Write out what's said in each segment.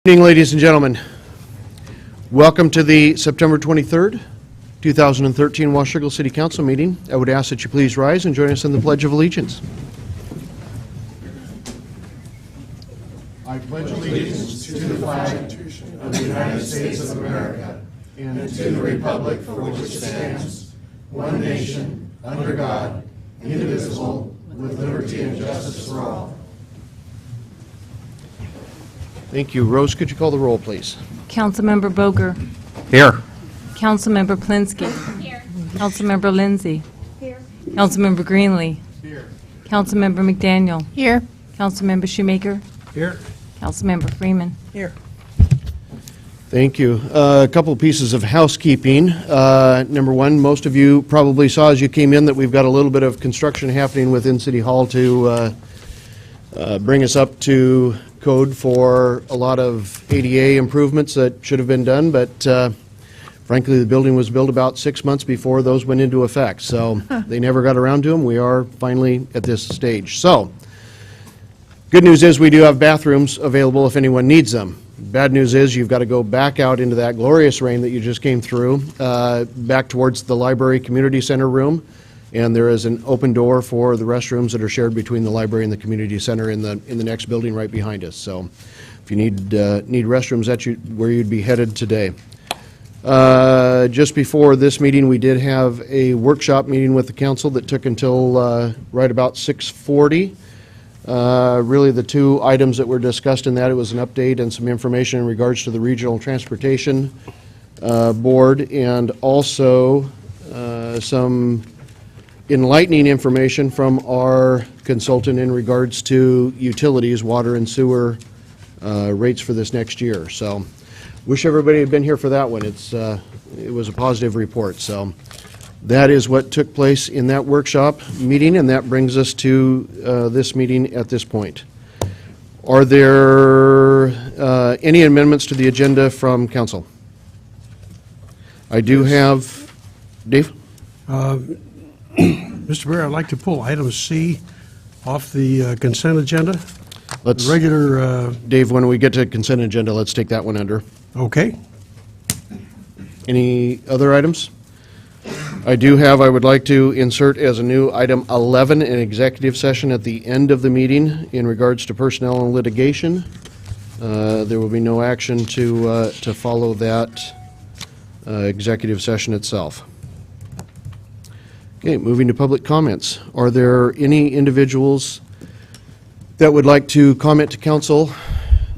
Good evening, ladies and gentlemen. Welcome to the September 23rd, 2013 Washougal City Council meeting. I would ask that you please rise and join us in the Pledge of Allegiance. I pledge allegiance to the flag of the United States of America and to the republic for which it stands, one nation, under God, indivisible, with liberty and justice for all. Thank you. Rose, could you call the roll, please? Councilmember Boger. Here. Councilmember Plinsky. Here. Councilmember Lindsay. Here. Councilmember Greenlee. Here. Councilmember McDaniel. Here. Councilmember Shoemaker. Here. Councilmember Freeman. Here. Thank you. A couple of pieces of housekeeping. Number one, most of you probably saw as you came in that we've got a little bit of construction happening within City Hall to bring us up to code for a lot of ADA improvements that should have been done, but frankly the building was built about 6 months before those went into effect, so they never got around to them. We are finally at this stage. So good news is we do have bathrooms available if anyone needs them. Bad news is you've got to go back out into that glorious rain that you just came through, back towards the library community center room, and there is an open door for the restrooms that are shared between the library and the community center in the next building right behind us. So if you need restrooms, that's where you'd be headed today. Just before this meeting, we did have a workshop meeting with the council that took until right about 6:40. Really the two items that were discussed in that, it was an update and some information in regards to the Regional Transportation Board, and also some enlightening information from our consultant in regards to utilities, water and sewer rates for this next year. So wish everybody had been here for that one. It was a positive report. So that is what took place in that workshop meeting, and that brings us to this meeting at this point. Are there any amendments to the agenda from council? I do have, Dave? Mr. Mayor, I'd like to pull item C off the consent agenda. Let's, The regular, Dave, when we get to consent agenda, let's take that one under. okay. Any other items? I would like to insert as a new item 11, an executive session at the end of the meeting in regards to personnel and litigation. There will be no action to follow that executive session itself. Okay, moving to public comments. Are there any individuals that would like to comment to council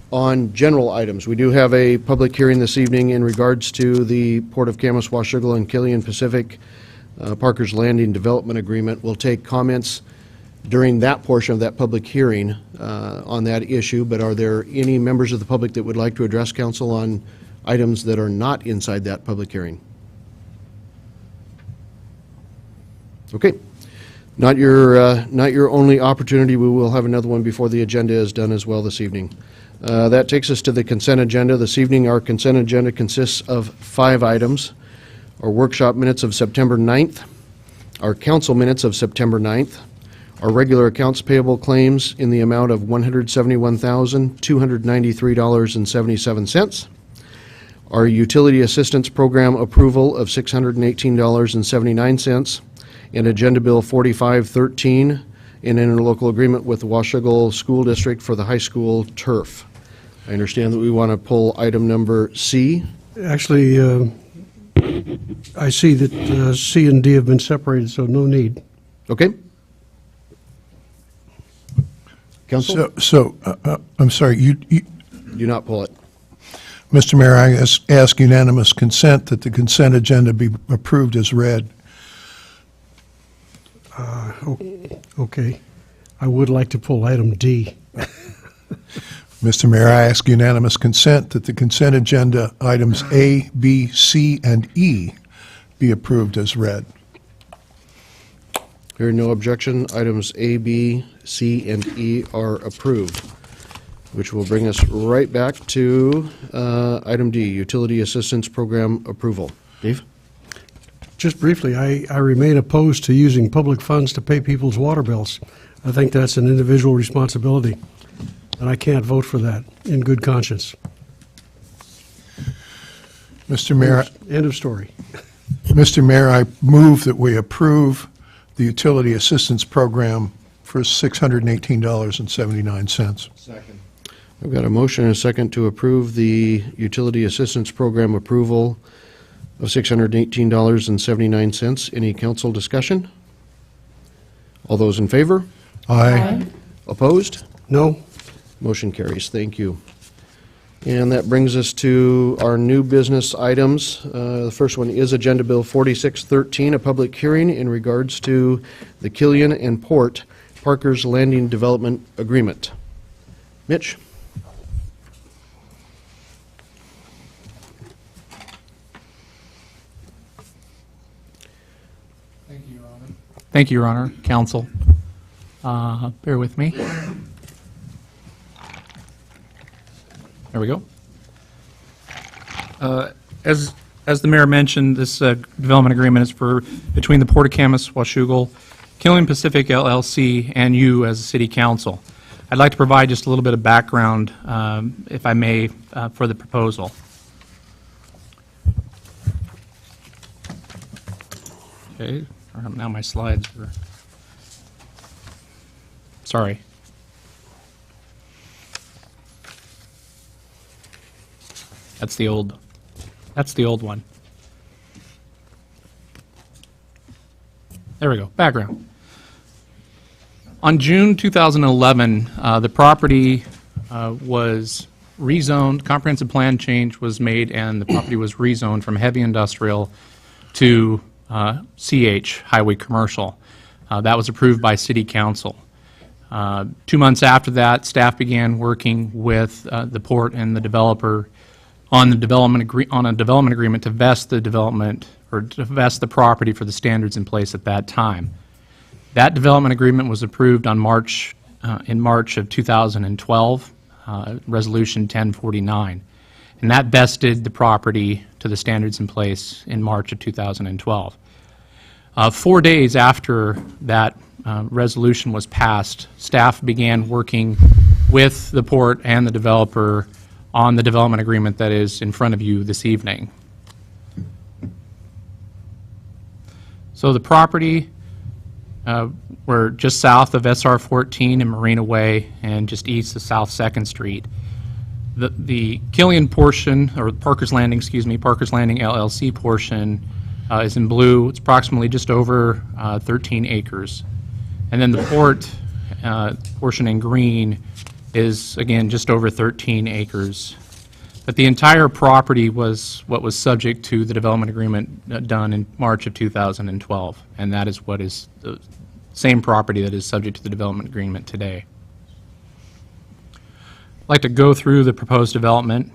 on general items? We do have a public hearing this evening in regards to the Port of Camas, Washougal, and Killian Pacific Parker's Landing Development Agreement. We'll take comments during that portion of that public hearing on that issue, but are there any members of the public that would like to address council on items that are not inside that public hearing? Okay, not your only opportunity. We will have another one before the agenda is done as well this evening. That takes us to the consent agenda. This evening our consent agenda consists of 5 items. Our workshop minutes of September 9th, our council minutes of September 9th, our regular accounts payable claims in the amount of $171,293.77, our utility assistance program approval of $618.79, and Agenda Bill 4513, an interlocal agreement with the Washougal School District for the high school turf. I understand that we want to pull item number C. Actually, I see that C and D have been separated, so no need. Okay. Council? I'm sorry, you, Do not pull it. Mr. Mayor, I ask unanimous consent that the consent agenda be approved as read. Okay. I would like to pull item D. Mr. Mayor, I ask unanimous consent that the consent agenda items A, B, C, and E be approved as read. Hearing no objection, items A, B, C, and E are approved, which will bring us right back to item D, Utility Assistance Program approval. Dave? Just briefly, I remain opposed to using public funds to pay people's water bills. I think that's an individual responsibility, and I can't vote for that in good conscience. Mr. Mayor, End of story. Mr. Mayor, I move that we approve the Utility Assistance Program for $618.79. I've got a motion and a second to approve the Utility Assistance Program approval of $618.79. Any council discussion? All those in favor? Aye. Opposed? No? Motion carries. Thank you. And that brings us to our new business items. The first one is Agenda Bill 4613, a public hearing in regards to the Killian and Port Parker's Landing Development Agreement. Mitch? Thank you, Your Honor. Council, bear with me. There we go. As the mayor mentioned, this development agreement is between the Port of Camas, Washougal, Killian Pacific LLC, and you as a city council. I'd like to provide just a little bit of background, if I may, for the proposal. Okay. Now my slides are, sorry. That's the old one. There we go, background. On June 2011, the property was rezoned, comprehensive plan change was made, and the property was rezoned from heavy industrial to CH, highway commercial. That was approved by City Council. 2 months after that, staff began working with the port and the developer on a development agreement to vest the development or to vest the property for the standards in place at that time. That development agreement was approved on in March of 2012, Resolution 1049. And that vested the property to the standards in place in March of 2012. 4 days after that resolution was passed, staff began working with the port and the developer on the development agreement that is in front of you this evening. So the property, we're just south of SR 14 and Marina Way and just east of South 2nd Street. The Killian portion, or Parker's Landing, Parker's Landing LLC portion is in blue. It's approximately just over 13 acres. And then the port portion in green is, again, just over 13 acres. But the entire property was what was subject to the development agreement done in March of 2012. And that is what is the same property that is subject to the development agreement today. I'd like to go through the proposed development.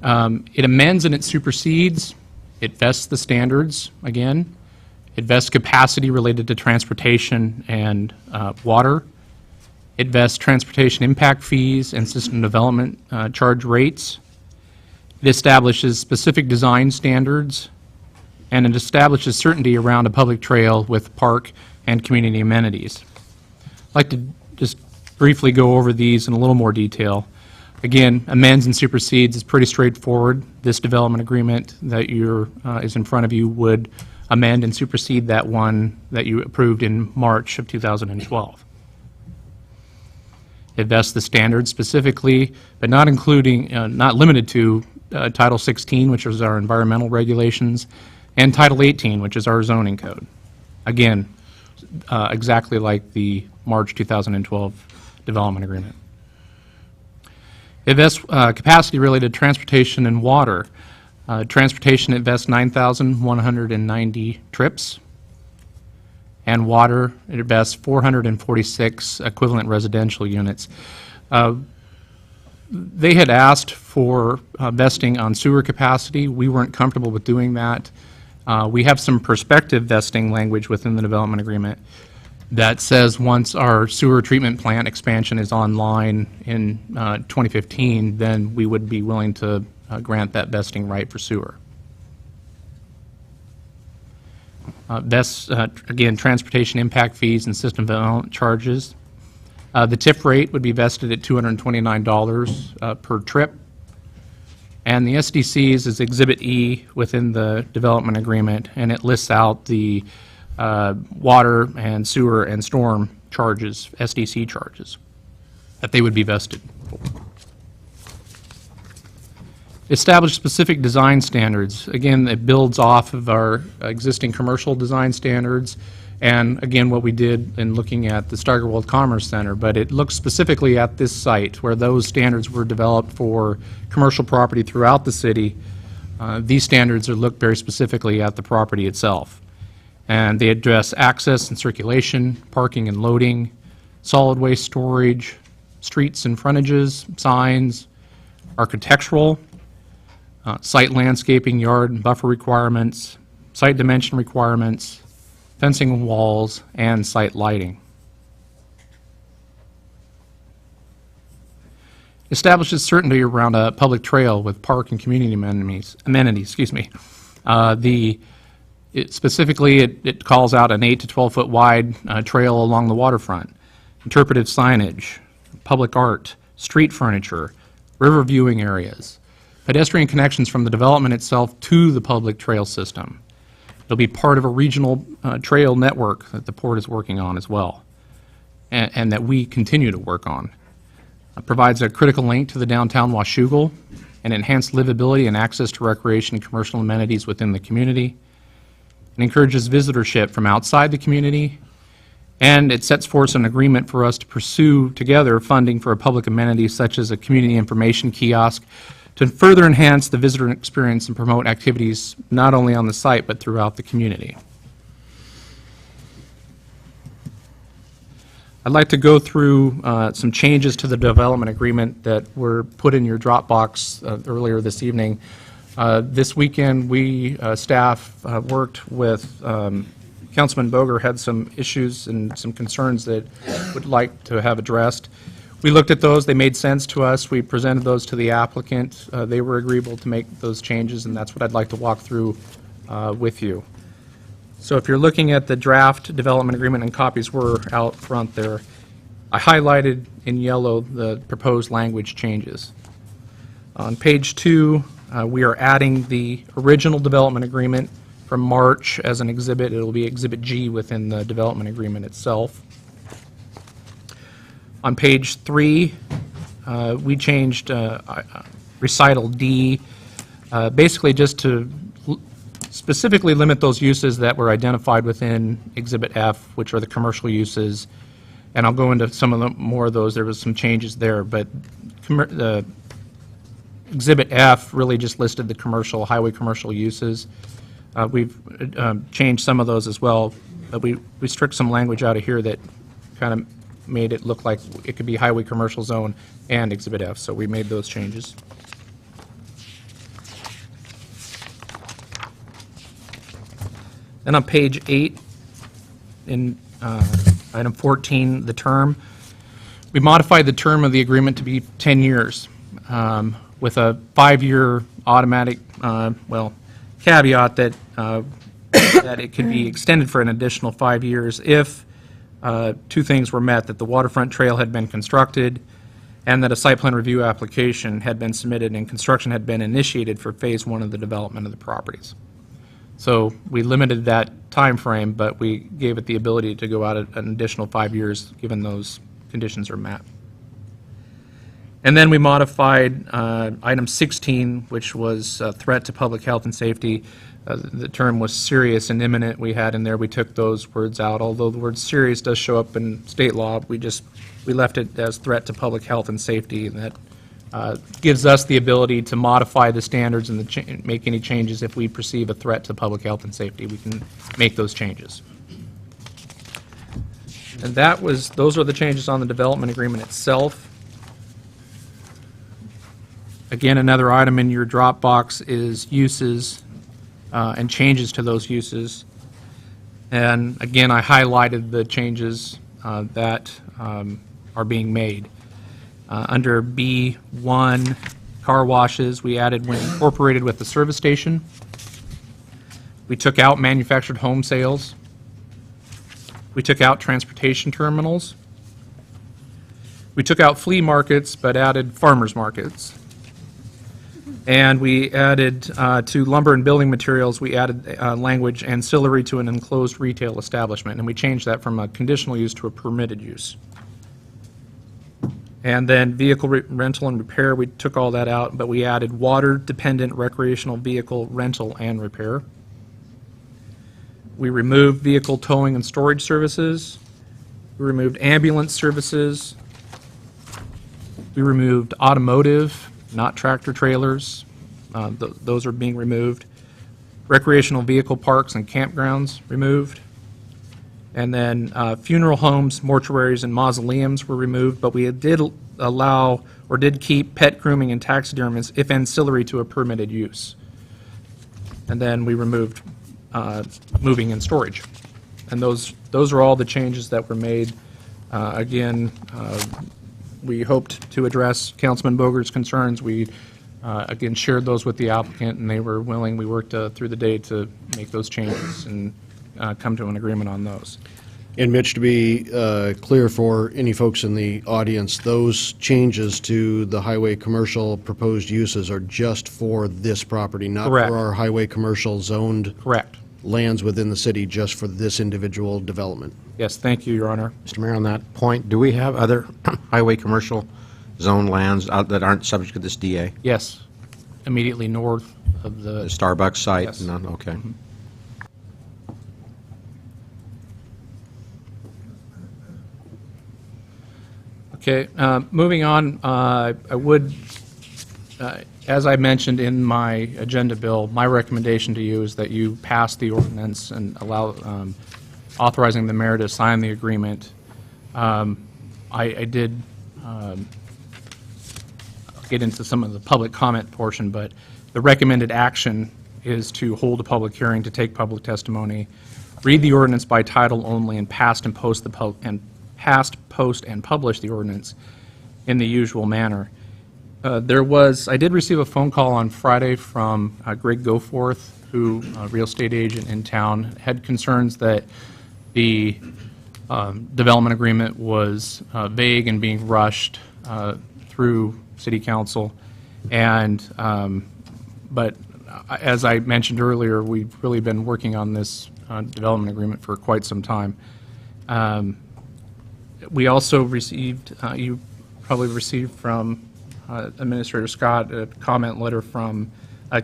It amends and it supersedes. It vests the standards, again. It vests capacity related to transportation and water. It vests transportation impact fees and system development charge rates. It establishes specific design standards, and it establishes certainty around a public trail with park and community amenities. I'd like to just briefly go over these in a little more detail. Again, amends and supersedes is pretty straightforward. This development agreement that is in front of you would amend and supersede that one that you approved in March of 2012. It vests the standards specifically, but not including, not limited to Title 16, which is our environmental regulations, and Title 18, which is our zoning code. Again, exactly like the March 2012 development agreement. It vests capacity-related transportation and water. Transportation, it vests 9,190 trips. And water, it vests 446 equivalent residential units. They had asked for vesting on sewer capacity. We weren't comfortable with doing that. We have some prospective vesting language within the development agreement that says once our sewer treatment plant expansion is online in 2015, then we would be willing to grant that vesting right for sewer. Vests, again, transportation impact fees and system development charges. The TIF rate would be vested at $229 per trip, And the SDCs is Exhibit E within the development agreement, and it lists out the water and sewer and storm charges, SDC charges, that they would be vested for. Establish specific design standards. Again, it builds off of our existing commercial design standards, and again, what we did in looking at the Steigerwald Commerce Center, but it looks specifically at this site where those standards were developed for commercial property throughout the city. These standards are looked very specifically at the property itself. And they address access and circulation, parking and loading, solid waste storage, streets and frontages, signs, architectural, site landscaping, yard and buffer requirements, site dimension requirements, fencing and walls, and site lighting. Establishes certainty around a public trail with park and community amenities. Specifically, it calls out an 8 to 12 foot wide trail along the waterfront, interpretive signage, public art, street furniture, river viewing areas, pedestrian connections from the development itself to the public trail system. It'll be part of a regional trail network that the port is working on as well, and that we continue to work on. It provides a critical link to the downtown Washougal and enhanced livability and access to recreation and commercial amenities within the community. It encourages visitorship from outside the community, and it sets forth an agreement for us to pursue together funding for a public amenity such as a community information kiosk to further enhance the visitor experience and promote activities not only on the site but throughout the community. I'd like to go through some changes to the development agreement that were put in your Dropbox earlier this evening. This weekend, we, staff, worked with Councilman Boger, had some issues and some concerns that would like to have addressed. We looked at those. They made sense to us. We presented those to the applicant. They were agreeable to make those changes, and that's what I'd like to walk through with you. So if you're looking at the draft development agreement, and copies were out front there, I highlighted in yellow the proposed language changes. On page 2, we are adding the original development agreement from March as an exhibit. It will be Exhibit G within the development agreement itself. On page 3, we changed recital D, basically just to specifically limit those uses that were identified within Exhibit F, which are the commercial uses. And I'll go into some of the more of those. There was some changes there, but Exhibit F really just listed the commercial, highway commercial uses. We've changed some of those as well, but we stripped some language out of here that kind of made it look like it could be highway commercial zone and Exhibit F, so we made those changes. Then on page 8, in item 14, the term, we modified the term of the agreement to be 10 years with a 5-year automatic, caveat that that it could be extended for an additional 5 years if two things were met: that the waterfront trail had been constructed and that a site plan review application had been submitted and construction had been initiated for phase 1 of the development of the properties. So we limited that time frame, but we gave it the ability to go out an additional 5 years given those conditions are met. And then we modified item 16, which was threat to public health and safety. The term was serious and imminent we had in there. We took those words out. Although the word serious does show up in state law, we left it as threat to public health and safety, and that gives us the ability to modify the standards and make any changes if we perceive a threat to public health and safety. We can make those changes. And those are the changes on the development agreement itself. Again, another item in your Dropbox is uses and changes to those uses. And again, I highlighted the changes that are being made. Under B1, car washes, we added when incorporated with the service station. We took out manufactured home sales. We took out transportation terminals. We took out flea markets but added farmers markets. And we added to lumber and building materials, we added language ancillary to an enclosed retail establishment, and we changed that from a conditional use to a permitted use. And then vehicle rental and repair, we took all that out, but we added water-dependent recreational vehicle rental and repair. We removed vehicle towing and storage services. We removed ambulance services. We removed automotive, not tractor trailers. Those are being removed. Recreational vehicle parks and campgrounds removed. And then funeral homes, mortuaries, and mausoleums were removed, but we did allow or did keep pet grooming and taxidermies if ancillary to a permitted use. And then we removed moving and storage. And those are all the changes that were made. Again, we hoped to address Councilman Boger's concerns. We, again, shared those with the applicant, and they were willing. We worked through the day to make those changes and come to an agreement on those. And Mitch, to be clear for any folks in the audience, those changes to the highway commercial proposed uses are just for this property, not Correct. for our highway commercial zoned Correct. lands within the city, just for this individual development. Yes, thank you, Your Honor. Mr. Mayor, on that point, do we have other highway commercial zone lands out that aren't subject to this DA? Yes, immediately north of The the, Starbucks site? Yes. None? Okay. okay, moving on, I would, as I mentioned in my agenda bill, my recommendation to you is that you pass the ordinance and allow, authorizing the mayor to sign the agreement. I did get into some of the public comment portion, but the recommended action is to hold a public hearing, to take public testimony, read the ordinance by title only, and post and publish the ordinance in the usual manner. I did receive a phone call on Friday from Greg Goforth, who, a real estate agent in town, had concerns that the development agreement was vague and being rushed through City Council. And, but as I mentioned earlier, we've really been working on this development agreement for quite some time. We also received, you probably received from Administrator Scott a comment letter from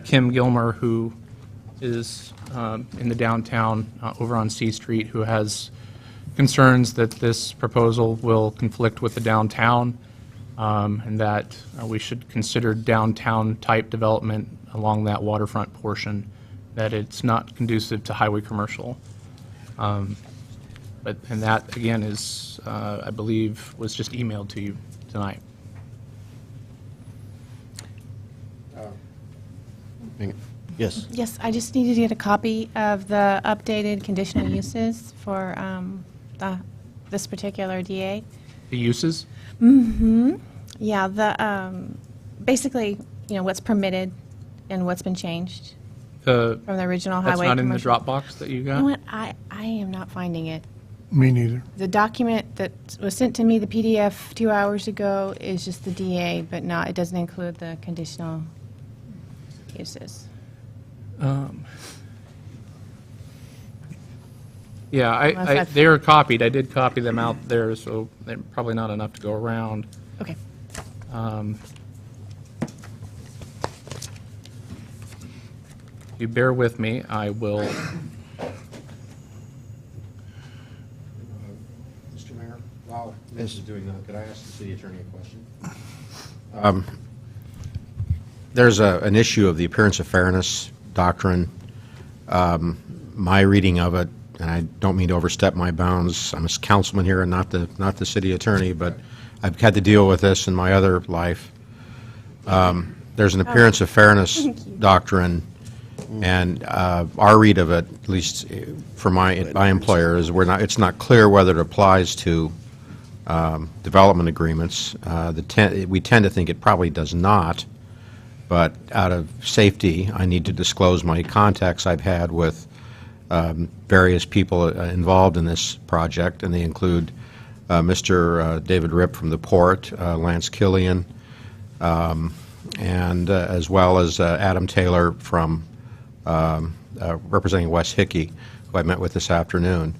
Kim Gilmer, who is in the downtown over on C Street, who has concerns that this proposal will conflict with the downtown, and that we should consider downtown-type development along that waterfront portion, that it's not conducive to highway commercial. And that, again, is, I believe, was just emailed to you tonight. Yes. Yes, I just needed to get a copy of the updated conditional uses for this particular DA. The uses? Yeah, the, basically, you know, what's permitted and what's been changed From from the original That's highway not in the commercial. Dropbox that you You got? know what, I am not finding it. Me neither. The document that was sent to me, the PDF 2 hours ago, is just the DA, but not, it doesn't include the conditional uses. Yeah, Unless I've- they are copied. I did copy them out there, so they're probably not enough to go around. Okay. If you bear with me, I will, Mr. Mayor, while Mitch is doing that, could I ask the city attorney a question? There's an issue of the appearance of fairness doctrine. My reading of it, and I don't mean to overstep my bounds, I'm a councilman here and not the city attorney, but I've had to deal with this in my other life. There's an appearance of fairness doctrine, and our read of it, at least for my employer, is it's not clear whether it applies to development agreements. We tend to think it probably does not, but out of safety, I need to disclose my contacts I've had with various people involved in this project, and they include Mr. David Ripp from the port, Lance Killian, and as well as Adam Taylor from representing West Hickey, who I met with this afternoon.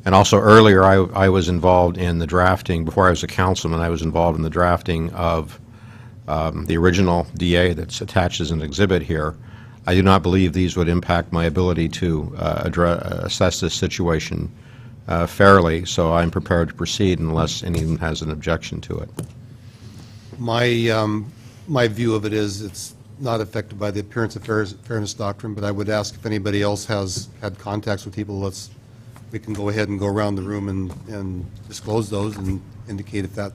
And also earlier, I was involved in the drafting, before I was a councilman, I was involved in the drafting of the original DA that's attached as an exhibit here. I do not believe these would impact my ability to assess this situation fairly, so I'm prepared to proceed unless anyone has an objection to it. My view of it is it's not affected by the appearance of fairness doctrine, but I would ask if anybody else has had contacts with people, we can go ahead and go around the room and disclose those and indicate if that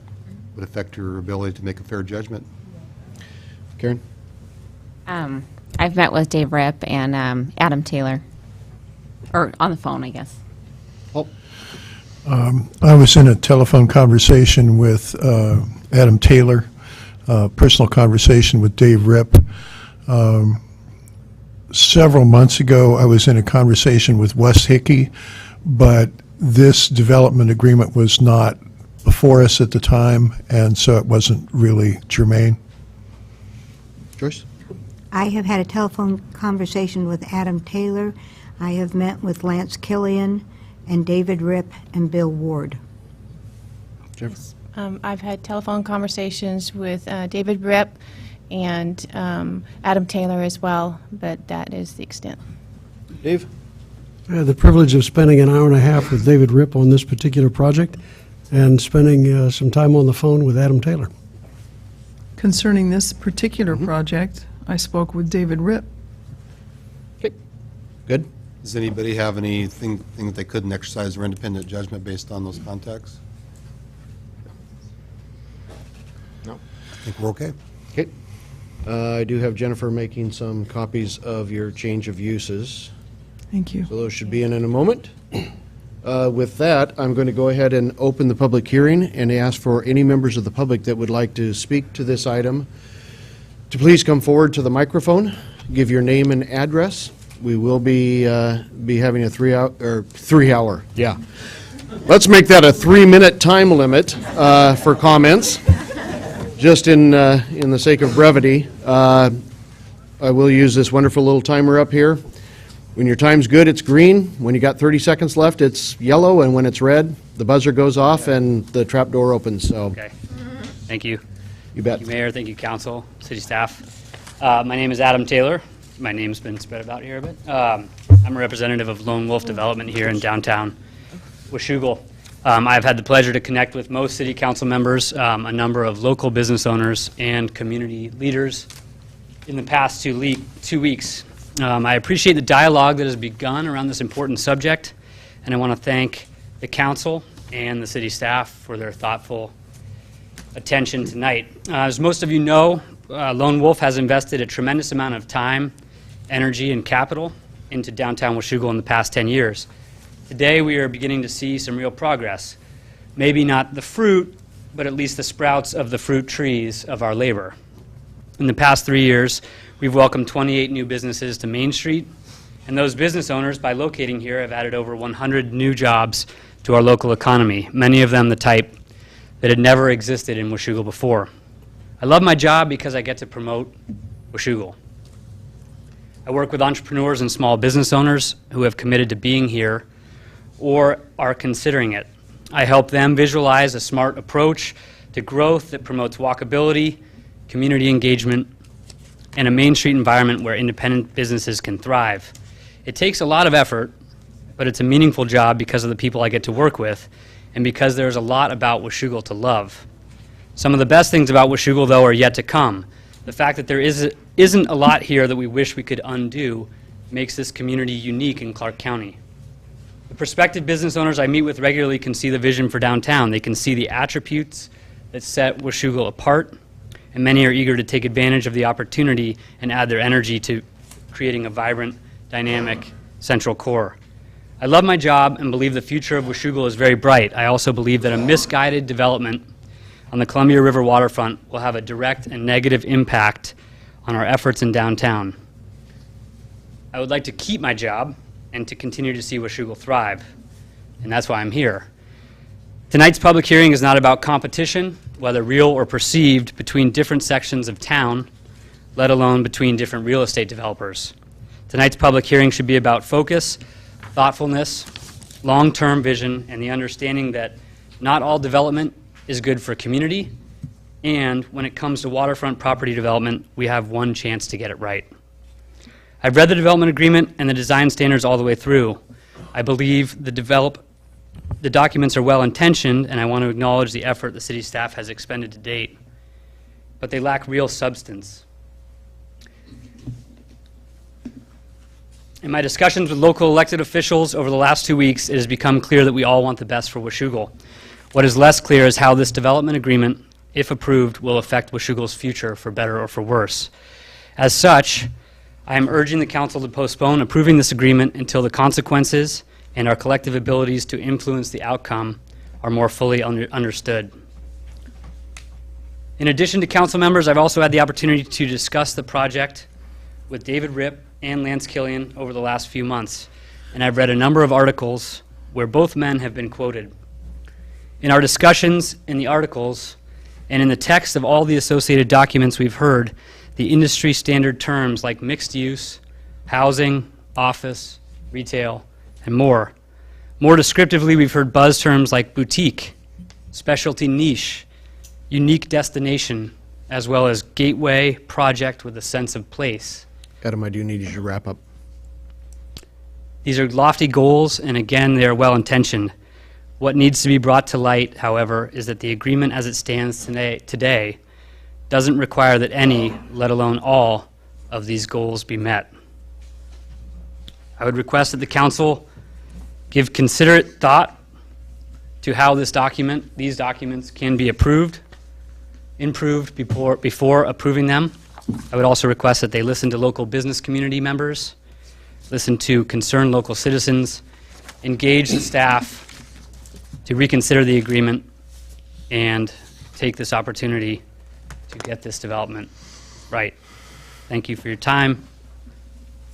would affect your ability to make a fair judgment. Karen? I've met with Dave Ripp and Adam Taylor, or on the phone, I guess. Paul? I was in a telephone conversation with Adam Taylor, personal conversation with Dave Ripp. Several months ago, I was in a conversation with Wes Hickey, but this development agreement was not before us at the time, and so it wasn't really germane. Joyce? I have had a telephone conversation with Adam Taylor. I have met with Lance Killian and David Ripp and Bill Ward. Jennifer? I've had telephone conversations with David Ripp and Adam Taylor as well, but that is the extent. Dave? I had the privilege of spending an hour and a half with David Ripp on this particular project and spending some time on the phone with Adam Taylor. Concerning this particular project, I spoke with David Ripp. Okay. Good. Does anybody have anything that they couldn't exercise their independent judgment based on those contacts? No. I think we're okay. Okay. I do have Jennifer making some copies of your change of uses. Thank you. So those should be in a moment. With that, I'm going to go ahead and open the public hearing and ask for any members of the public that would like to speak to this item to please come forward to the microphone, give your name and address. We will be having a 3 hour. Yeah. Let's make that a 3-minute time limit for comments, just in the sake of brevity. I will use this wonderful little timer up here. When your time's good, it's green. When you got 30 seconds left, it's yellow, and when it's red, the buzzer goes off and the trap door opens. So, okay. Thank you. You bet. Thank you, Mayor. Thank you, Council, City staff. My name is Adam Taylor. My name's been spread about here a bit. I'm a representative of Lone Wolf Development here in downtown Washougal. I've had the pleasure to connect with most City Council members, a number of local business owners, and community leaders in the past 2 weeks. I appreciate the dialogue that has begun around this important subject, and I want to thank the Council and the City staff for their thoughtful attention tonight. As most of you know, Lone Wolf has invested a tremendous amount of time, energy, and capital into downtown Washougal in the past 10 years. Today, we are beginning to see some real progress. Maybe not the fruit, but at least the sprouts of the fruit trees of our labor. In the past 3 years, we've welcomed 28 new businesses to Main Street, and those business owners, by locating here, have added over 100 new jobs to our local economy, many of them the type that had never existed in Washougal before. I love my job because I get to promote Washougal. I work with entrepreneurs and small business owners who have committed to being here or are considering it. I help them visualize a smart approach to growth that promotes walkability, community engagement, and a Main Street environment where independent businesses can thrive. It takes a lot of effort, but it's a meaningful job because of the people I get to work with and because there's a lot about Washougal to love. Some of the best things about Washougal, though, are yet to come. The fact that there isn't a lot here that we wish we could undo makes this community unique in Clark County. The prospective business owners I meet with regularly can see the vision for downtown. They can see the attributes that set Washougal apart, and many are eager to take advantage of the opportunity and add their energy to creating a vibrant, dynamic central core. I love my job and believe the future of Washougal is very bright. I also believe that a misguided development on the Columbia River waterfront will have a direct and negative impact on our efforts in downtown. I would like to keep my job and to continue to see Washougal thrive, and that's why I'm here. Tonight's public hearing is not about competition, whether real or perceived, between different sections of town let alone between different real estate developers. Tonight's public hearing should be about focus, thoughtfulness, long-term vision, and the understanding that not all development is good for community, and when it comes to waterfront property development, we have one chance to get it right. I've read the development agreement and the design standards all the way through. I believe the documents are well-intentioned, and I want to acknowledge the effort the city staff has expended to date, but they lack real substance. In my discussions with local elected officials over the last 2 weeks, it has become clear that we all want the best for Washougal. What is less clear is how this development agreement, if approved, will affect Washougal's future for better or for worse. As such, I am urging the council to postpone approving this agreement until the consequences and our collective abilities to influence the outcome are more fully understood. In addition to council members, I've also had the opportunity to discuss the project with David Ripp and Lance Killian over the last few months, and I've read a number of articles where both men have been quoted. In our discussions, in the articles, and in the text of all the associated documents we've heard, the industry standard terms like mixed use, housing, office, retail, and more. More descriptively, we've heard buzz terms like boutique, specialty niche, unique destination, as well as gateway, project with a sense of place. Adam, I do need you to wrap up. These are lofty goals, and again, they are well-intentioned. What needs to be brought to light, however, is that the agreement as it stands today doesn't require that any, let alone all, of these goals be met. I would request that the council give considerate thought to how these documents can be improved before approving them. I would also request that they listen to local business community members, listen to concerned local citizens, engage the staff to reconsider the agreement, and take this opportunity to get this development right. Thank you for your time.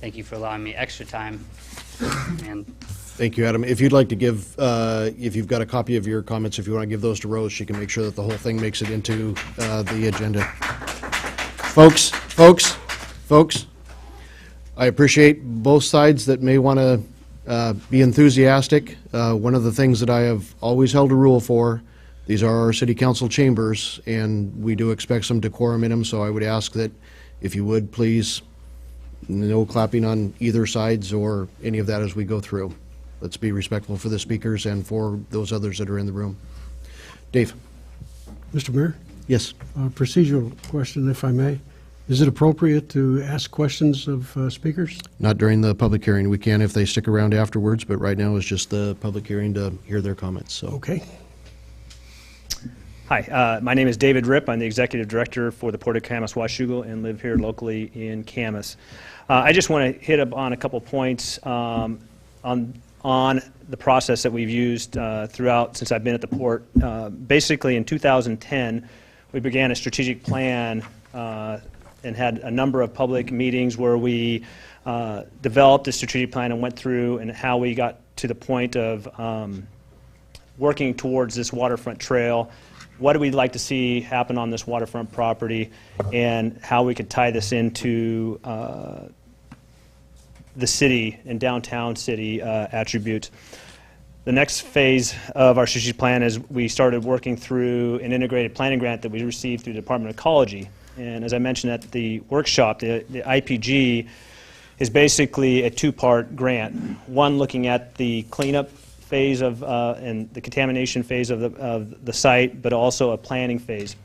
Thank you for allowing me extra time. And Thank you, Adam. If you'd like to give, if you've got a copy of your comments, if you want to give those to Rose, she can make sure that the whole thing makes it into the agenda. Folks, I appreciate both sides that may want to be enthusiastic. One of the things that I have always held a rule for, these are our city council chambers, and we do expect some decorum in them, so I would ask that if you would, please, no clapping on either sides or any of that as we go through. Let's be respectful for the speakers and for those others that are in the room. Dave. Mr. Mayor? Yes. Procedural question, if I may. Is it appropriate to ask questions of speakers? Not during the public hearing. We can if they stick around afterwards, but right now is just the public hearing to hear their comments. So. Okay. Hi, my name is David Ripp. I'm the Executive Director for the Port of Camas-Washougal and live here locally in Camas. I just want to hit up on a couple points on the process that we've used throughout since I've been at the port. Basically, in 2010, we began a strategic plan and had a number of public meetings where we developed a strategic plan and went through and how we got to the point of working towards this waterfront trail. What do we like to see happen on this waterfront property, and how we could tie this into the city and downtown city attributes. The next phase of our strategic plan is we started working through an integrated planning grant that we received through the Department of Ecology. And as I mentioned at the workshop, the IPG is basically a two-part grant. One looking at the cleanup phase of and the contamination phase of the site, but also a planning phase.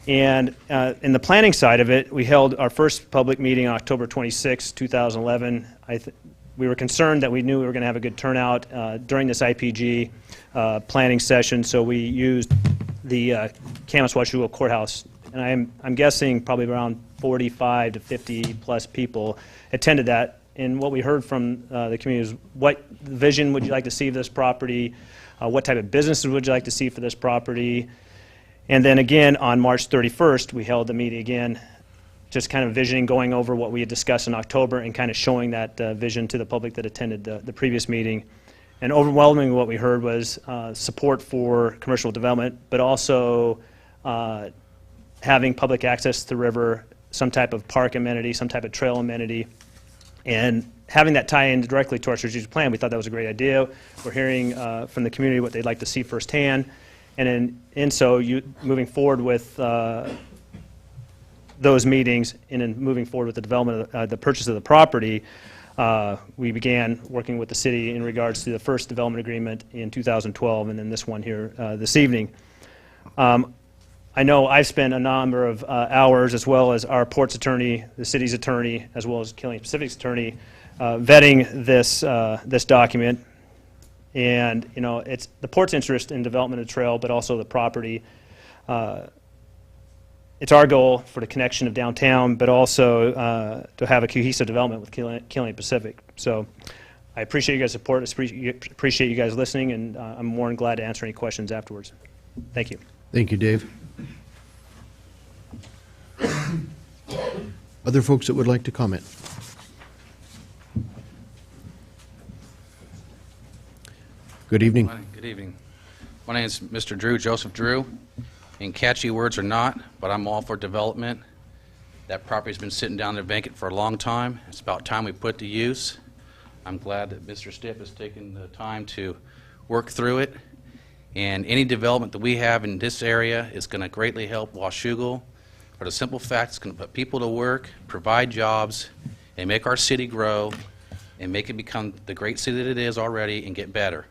And in the planning side of it, we held our first public meeting on October 26, 2011. We were concerned that we knew we were going to have a good turnout during this IPG planning session, so we used the Camas-Washougal Courthouse. And I'm guessing probably around 45 to 50 plus people attended that. And what we heard from the community is, what vision would you like to see of this property? What type of businesses would you like to see for this property? And then again, on March 31st, we held the meeting again, just kind of visioning, going over what we had discussed in October and kind of showing that vision to the public that attended the previous meeting. And overwhelmingly what we heard was support for commercial development, but also having public access to the river, some type of park amenity, some type of trail amenity. And having that tie in directly to our strategic plan, we thought that was a great idea. We're hearing from the community what they'd like to see firsthand. And in so, moving forward with those meetings and then moving forward with the development of the purchase of the property, we began working with the city in regards to the first development agreement in 2012 and then this one here this evening. I know I've spent a number of hours, as well as our port's attorney, the city's attorney, as well as Killeen Pacific's attorney, vetting this document. And it's the port's interest in development of the trail, but also the property. It's our goal for the connection of downtown, but also to have a cohesive development with Killeen Pacific. So I appreciate you guys' support. I appreciate you guys listening, and I'm more than glad to answer any questions afterwards. Thank you. Thank you, Dave. Other folks that would like to comment? Good evening. Good evening. My name is Mr. Drew, Joseph Drew. And catchy words or not, but I'm all for development. That property's been sitting down there vacant for a long time. It's about time we put it to use. I'm glad that Mr. Stipp has taken the time to work through it. And any development that we have in this area is going to greatly help Washougal for the simple fact it's going to put people to work, provide jobs, and make our city grow and make it become the great city that it is already and get better.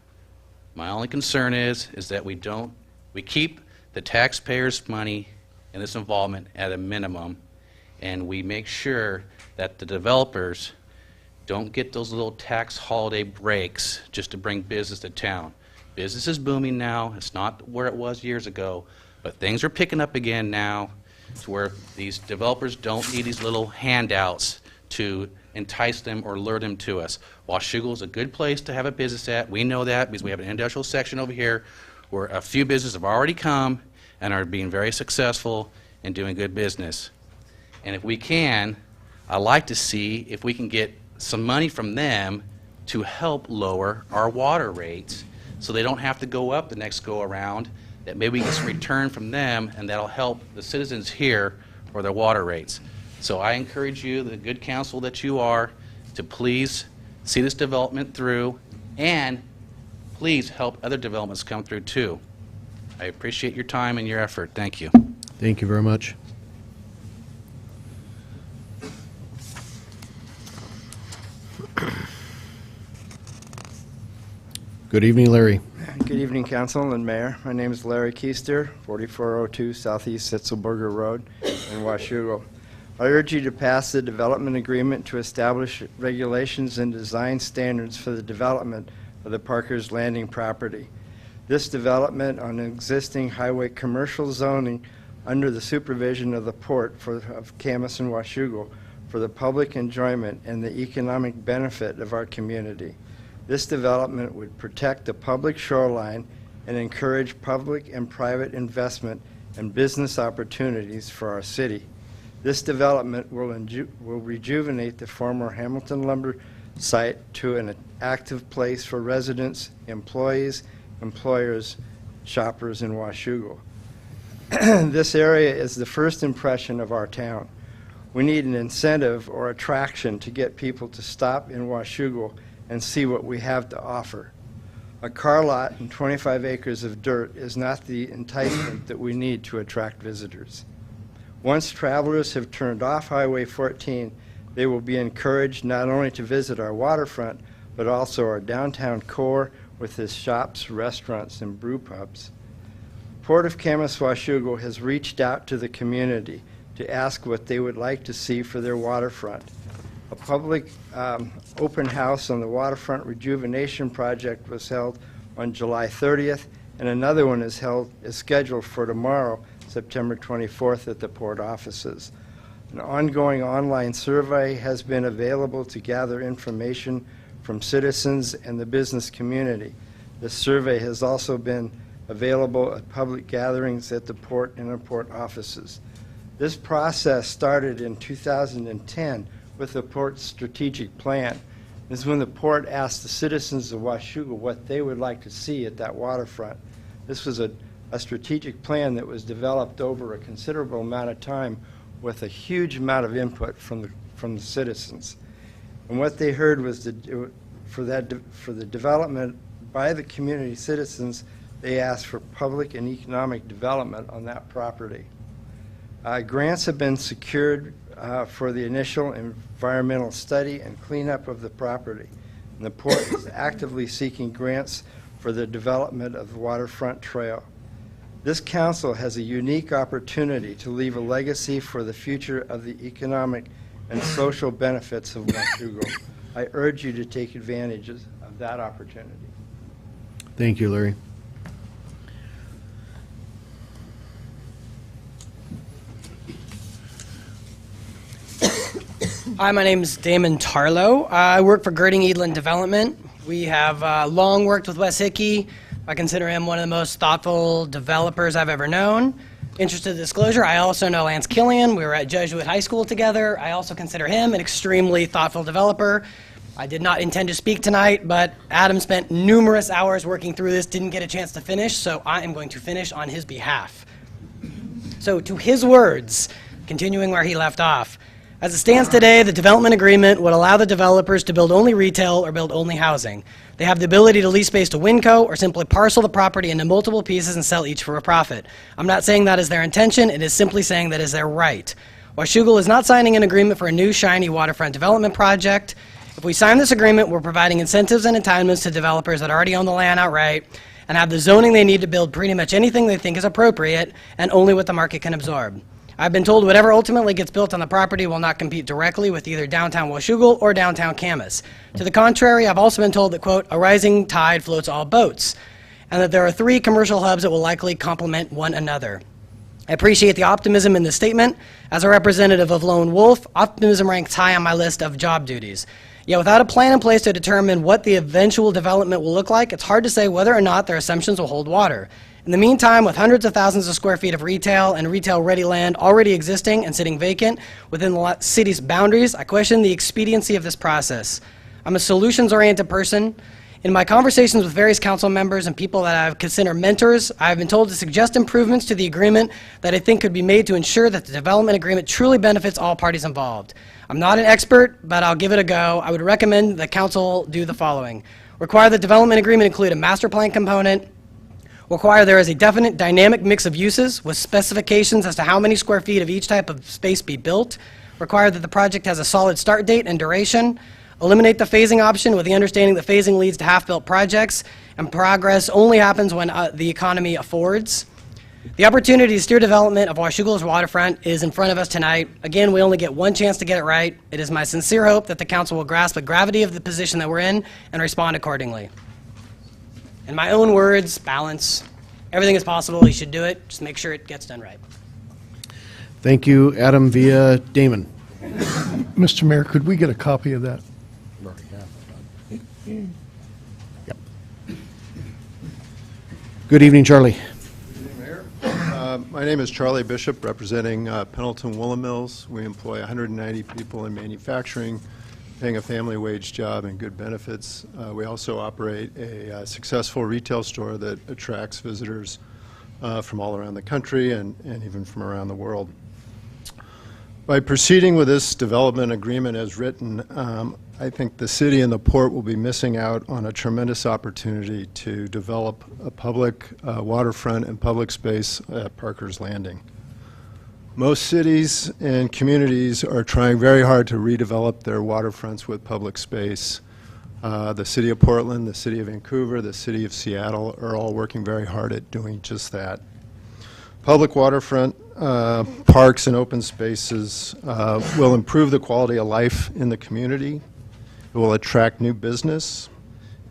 My only concern is that we keep the taxpayers' money and this involvement at a minimum, and we make sure that the developers don't get those little tax holiday breaks just to bring business to town. Business is booming now. It's not where it was years ago, but things are picking up again now to where these developers don't need these little handouts to entice them or lure them to us. Washougal is a good place to have a business at. We know that because we have an industrial section over here where a few businesses have already come and are being very successful and doing good business. And if we can, I'd like to see if we can get some money from them to help lower our water rates so they don't have to go up the next go around, that maybe we get some return from them, and that'll help the citizens here for their water rates. So I encourage you, the good council that you are, to please see this development through and please help other developments come through too. I appreciate your time and your effort. Thank you. Thank you very much. Good evening, Larry. Good evening, Council and Mayor. My name is Larry Keister, 4402 Southeast Sitzelberger Road in Washougal. I urge you to pass the development agreement to establish regulations and design standards for the development of the Parker's Landing property. This development on existing highway commercial zoning under the supervision of the Port of Camas and Washougal for the public enjoyment and the economic benefit of our community. This development would protect the public shoreline and encourage public and private investment and business opportunities for our city. This development will rejuvenate the former Hamilton Lumber site to an active place for residents, employees, employers, shoppers in Washougal. This area is the first impression of our town. We need an incentive or attraction to get people to stop in Washougal and see what we have to offer. A car lot and 25 acres of dirt is not the enticement that we need to attract visitors. Once travelers have turned off Highway 14, they will be encouraged not only to visit our waterfront, but also our downtown core with its shops, restaurants, and brew pubs. Port of Camas Washougal has reached out to the community to ask what they would like to see for their waterfront. A public open house on the waterfront rejuvenation project was held on July 30th, and another one is scheduled for tomorrow, September 24th, at the port offices. An ongoing online survey has been available to gather information from citizens and the business community. The survey has also been available at public gatherings at the port and the port offices. This process started in 2010 with the port's strategic plan. This is when the port asked the citizens of Washougal what they would like to see at that waterfront. This was a strategic plan that was developed over a considerable amount of time with a huge amount of input from the citizens. And what they heard was for the development by the community citizens, they asked for public and economic development on that property. Grants have been secured for the initial environmental study and cleanup of the property. And the port is actively seeking grants for the development of the waterfront trail. This council has a unique opportunity to leave a legacy for the future of the economic and social benefits of Washougal. I urge you to take advantage of that opportunity. Thank you, Larry. Hi, my name is Damon Tarlow. I work for Girding Eadland Development. We have long worked with Wes Hickey. I consider him one of the most thoughtful developers I've ever known. Interested disclosure, I also know Lance Killian. We were at Jesuit High School together. I also consider him an extremely thoughtful developer. I did not intend to speak tonight, but Adam spent numerous hours working through this, didn't get a chance to finish, so I am going to finish on his behalf. So to his words, continuing where he left off, as it stands today, the development agreement would allow the developers to build only retail or build only housing. They have the ability to lease space to Winco or simply parcel the property into multiple pieces and sell each for a profit. I'm not saying that is their intention, it is simply saying that is their right. Washougal is not signing an agreement for a new shiny waterfront development project. If we sign this agreement, we're providing incentives and entitlements to developers that already own the land outright and have the zoning they need to build pretty much anything they think is appropriate and only what the market can absorb. I've been told whatever ultimately gets built on the property will not compete directly with either downtown Washougal or downtown Camas. To the contrary, I've also been told that, quote, a rising tide floats all boats, and that there are 3 commercial hubs that will likely complement one another. I appreciate the optimism in this statement. As a representative of Lone Wolf, optimism ranks high on my list of job duties. Yet without a plan in place to determine what the eventual development will look like, it's hard to say whether or not their assumptions will hold water. In the meantime, with hundreds of thousands of square feet of retail and retail-ready land already existing and sitting vacant within the city's boundaries, I question the expediency of this process. I'm a solutions-oriented person. In my conversations with various council members and people that I consider mentors, I have been told to suggest improvements to the agreement that I think could be made to ensure that the development agreement truly benefits all parties involved. I'm not an expert, but I'll give it a go. I would recommend that council do the following. Require the development agreement include a master plan component. Require there is a definite dynamic mix of uses with specifications as to how many square feet of each type of space be built. Require that the project has a solid start date and duration. Eliminate the phasing option with the understanding that phasing leads to half-built projects and progress only happens when the economy affords. The opportunity to steer development of Washougal's waterfront is in front of us tonight. Again, we only get one chance to get it right. It is my sincere hope that the council will grasp the gravity of the position that we're in and respond accordingly. In my own words, balance. Everything is possible. You should do it. Just make sure it gets done right. Thank you, Adam via Damon. Mr. Mayor, could we get a copy of that? Yep. Good evening, Charlie. My name is Charlie Bishop, representing Pendleton Woolen Mills. We employ 190 people in manufacturing, paying a family wage job and good benefits. We also operate a successful retail store that attracts visitors from all around the country and even from around the world. By proceeding with this development agreement as written, I think the city and the port will be missing out on a tremendous opportunity to develop a public waterfront and public space at Parker's Landing. Most cities and communities are trying very hard to redevelop their waterfronts with public space. The City of Portland, the City of Vancouver, the City of Seattle are all working very hard at doing just that. Public waterfront parks and open spaces will improve the quality of life in the community. It will attract new business.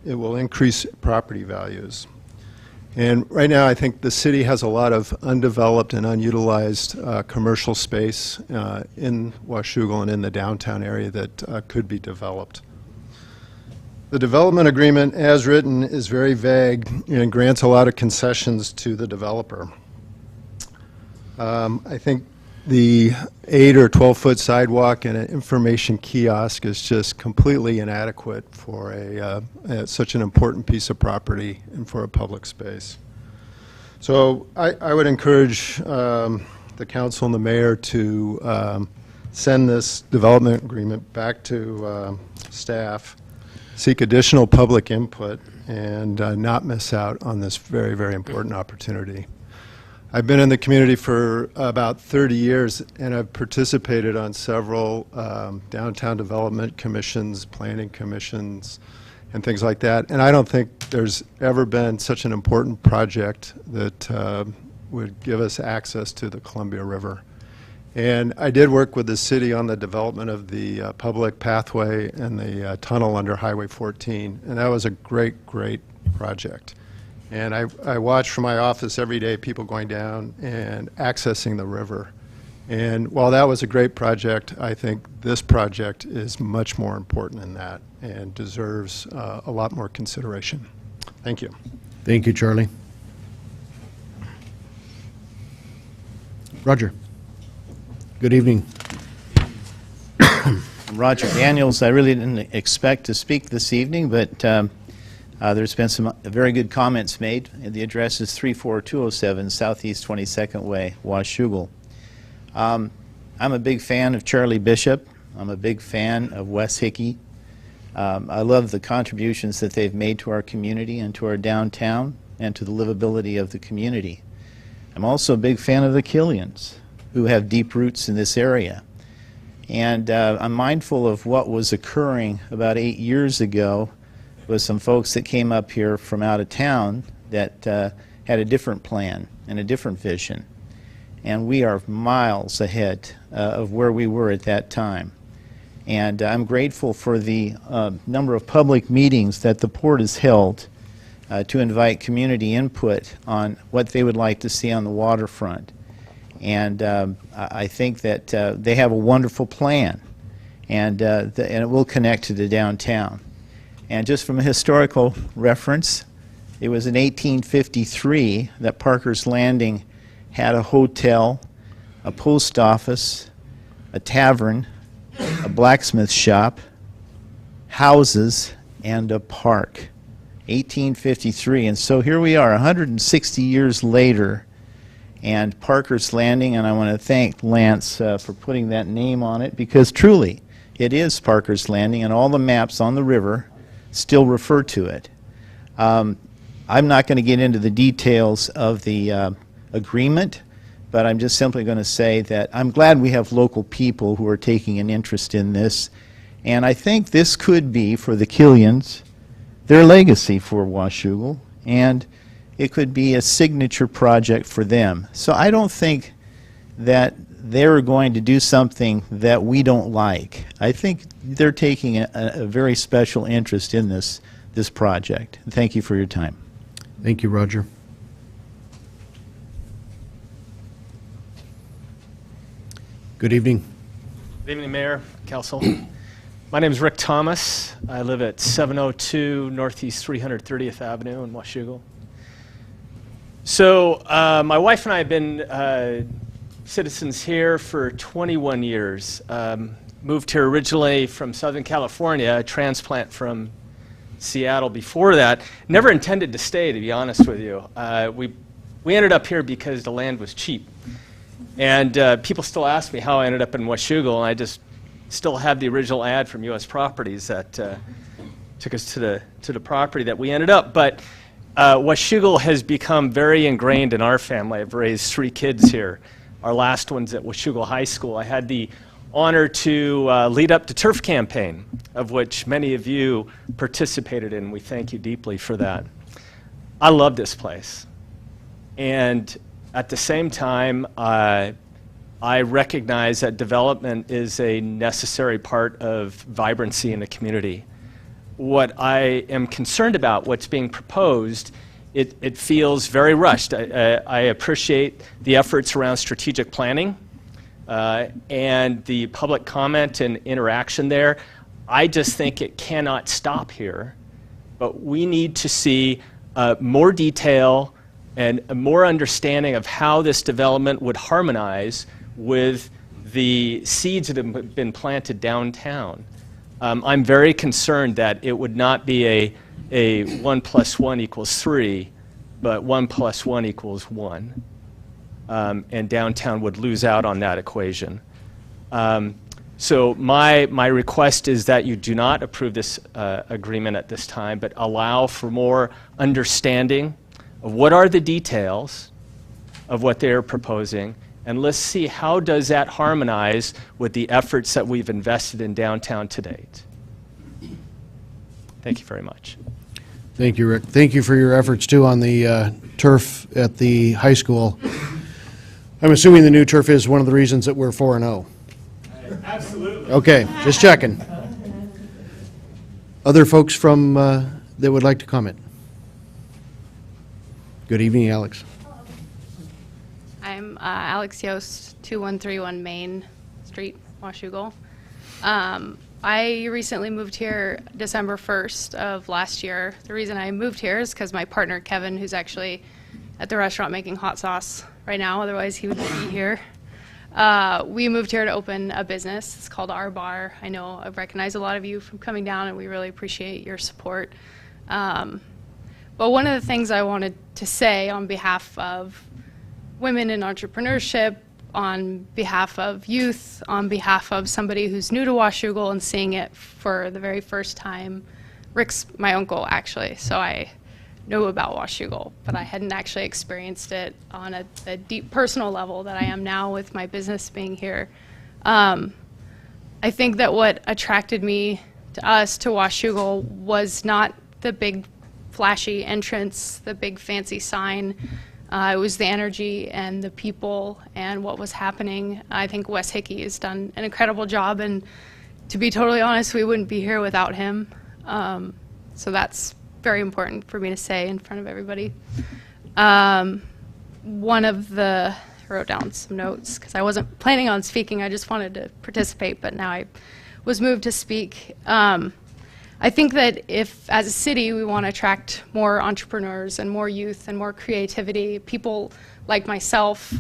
It will increase property values. And right now, I think the city has a lot of undeveloped and unutilized commercial space in Washougal and in the downtown area that could be developed. The development agreement, as written, is very vague and grants a lot of concessions to the developer. I think the 8 or 12-foot sidewalk and an information kiosk is just completely inadequate for such an important piece of property and for a public space. So I would encourage the council and the mayor to send this development agreement back to staff, seek additional public input, and not miss out on this very, very important opportunity. I've been in the community for about 30 years, and I've participated on several downtown development commissions, planning commissions, and things like that. And I don't think there's ever been such an important project that would give us access to the Columbia River. And I did work with the city on the development of the public pathway and the tunnel under Highway 14, and that was a great, great project. And I watch from my office every day people going down and accessing the river. And while that was a great project, I think this project is much more important than that and deserves a lot more consideration. Thank you. Thank you, Charlie. Roger. Good evening. I'm Roger Daniels. I really didn't expect to speak this evening, but there's been some very good comments made. The address is 34207 Southeast 22nd Way, Washougal. I'm a big fan of Charlie Bishop. I'm a big fan of Wes Hickey. I love the contributions that they've made to our community and to our downtown and to the livability of the community. I'm also a big fan of the Killians, who have deep roots in this area. And I'm mindful of what was occurring about 8 years ago with some folks that came up here from out of town that had a different plan and a different vision. And we are miles ahead of where we were at that time. And I'm grateful for the number of public meetings that the Port has held to invite community input on what they would like to see on the waterfront. And I think that they have a wonderful plan, and it will connect to the downtown. And just from a historical reference, it was in 1853 that Parker's Landing had a hotel, a post office, a tavern, a blacksmith shop, houses, and a park. 1853. And so here we are 160 years later, and Parker's Landing, and I want to thank Lance for putting that name on it, because truly it is Parker's Landing, and all the maps on the river still refer to it. I'm not going to get into the details of the agreement, but I'm just simply going to say that I'm glad we have local people who are taking an interest in this, and I think this could be, for the Killians, their legacy for Washougal, and it could be a signature project for them. So I don't think that they're going to do something that we don't like. I think they're taking a very special interest in this project. Thank you for your time. Thank you, Roger. Good evening. Good evening, Mayor, Council. My name is Rick Thomas. I live at 702 Northeast 330th Avenue in Washougal. So my wife and I have been citizens here for 21 years. Moved here originally from Southern California, a transplant from Seattle before that. Never intended to stay, to be honest with you. We ended up here because the land was cheap. And people still ask me how I ended up in Washougal, and I just still have the original ad from U.S. Properties that took us to the property that we ended up. But Washougal has become very ingrained in our family. I've raised 3 kids here. Our last one's at Washougal High School. I had the honor to lead up the turf campaign, of which many of you participated in. We thank you deeply for that. I love this place. And at the same time, I recognize that development is a necessary part of vibrancy in the community. What I am concerned about, what's being proposed, it feels very rushed. I appreciate the efforts around strategic planning and the public comment and interaction there. I just think it cannot stop here, but we need to see more detail and a more understanding of how this development would harmonize with the seeds that have been planted downtown. I'm very concerned that it would not be a 1 + 1 = 3, but 1 + 1 = 1. and downtown would lose out on that equation. So my request is that you do not approve this agreement at this time, but allow for more understanding of what are the details of what they're proposing, and let's see how does that harmonize with the efforts that we've invested in downtown to date. Thank you very much. Thank you, Rick. Thank you for your efforts, too, on the turf at the high school. I'm assuming the new turf is one of the reasons that we're 4-0. Absolutely. Okay, just checking. Other folks from that would like to comment? Good evening, Alex. I'm Alex Yost, 2131 Main Street, Washougal. I recently moved here December 1st of last year. The reason I moved here is because my partner, Kevin, who's actually at the restaurant making hot sauce right now, otherwise he would be here. We moved here to open a business. It's called Our Bar. I know I recognize a lot of you from coming down, and we really appreciate your support. But one of the things I wanted to say on behalf of women in entrepreneurship, on behalf of youth, on behalf of somebody who's new to Washougal and seeing it for the very first time. Rick's my uncle, actually, so I know about Washougal, but I hadn't actually experienced it on a deep personal level that I am now with my business being here. I think that what attracted me to us, to Washougal, was not the big flashy entrance, the big fancy sign. It was the energy and the people and what was happening. I think Wes Hickey has done an incredible job, and to be totally honest, we wouldn't be here without him. So that's very important for me to say in front of everybody. I wrote down some notes because I wasn't planning on speaking. I just wanted to participate, but now I was moved to speak. I think that if, as a city, we want to attract more entrepreneurs and more youth and more creativity, people like myself,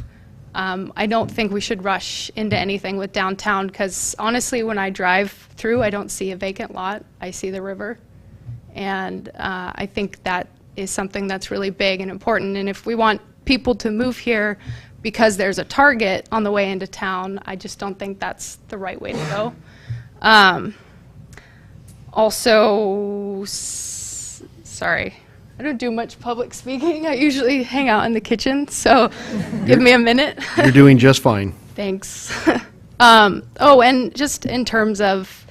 I don't think we should rush into anything with downtown, because honestly, when I drive through, I don't see a vacant lot. I see the river. And I think that is something that's really big and important. And if we want people to move here because there's a Target on the way into town, I just don't think that's the right way to go. Also, sorry, I don't do much public speaking. I usually hang out in the kitchen, so give me a minute. You're doing just fine. Thanks. Oh, and just in terms of,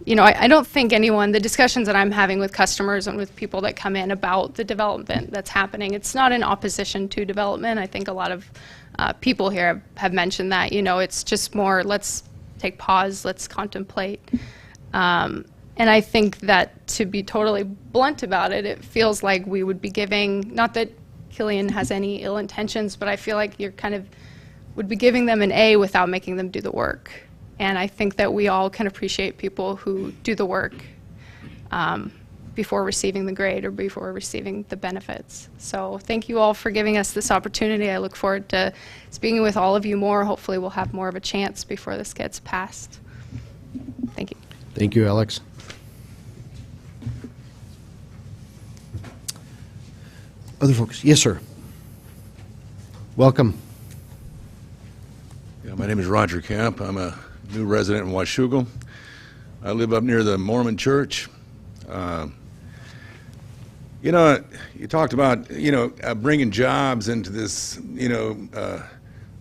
you know, I don't think anyone, the discussions that I'm having with customers and with people that come in about the development that's happening, it's not in opposition to development. I think a lot of people here have mentioned that, you know, it's just more, let's take pause, let's contemplate. And I think that, to be totally blunt about it, it feels like we would be giving, not that Killian has any ill intentions, but I feel like you're kind of, would be giving them an A without making them do the work. And I think that we all can appreciate people who do the work before receiving the grade or before receiving the benefits. So thank you all for giving us this opportunity. I look forward to speaking with all of you more. Hopefully we'll have more of a chance before this gets passed. Thank you. Thank you, Alex. Other folks? Yes, sir. Welcome. Yeah, my name is Roger Camp. I'm a new resident in Washougal. I live up near the Mormon church. You know, you talked about, you know, bringing jobs into this, you know,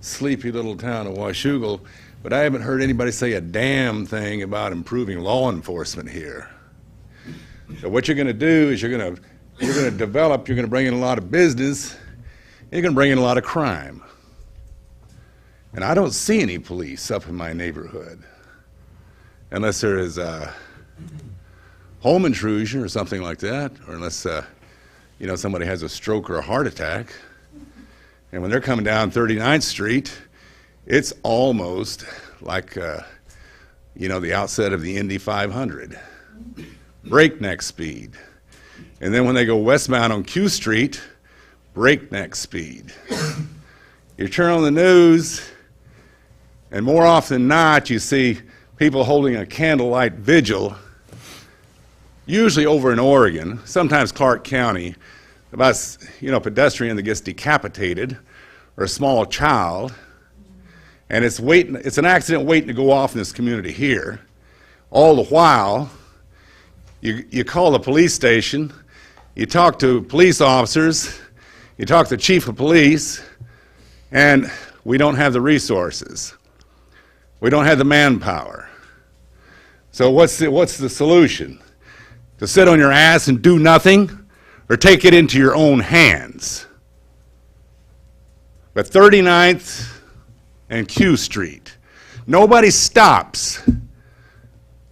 sleepy little town of Washougal, but I haven't heard anybody say a damn thing about improving law enforcement here. So what you're going to do is you're going to develop, you're going to bring in a lot of business, and you're going to bring in a lot of crime. And I don't see any police up in my neighborhood, unless there is a home intrusion or something like that, or unless, you know, somebody has a stroke or a heart attack. And when they're coming down 39th Street, it's almost like, you know, the outset of the Indy 500. Breakneck speed. And then when they go westbound on Q Street, breakneck speed. You turn on the news, and more often than not, you see people holding a candlelight vigil, usually over in Oregon, sometimes Clark County, about, you know, a pedestrian that gets decapitated, or a small child, and it's an accident waiting to go off in this community here, all the while, you call the police station, you talk to police officers, you talk to the chief of police, and we don't have the resources. We don't have the manpower. So what's the solution? To sit on your ass and do nothing, or take it into your own hands? But 39th and Q Street, nobody stops.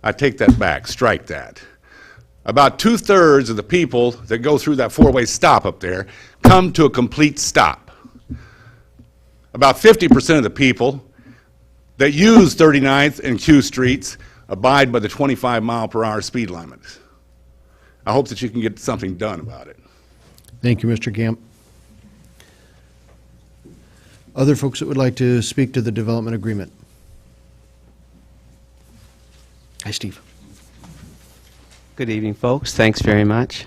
I take that back, strike that. About 2/3 of the people that go through that four-way stop up there come to a complete stop. About 50% of the people that use 39th and Q Streets abide by the 25-mile-per-hour speed limit. I hope that you can get something done about it. Thank you, Mr. Camp. Other folks that would like to speak to the development agreement? Hi, Steve. Good evening, folks. Thanks very much.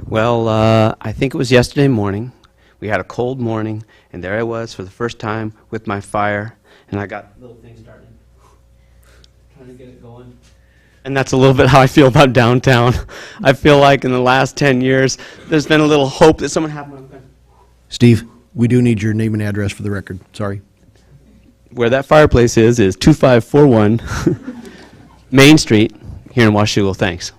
Well, I think it was yesterday morning. We had a cold morning, and there I was for the first time with my fire, and I got little things started, trying to get it going. And that's a little bit how I feel about downtown. I feel like in the last 10 years, there's been a little hope that someone happened. Steve, we do need your name and address for the record. Sorry. Where that fireplace is 2541 Main Street here in Washougal. Thanks.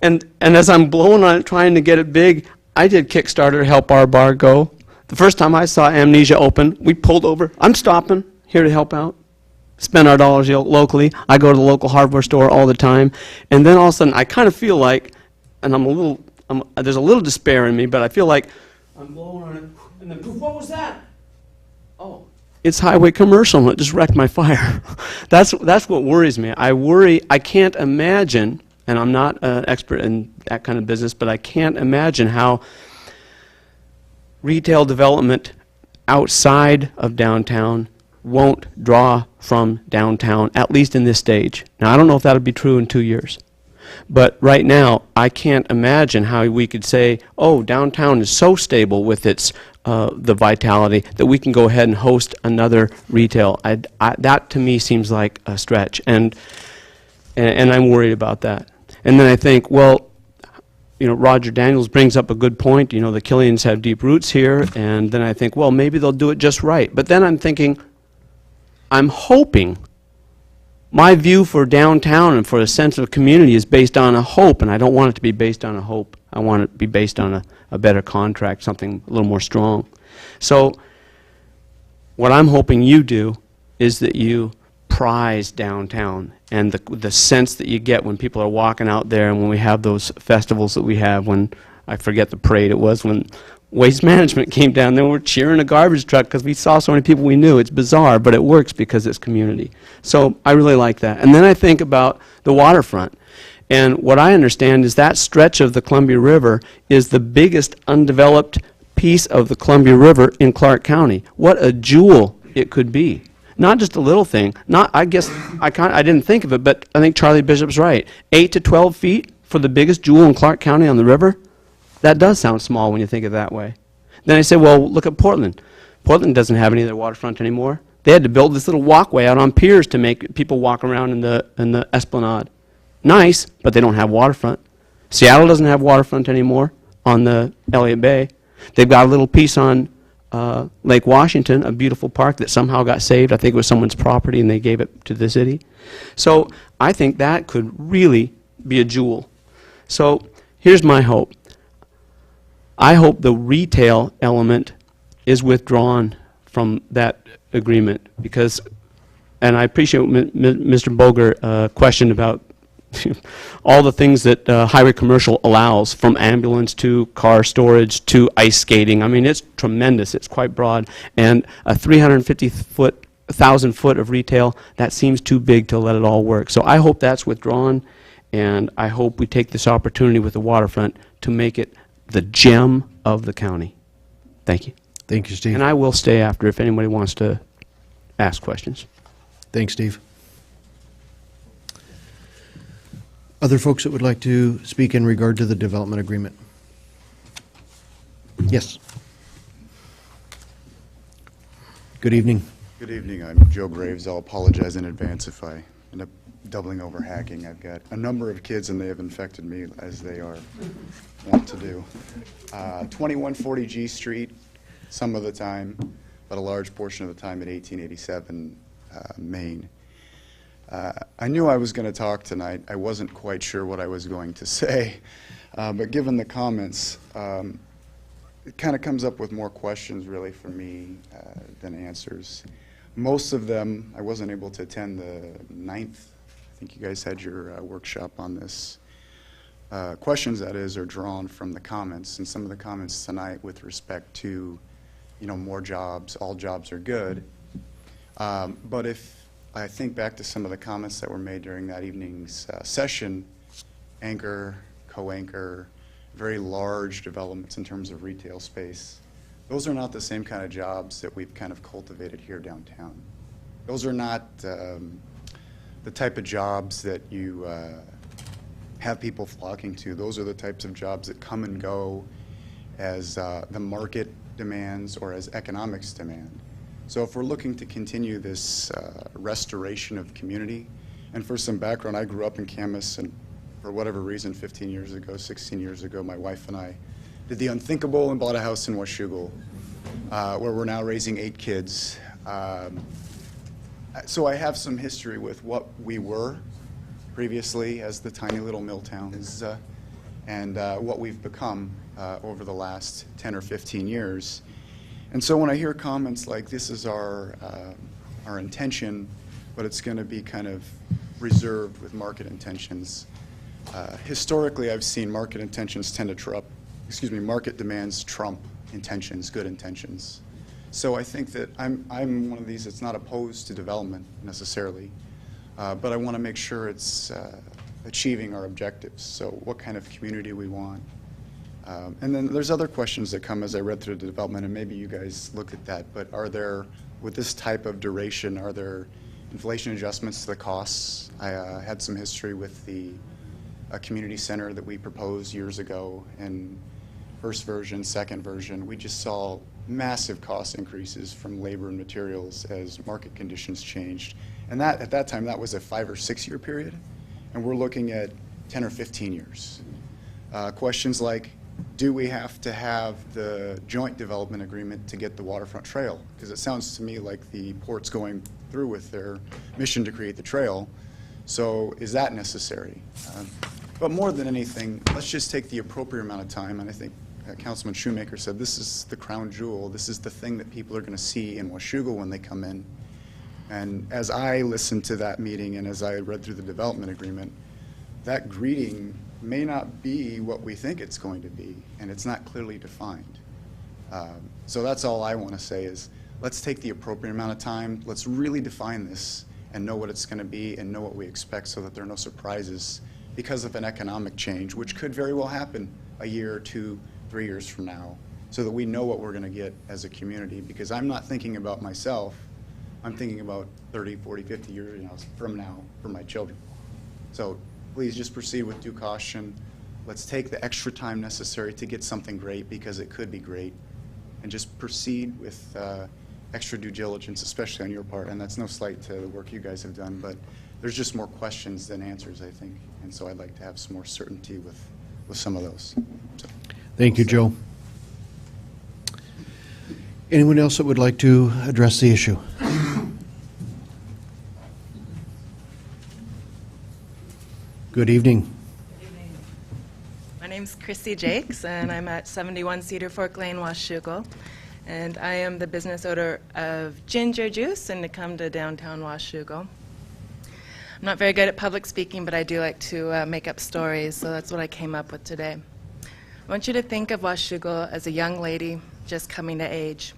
And as I'm blowing on it, trying to get it big, I did Kickstarter to help our bar go. The first time I saw Amnesia open, we pulled over. I'm stopping, here to help out. Spend our dollars locally. I go to the local hardware store all the time. And then all of a sudden, I kind of feel like, and there's a little despair in me, but I feel like I'm blowing on it, and then, what was that? Oh, it's highway commercial, and it just wrecked my fire. That's what worries me. I can't imagine, and I'm not an expert in that kind of business, but I can't imagine how retail development outside of downtown won't draw from downtown, at least in this stage. Now, I don't know if that'll be true in 2 years. But right now, I can't imagine how we could say, oh, downtown is so stable with its the vitality that we can go ahead and host another retail. That to me seems like a stretch, and I'm worried about that. And then I think, well, you know, Roger Daniels brings up a good point. You know, the Killians have deep roots here, and then I think, well, maybe they'll do it just right. But then I'm thinking, I'm hoping. My view for downtown and for a sense of community is based on a hope, and I don't want it to be based on a hope. I want it to be based on a better contract, something a little more strong. So what I'm hoping you do is that you prize downtown and the sense that you get when people are walking out there, and when we have those festivals that we have, when, I forget the parade it was, when Waste Management came down there, we're cheering a garbage truck because we saw so many people we knew. It's bizarre, but it works because it's community. So I really like that. And then I think about the waterfront. And what I understand is that stretch of the Columbia River is the biggest undeveloped piece of the Columbia River in Clark County. What a jewel it could be. Not just a little thing. I didn't think of it, but I think Charlie Bishop's right. 8 to 12 feet for the biggest jewel in Clark County on the river? That does sound small when you think of it that way. Then I say, well, look at Portland. Portland doesn't have any of their waterfront anymore. They had to build this little walkway out on piers to make people walk around in the Esplanade. Nice, but they don't have waterfront. Seattle doesn't have waterfront anymore on the Elliott Bay. They've got a little piece on Lake Washington, a beautiful park that somehow got saved. I think it was someone's property and they gave it to the city. So I think that could really be a jewel. So here's my hope. I hope the retail element is withdrawn from that agreement because, and I appreciate Mr. Boger questioned about all the things that highway commercial allows, from ambulance to car storage to ice skating. I mean, it's tremendous. It's quite broad. And a 1,000 foot of retail, that seems too big to let it all work. So I hope that's withdrawn, and I hope we take this opportunity with the waterfront to make it the gem of the county. Thank you. Thank you, Steve. And I will stay after if anybody wants to ask questions. Thanks, Steve. Other folks that would like to speak in regard to the development agreement? Yes. Good evening. Good evening. I'm Joe Graves. I'll apologize in advance if I end up doubling over hacking. I've got a number of kids and they have infected me as they are wont to do. 2140 G Street, some of the time, but a large portion of the time at 1887 Main. I knew I was going to talk tonight. I wasn't quite sure what I was going to say, but given the comments, it kind of comes up with more questions really for me than answers. Most of them, I wasn't able to attend the 9th. I think you guys had your workshop on this. Questions, that is, are drawn from the comments, and some of the comments tonight with respect to, you know, more jobs, all jobs are good. But if I think back to some of the comments that were made during that evening's session, anchor, co-anchor, very large developments in terms of retail space, those are not the same kind of jobs that we've kind of cultivated here downtown. Those are not the type of jobs that you have people flocking to. Those are the types of jobs that come and go as the market demands or as economics demand. So if we're looking to continue this restoration of community, and for some background, I grew up in Camas, and for whatever reason, 15 years ago, 16 years ago, my wife and I did the unthinkable and bought a house in Washougal, where we're now raising 8 kids. So I have some history with what we were previously as the tiny little mill towns, and what we've become over the last 10 or 15 years. And so when I hear comments like this is our intention, but it's going to be kind of reserved with market intentions. Historically, I've seen market intentions tend to trump, market demands trump intentions, good intentions. So I think that I'm one of these that's not opposed to development necessarily, but I want to make sure it's achieving our objectives. So what kind of community we want. And then there's other questions that come as I read through the development, and maybe you guys looked at that, but are there, with this type of duration, are there inflation adjustments to the costs? I had some history with the community center that we proposed years ago, and first version, second version, we just saw massive cost increases from labor and materials as market conditions changed. And that, at that time, that was a 5 or 6 year period, and we're looking at 10 or 15 years. Questions like, do we have to have the joint development agreement to get the waterfront trail? Because it sounds to me like the port's going through with their mission to create the trail. So is that necessary? But more than anything, let's just take the appropriate amount of time, and I think Councilman Shoemaker said this is the crown jewel. This is the thing that people are going to see in Washougal when they come in. And as I listened to that meeting and as I read through the development agreement, that greeting may not be what we think it's going to be, and it's not clearly defined. So that's all I want to say is let's take the appropriate amount of time. Let's really define this and know what it's going to be and know what we expect so that there are no surprises because of an economic change, which could very well happen a year or 2, 3 years from now, so that we know what we're going to get as a community. Because I'm not thinking about myself, I'm thinking about 30, 40, 50 years from now for my children. So please just proceed with due caution. Let's take the extra time necessary to get something great, because it could be great, and just proceed with extra due diligence, especially on your part. And that's no slight to the work you guys have done, but there's just more questions than answers, I think. And so I'd like to have some more certainty with some of those. So. Thank you, Joe. Anyone else that would like to address the issue? Good evening. My name's Chrissy Jakes, and I'm at 71 Cedar Fork Lane, Washougal. And I am the business owner of Ginger Juice in Tecumseh, downtown Washougal. I'm not very good at public speaking, but I do like to make up stories, so that's what I came up with today. I want you to think of Washougal as a young lady just coming to age,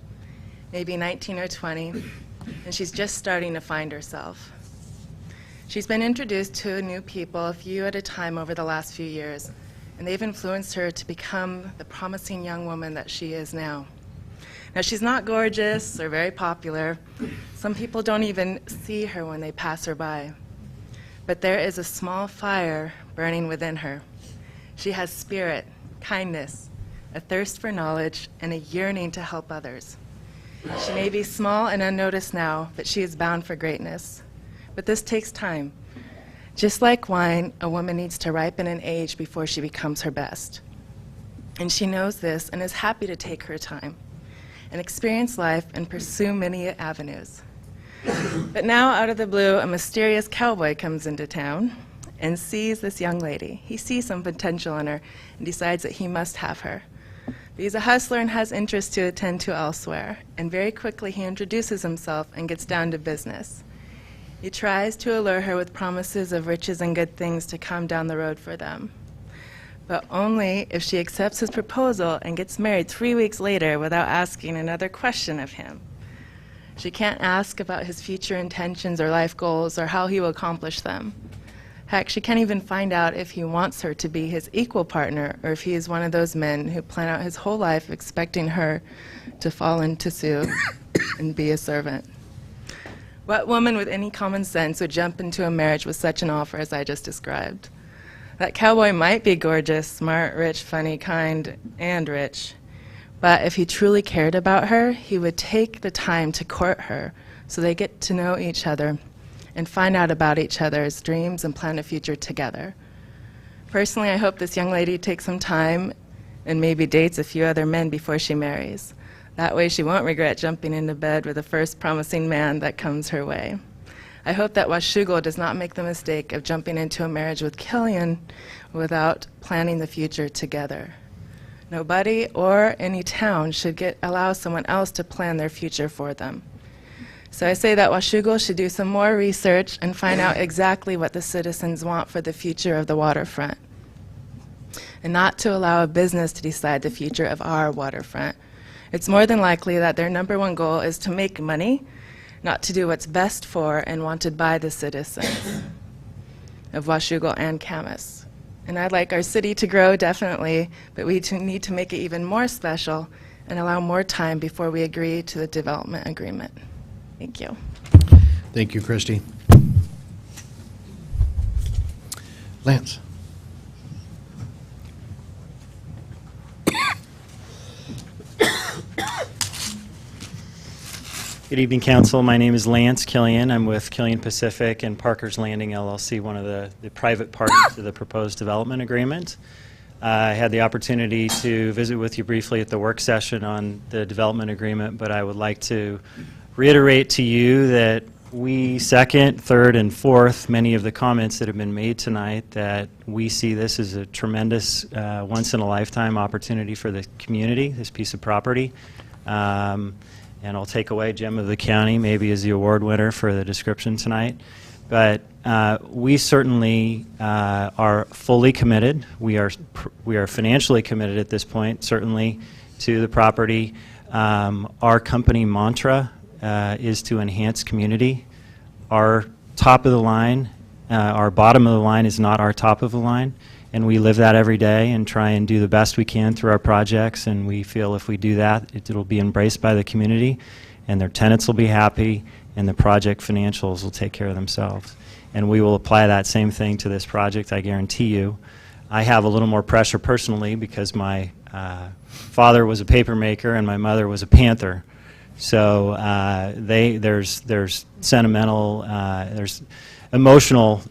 maybe 19 or 20, and she's just starting to find herself. She's been introduced to new people, a few at a time, over the last few years, and they've influenced her to become the promising young woman that she is now. Now, she's not gorgeous or very popular. Some people don't even see her when they pass her by. But there is a small fire burning within her. She has spirit, kindness, a thirst for knowledge, and a yearning to help others. She may be small and unnoticed now, but she is bound for greatness. But this takes time. Just like wine, a woman needs to ripen and age before she becomes her best. And she knows this and is happy to take her time and experience life and pursue many avenues. But now, out of the blue, a mysterious cowboy comes into town and sees this young lady. He sees some potential in her and decides that he must have her. But he's a hustler and has interests to attend to elsewhere, and very quickly he introduces himself and gets down to business. He tries to allure her with promises of riches and good things to come down the road for them, but only if she accepts his proposal and gets married 3 weeks later without asking another question of him. She can't ask about his future intentions or life goals or how he will accomplish them. Heck, she can't even find out if he wants her to be his equal partner or if he is one of those men who plan out his whole life expecting her to fall into suit and be a servant. What woman with any common sense would jump into a marriage with such an offer as I just described? That cowboy might be gorgeous, smart, rich, funny, kind, and rich. But if he truly cared about her, he would take the time to court her so they get to know each other and find out about each other's dreams and plan a future together. Personally, I hope this young lady takes some time and maybe dates a few other men before she marries. That way she won't regret jumping into bed with the first promising man that comes her way. I hope that Washougal does not make the mistake of jumping into a marriage with Killian without planning the future together. Nobody or any town should allow someone else to plan their future for them. So I say that Washougal should do some more research and find out exactly what the citizens want for the future of the waterfront, and not to allow a business to decide the future of our waterfront. It's more than likely that their #1 goal is to make money, not to do what's best for and wanted by the citizens of Washougal and Camas. And I'd like our city to grow, definitely, but we need to make it even more special and allow more time before we agree to the development agreement. Thank you. Thank you, Christy. Lance. Good evening, Council. My name is Lance Killian. I'm with Killian Pacific and Parker's Landing LLC, one of the private parties to the proposed development agreement. I had the opportunity to visit with you briefly at the work session on the development agreement, but I would like to reiterate to you that we second, third, and fourth many of the comments that have been made tonight, that we see this as a tremendous once-in-a-lifetime opportunity for the community, this piece of property. And I'll take away Gem of the County maybe as the award winner for the description tonight. But we certainly are fully committed. We are financially committed at this point, certainly, to the property. Our company mantra is to enhance community. Our top of the line, our bottom of the line is not our top of the line. And we live that every day and try and do the best we can through our projects, and we feel if we do that, it'll be embraced by the community, and their tenants will be happy, and the project financials will take care of themselves. And we will apply that same thing to this project, I guarantee you. I have a little more pressure personally because my father was a paper maker and my mother was a Panther. So there's sentimental, there's emotional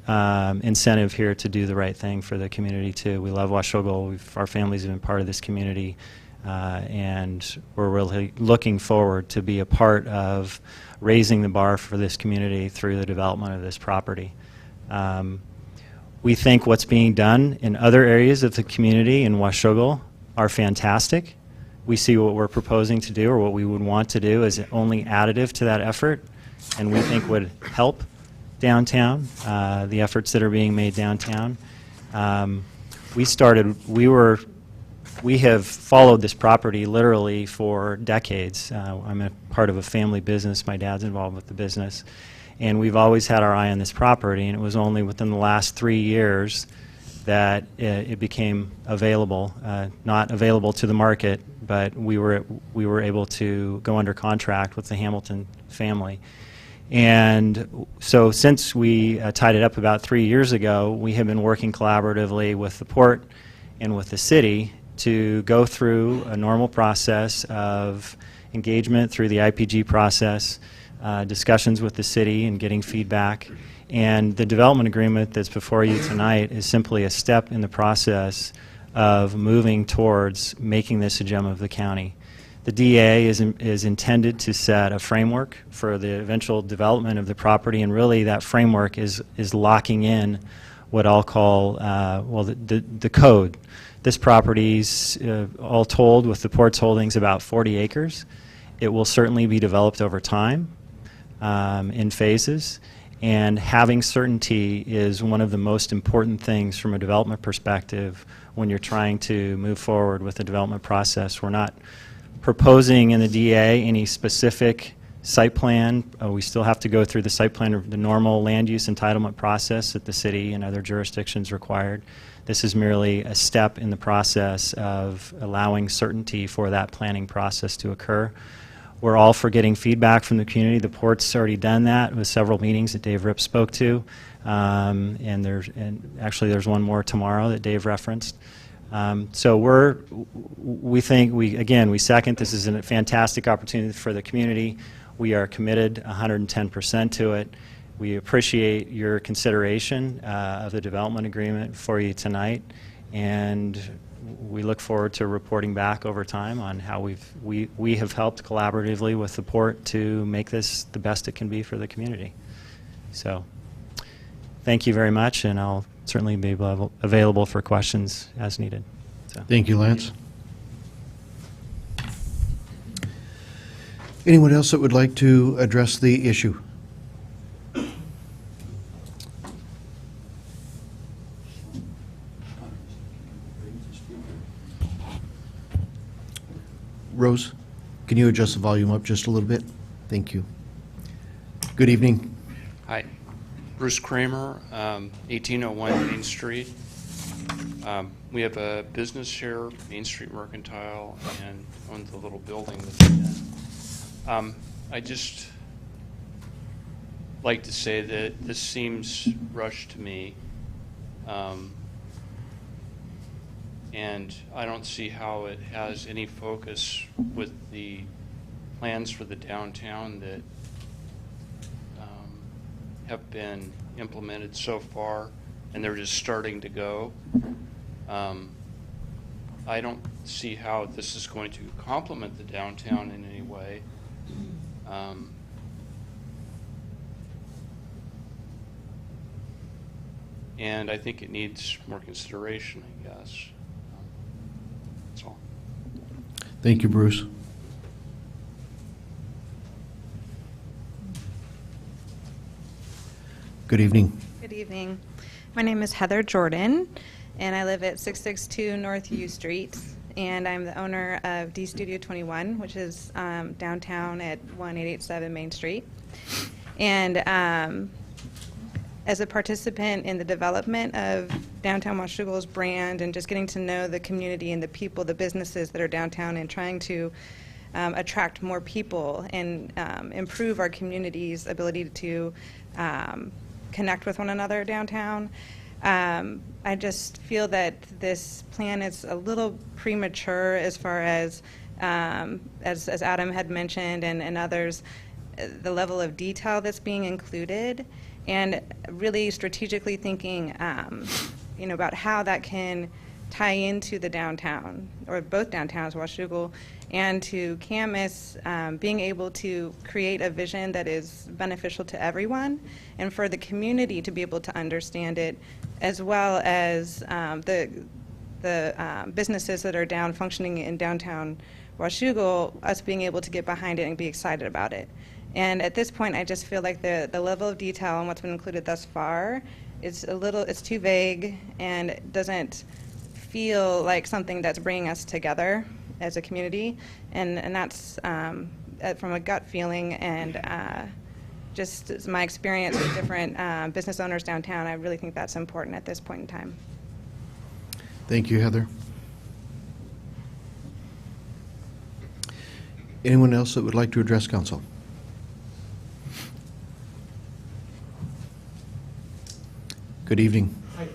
incentive here to do the right thing for the community too. We love Washougal. Our families have been part of this community, and we're really looking forward to be a part of raising the bar for this community through the development of this property. We think what's being done in other areas of the community in Washougal are fantastic. We see what we're proposing to do, or what we would want to do, as only additive to that effort, and we think would help downtown, the efforts that are being made downtown. We have followed this property literally for decades. I'm a part of a family business. My dad's involved with the business. And we've always had our eye on this property, and it was only within the last 3 years that it became available, not available to the market, but we were able to go under contract with the Hamilton family. And so since we tied it up about 3 years ago, we have been working collaboratively with the port and with the city to go through a normal process of engagement through the IPG process, discussions with the city and getting feedback. And the development agreement that's before you tonight is simply a step in the process of moving towards making this a gem of the county. The DA is intended to set a framework for the eventual development of the property, and really that framework is locking in what I'll call, the code. This property's all told, with the port's holdings, about 40 acres. It will certainly be developed over time in phases, and having certainty is one of the most important things from a development perspective when you're trying to move forward with the development process. We're not proposing in the DA any specific site plan. We still have to go through the site plan, the normal land use entitlement process that the city and other jurisdictions required. This is merely a step in the process of allowing certainty for that planning process to occur. We're all for getting feedback from the community. The port's already done that with several meetings that Dave Ripp spoke to, and actually there's one more tomorrow that Dave referenced. So we second this is a fantastic opportunity for the community. We are committed 110% to it. We appreciate your consideration of the development agreement for you tonight, and we look forward to reporting back over time on how we have helped collaboratively with the port to make this the best it can be for the community. So thank you very much, and I'll certainly be available for questions as needed. So. Thank you, Lance. Anyone else that would like to address the issue? Rose, can you adjust the volume up just a little bit? Thank you. Good evening. Hi. Bruce Kramer, 1801 Main Street. We have a business here, Main Street Mercantile, and own the little building that's in it. I just like to say that this seems rushed to me, and I don't see how it has any focus with the plans for the downtown that have been implemented so far, and they're just starting to go. I don't see how this is going to complement the downtown in any way. And I think it needs more consideration, I guess. That's all. Thank you, Bruce. Good evening. Good evening. My name is Heather Jordan, and I live at 662 North U Street, and I'm the owner of D Studio 21, which is downtown at 1887 Main Street. And as a participant in the development of downtown Washougal's brand and just getting to know the community and the people, the businesses that are downtown, and trying to attract more people and improve our community's ability to connect with one another downtown. I just feel that this plan is a little premature as far as Adam had mentioned and others, the level of detail that's being included, and really strategically thinking about how that can tie into the downtown, or both downtowns, Washougal and to Camas, being able to create a vision that is beneficial to everyone and for the community to be able to understand it, as well as the businesses that are functioning in downtown Washougal, us being able to get behind it and be excited about it. And at this point, I just feel like the level of detail on what's been included thus far is it's too vague, and it doesn't feel like something that's bringing us together as a community, and that's from a gut feeling and just my experience with different business owners downtown. I really think that's important at this point in time. Thank you, Heather. Anyone else that would like to address council? Good evening. Hi,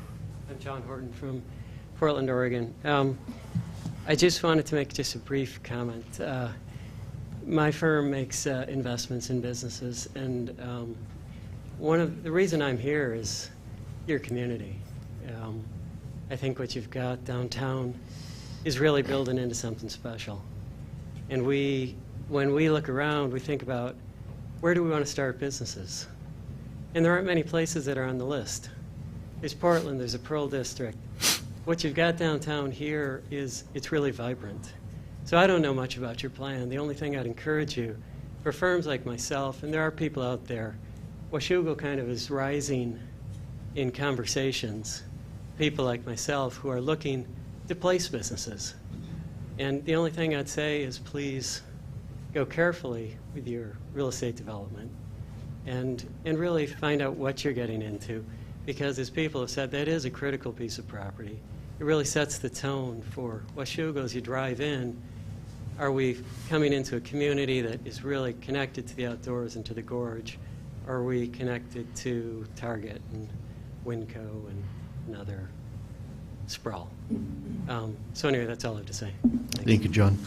I'm John Horton from Portland, Oregon. I just wanted to make just a brief comment. My firm makes investments in businesses, and the reason I'm here is your community. I think what you've got downtown is really building into something special. And when we look around, we think about, where do we want to start businesses? And there aren't many places that are on the list. There's Portland, there's a Pearl District. What you've got downtown here it's really vibrant. So I don't know much about your plan. The only thing I'd encourage you, for firms like myself, and there are people out there, Washougal kind of is rising in conversations, people like myself who are looking to place businesses. And the only thing I'd say is please go carefully with your real estate development and really find out what you're getting into, because as people have said, that is a critical piece of property. It really sets the tone for Washougal as you drive in. Are we coming into a community that is really connected to the outdoors and to the gorge? Are we connected to Target and Winco and another sprawl? So anyway, that's all I have to say. Thank you, John.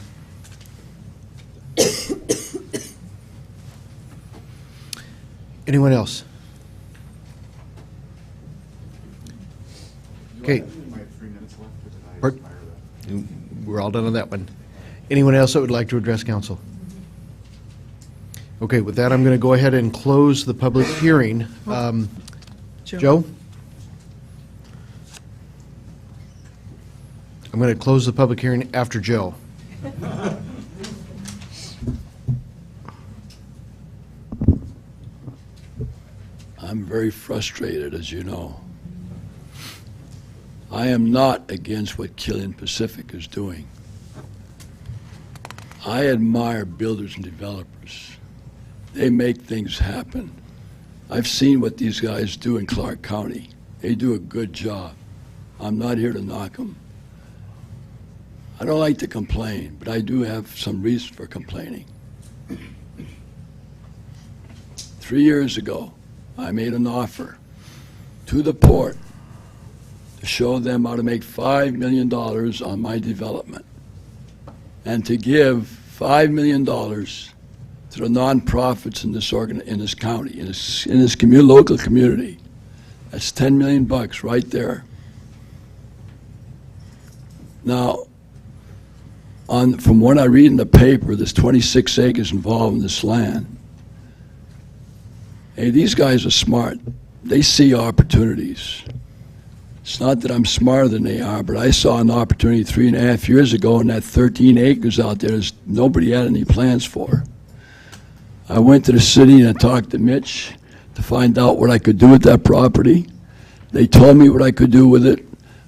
Anyone else? Okay. We're all done on that one. Anyone else that would like to address council? Okay, with that, I'm going to go ahead and close the public hearing. Joe? I'm going to close the public hearing after Joe. I'm very frustrated, as you know. I am not against what Killian Pacific is doing. I admire builders and developers. They make things happen. I've seen what these guys do in Clark County. They do a good job. I'm not here to knock them. I don't like to complain, but I do have some reason for complaining. 3 years ago, I made an offer to the port to show them how to make $5 million on my development and to give $5 million to the nonprofits in this county, in this local community. That's $10 million right there. Now, from what I read in the paper, there's 26 acres involved in this land. Hey, these guys are smart. They see opportunities. It's not that I'm smarter than they are, but I saw an opportunity 3.5 years ago, and that 13 acres out there nobody had any plans for. I went to the city and I talked to Mitch to find out what I could do with that property. They told me what I could do with it.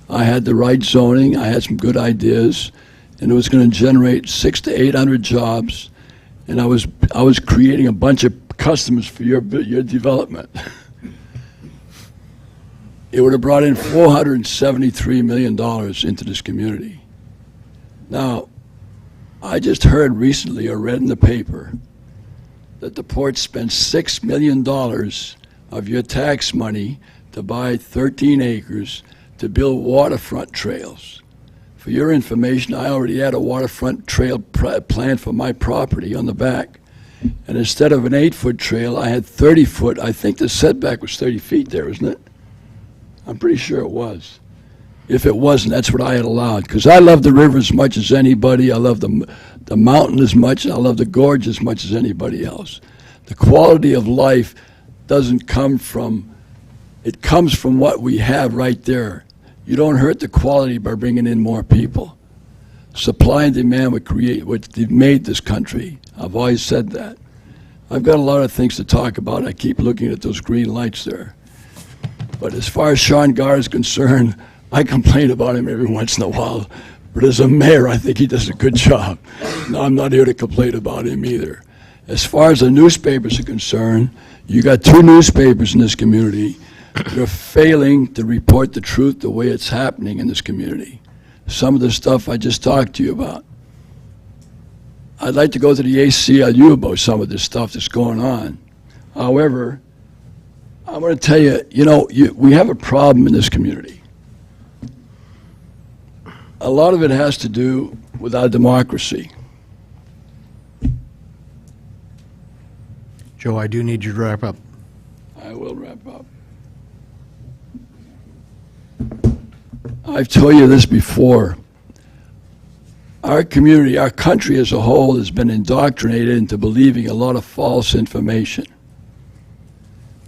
I had the right zoning. I had some good ideas, and it was going to generate 600 to 800 jobs. And I was creating a bunch of customers for your development. It would have brought in $473 million into this community. Now, I just heard recently or read in the paper that the port spent $6 million of your tax money to buy 13 acres to build waterfront trails. For your information, I already had a waterfront trail planned for my property on the back. And instead of an 8-foot trail, I had 30 foot. I think the setback was 30 feet there, isn't it? I'm pretty sure it was. If it wasn't, that's what I had allowed. Because I love the river as much as anybody. I love the mountain as much. I love the gorge as much as anybody else. The quality of life doesn't come from, it comes from what we have right there. You don't hurt the quality by bringing in more people. Supply and demand would create what made this country. I've always said that. I've got a lot of things to talk about. I keep looking at those green lights there. But as far as Sean Garr is concerned, I complain about him every once in a while. But as a mayor, I think he does a good job. No, I'm not here to complain about him either. As far as the newspapers are concerned, you got 2 newspapers in this community that are failing to report the truth the way it's happening in this community. Some of the stuff I just talked to you about. I'd like to go to the ACLU about some of this stuff that's going on. However, I'm going to tell you, we have a problem in this community. A lot of it has to do with our democracy. Joe, I do need you to wrap up. I will wrap up. I've told you this before. Our community, our country as a whole has been indoctrinated into believing a lot of false information.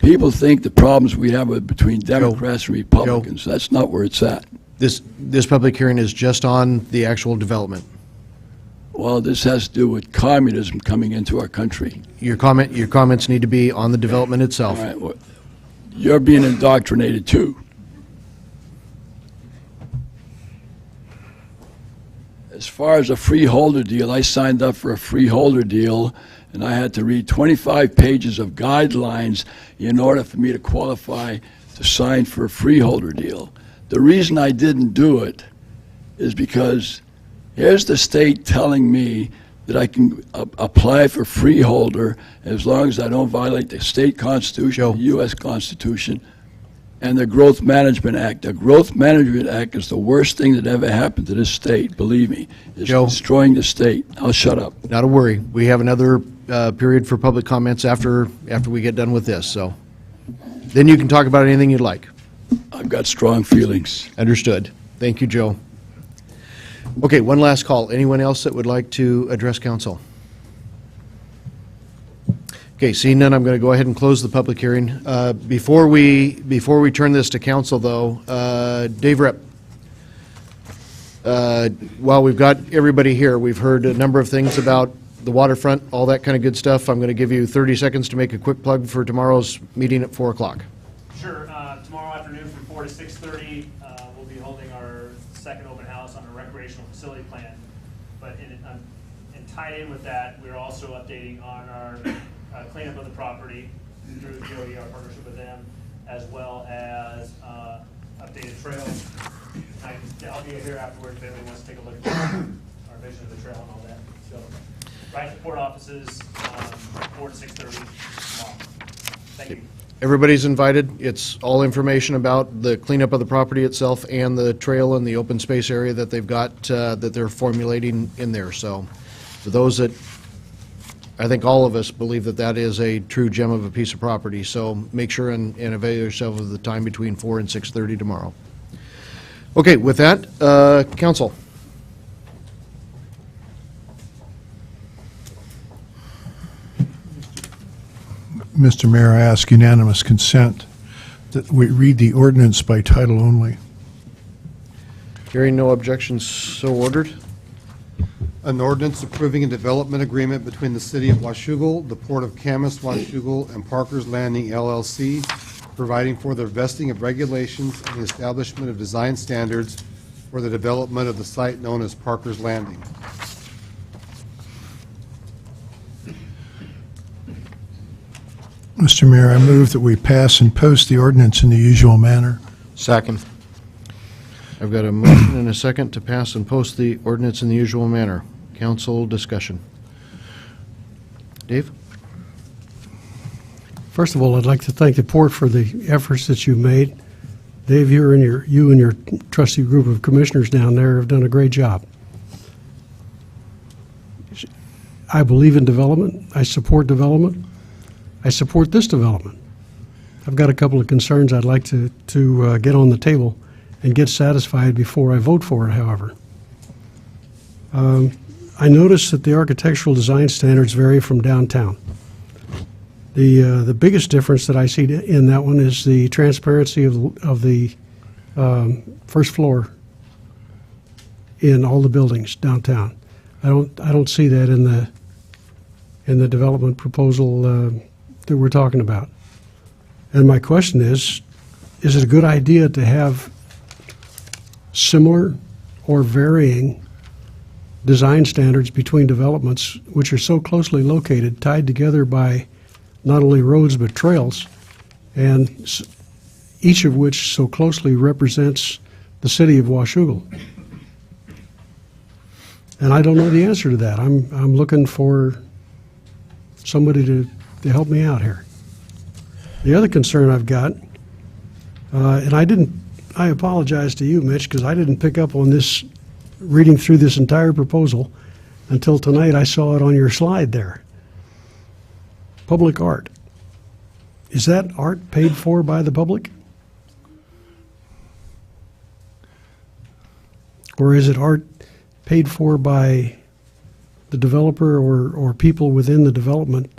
People think the problems we have are between Democrats and Republicans. That's not where it's at. This public hearing is just on the actual development. Well, this has to do with communism coming into our country. Your comments need to be on the development itself. All right, well, you're being indoctrinated too. As far as a freeholder deal, I signed up for a freeholder deal, and I had to read 25 pages of guidelines in order for me to qualify to sign for a freeholder deal. The reason I didn't do it is because here's the state telling me that I can apply for freeholder as long as I don't violate the state constitution, the U.S. Constitution, and the Growth Management Act. The Growth Management Act is the worst thing that ever happened to this state, believe me. It's destroying the state. I'll shut up. Not a worry. We have another period for public comments after we get done with this, so then you can talk about anything you'd like. I've got strong feelings. Understood. Thank you, Joe. Okay, one last call. Anyone else that would like to address council? Okay, seeing none, I'm going to go ahead and close the public hearing. Before we turn this to council, though, Dave Ripp, while we've got everybody here, we've heard a number of things about the waterfront, all that kind of good stuff. I'm going to give you 30 seconds to make a quick plug for tomorrow's meeting at 4 o'clock. Sure. Tomorrow afternoon from 4 to 6:30, we'll be holding our second open house on a recreational facility plan. But in tied in with that, we're also updating on our cleanup of the property through DOE, our partnership with them, as well as updated trails. I'll be here afterwards if anyone wants to take a look at our vision of the trail and all that. So, right at the port offices, 4 to 6:30 tomorrow. Thank you. Everybody's invited. It's all information about the cleanup of the property itself and the trail and the open space area that they've got, that they're formulating in there. So for those that, I think all of us believe that that is a true gem of a piece of property. So make sure and avail yourself of the time between 4 and 6:30 tomorrow. Okay, with that, council. Mr. Mayor, I ask unanimous consent that we read the ordinance by title only. Hearing no objections, so ordered. An ordinance approving a development agreement between the City of Washougal, the Port of Camas, Washougal, and Parker's Landing LLC, providing for the vesting of regulations and the establishment of design standards for the development of the site known as Parker's Landing. Mr. Mayor, I move that we pass and post the ordinance in the usual manner. Second. I've got a motion and a second to pass and post the ordinance in the usual manner. Council discussion. Dave? First of all, I'd like to thank the port for the efforts that you've made. Dave, you and your trusty group of commissioners down there have done a great job. I believe in development. I support development. I support this development. I've got a couple of concerns I'd like to get on the table and get satisfied before I vote for it, however. I noticed that the architectural design standards vary from downtown. The biggest difference that I see in that one is the transparency of the first floor in all the buildings downtown. I don't see that in the development proposal that we're talking about. And my question is it a good idea to have similar or varying design standards between developments which are so closely located, tied together by not only roads but trails, and each of which so closely represents the city of Washougal? And I don't know the answer to that. I'm looking for somebody to help me out here. The other concern I've got, and I apologize to you, Mitch, because I didn't pick up on this reading through this entire proposal until tonight. I saw it on your slide there. public art. Is that art paid for by the public? Or is it art paid for by the developer or people within the development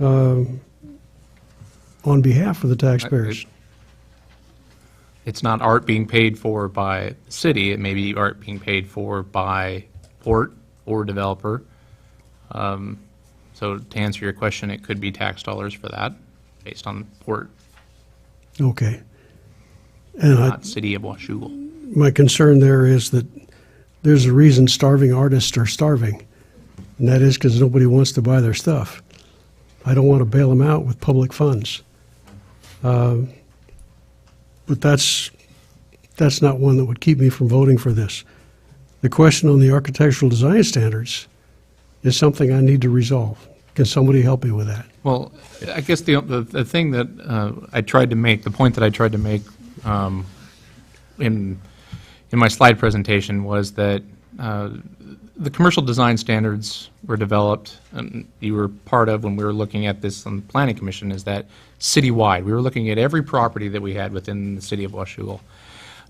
on behalf of the taxpayers? It's not art being paid for by the city, it may be art being paid for by port or developer. So to answer your question, it could be tax dollars for that, based on port, Okay. And not city of Washougal. my concern there is that there's a reason starving artists are starving, and that is because nobody wants to buy their stuff. I don't want to bail them out with public funds. But that's not one that would keep me from voting for this. The question on the architectural design standards is something I need to resolve. Can somebody help me with that? Well, I guess the thing that I tried to make, the point that I tried to make in my slide presentation was that the commercial design standards were developed, and you were part of when we were looking at this on the Planning Commission, is that citywide. We were looking at every property that we had within the city of Washougal.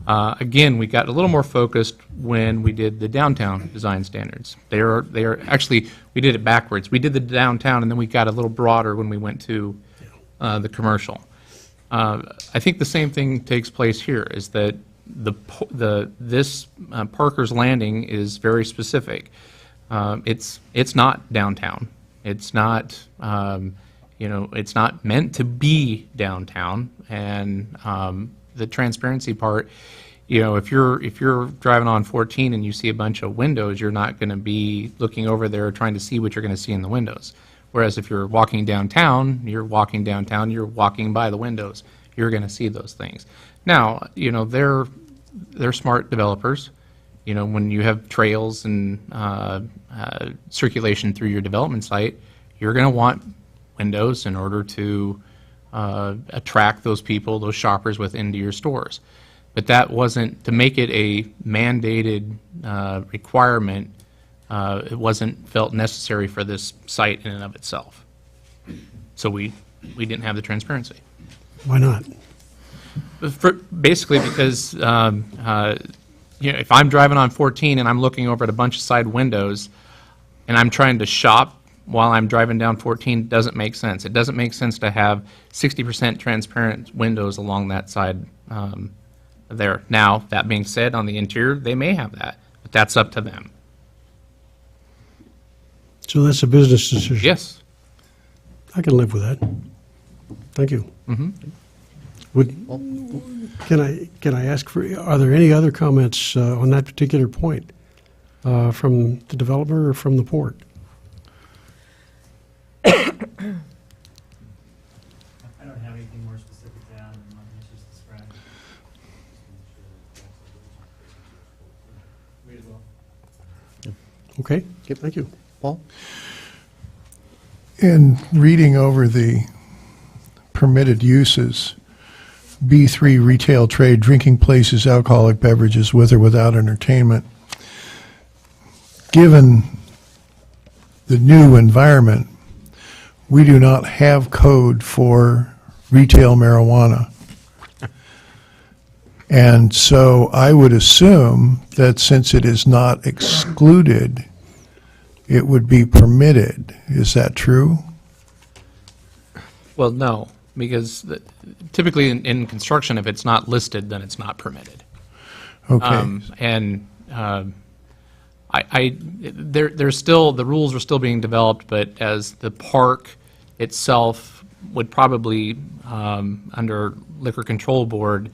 Again, we got a little more focused when we did the downtown design standards. They are actually, we did it backwards. We did the downtown, and then we got a little broader when we went to the commercial. I think the same thing takes place here, is that this Parker's Landing is very specific. It's not downtown. It's not it's not meant to be downtown. And the transparency part, if you're driving on 14 and you see a bunch of windows, you're not going to be looking over there trying to see what you're going to see in the windows. Whereas if you're walking downtown, you're walking by the windows. You're going to see those things. Now, they're smart developers. When you have trails and circulation through your development site, you're going to want windows in order to attract those people, those shoppers into your stores. But that wasn't, to make it a mandated requirement, it wasn't felt necessary for this site in and of itself. So we didn't have the transparency. Why not? Basically because if I'm driving on 14 and I'm looking over at a bunch of side windows and I'm trying to shop while I'm driving down 14, it doesn't make sense. It doesn't make sense to have 60% transparent windows along that side there. Now, that being said, on the interior, they may have that, but that's up to them. So that's a business decision? Yes. I can live with that. Thank you. Mm-hmm. Can I ask are there any other comments on that particular point from the developer or from the port? I don't have anything more specific to add than what Mitch just described. We as well. Okay, thank you. Paul? In reading over the permitted uses, B3 retail trade, drinking places, alcoholic beverages with or without entertainment, given the new environment, we do not have code for retail marijuana. And so I would assume that since it is not excluded, it would be permitted. Is that true? Well, no, because typically in construction, if it's not listed, then it's not permitted. Okay. There's still, the rules are still being developed, but as the park itself would probably, under Liquor Control Board,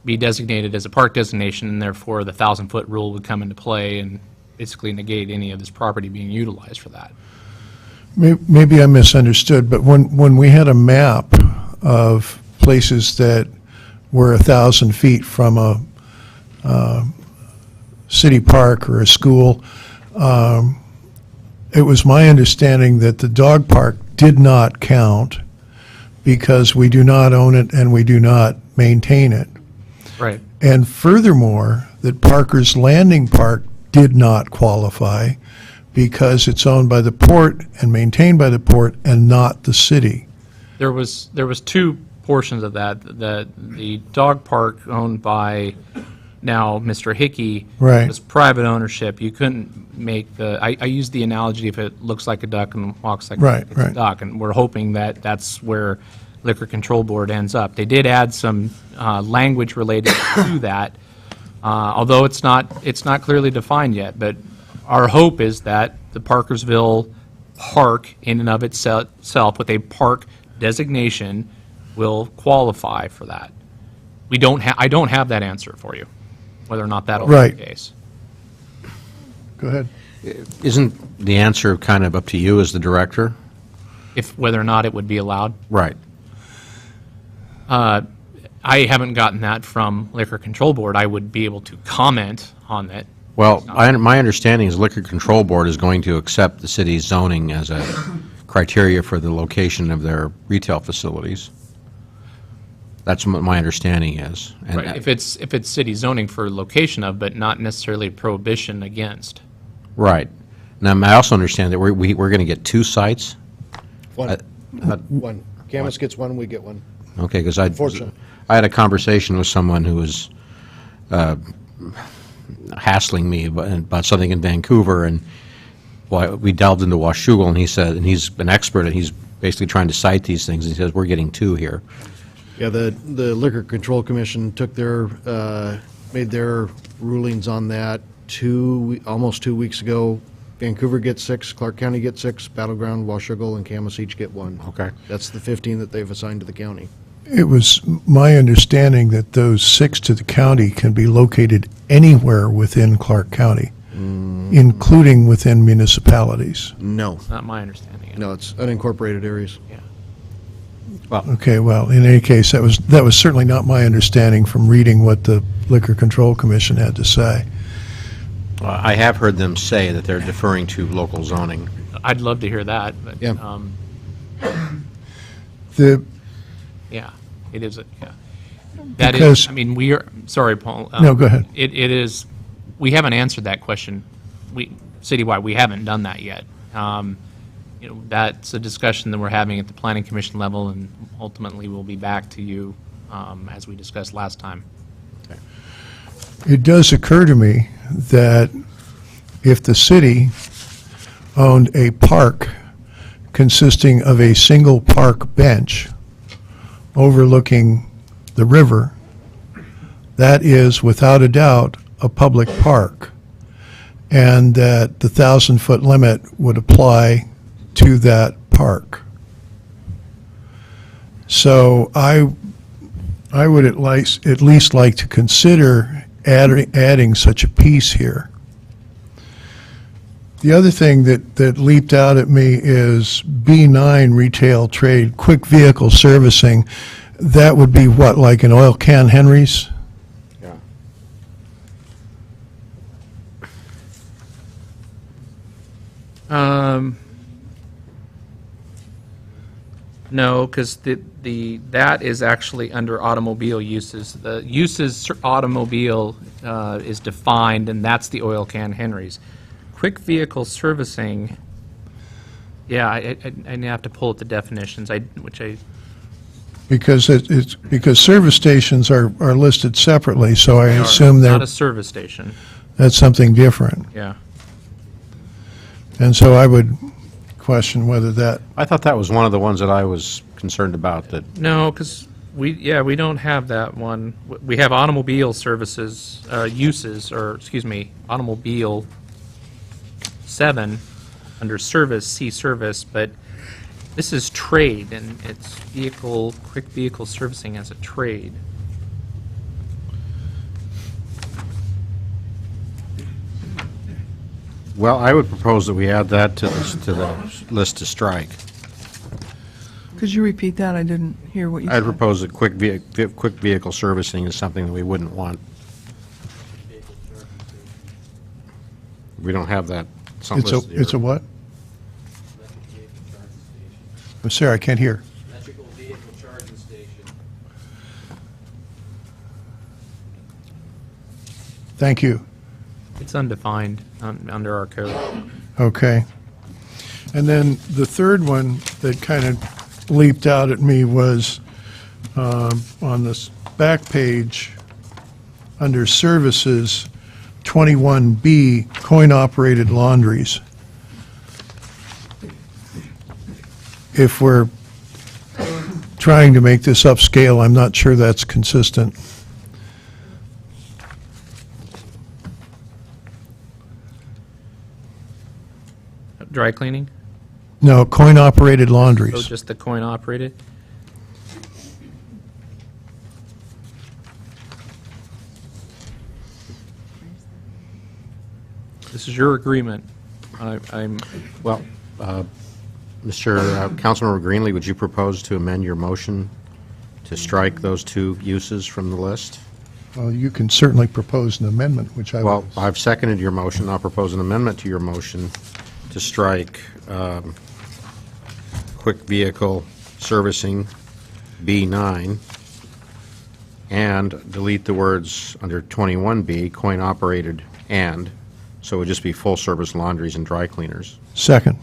be designated as a park designation, and therefore the 1,000-foot rule would come into play and basically negate any of this property being utilized for that. Maybe I misunderstood, but when we had a map of places that were 1,000 feet from a city park or a school, it was my understanding that the dog park did not count because we do not own it and we do not maintain it. Right. And furthermore, that Parker's Landing Park did not qualify because it's owned by the port and maintained by the port and not the city. There was two portions of that. The dog park owned by now Mr. Hickey Right. was private ownership. You couldn't make I used the analogy if it looks like a duck and walks like Right, it's right. a duck, and we're hoping that that's where Liquor Control Board ends up. They did add some language related to that, although it's not clearly defined yet. But our hope is that the Parkersville Park, in and of itself, with a park designation, will qualify for that. I don't have that answer for you, whether or not that'll Right. be the case. Go ahead. Isn't the answer kind of up to you as the director? Whether or not it would be allowed? Right. I haven't gotten that from Liquor Control Board. I would be able to comment on it. Well, my understanding is Liquor Control Board is going to accept the city's zoning as a criteria for the location of their retail facilities. That's what my understanding is. And Right, if it's city zoning for location of, but not necessarily prohibition against. Right. Now, I also understand that we're going to get 2 sites? One. One. Camas gets one, we get one. Okay, because Unfortunately. I had a conversation with someone who was hassling me about something in Vancouver, and we delved into Washougal, and he said, and he's an expert, and he's basically trying to cite these things, and he says, we're getting 2 here. Yeah, the Liquor Control Commission took made their rulings on that almost 2 weeks ago. Vancouver gets 6, Clark County gets 6, Battleground, Washougal, and Camas each get 1. Okay. That's the 15 that they've assigned to the county. It was my understanding that those 6 to the county can be located anywhere within Clark County, including within municipalities. No. Not my understanding. No, it's unincorporated areas. Yeah. Okay, well, in any case, that was certainly not my understanding from reading what the Liquor Control Commission had to say. I have heard them say that they're deferring to local zoning. I'd love to hear that, but, Yeah. Yeah, it is, yeah. That Because- is, I mean, we are, sorry, Paul. No, go ahead. It is, we haven't answered that question. Citywide, we haven't done that yet. That's a discussion that we're having at the Planning Commission level, and ultimately we'll be back to you, as we discussed last time. It does occur to me that if the city owned a park consisting of a single park bench overlooking the river, that is without a doubt a public park, and that the 1,000-foot limit would apply to that park. So I would at least like to consider adding such a piece here. The other thing that leaped out at me is B9 retail trade, quick vehicle servicing. That would be what, like an oil can Henry's? Yeah. No, because that is actually under automobile uses. The uses automobile is defined, and that's the oil can Henry's. Quick vehicle servicing, yeah, I have to pull up the definitions, Because because service stations are listed separately, so I assume not a service station. that's something different. Yeah. And so I would question whether that, I thought that was one of the ones that I was concerned about, that No, because we don't have that one. We have automobile services, uses, or, excuse me, automobile 7 under service, C service, but this is trade, and it's quick vehicle servicing as a trade. well, I would propose that we add that to the list to strike. Could you repeat that? I didn't hear what you I'd said. propose that quick vehicle servicing is something that we wouldn't want. We don't have that. it's a what? I'm sorry, I can't hear. Electrical vehicle charging station. Thank you. It's undefined under our code. Okay. And then the third one that kind of leaped out at me was on this back page, under services, 21B, coin-operated laundries. If we're trying to make this upscale, I'm not sure that's consistent. Dry cleaning? No, coin-operated So laundries. just the coin operated? This is your agreement. I'm, Well, Mr. Councilmember Greenlee, would you propose to amend your motion to strike those two uses from the list? Well, you can certainly propose an amendment, which I Well, will. I've seconded your motion. I'll propose an amendment to your motion to strike quick vehicle servicing B9 and delete the words under 21B, coin-operated and, so it would just be full-service laundries and dry cleaners. Second.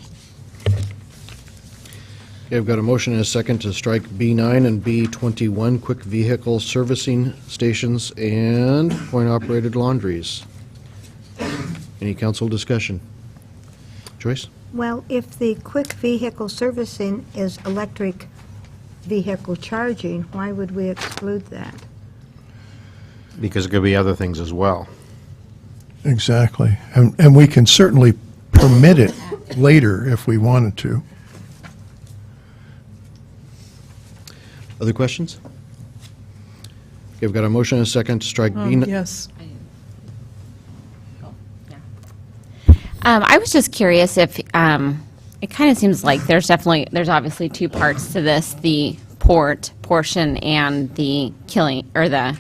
Okay, I've got a motion and a second to strike B9 and B21, quick vehicle servicing stations and coin-operated laundries. Any council discussion? Joyce? Well, if the quick vehicle servicing is electric vehicle charging, why would we exclude that? Because it could be other things as well. Exactly. And we can certainly permit it later if we wanted to. Other questions? Okay, I've got a motion and a second to strike B9. Yes. I was just curious if, it kind of seems like there's obviously two parts to this, the port portion and the killing, or the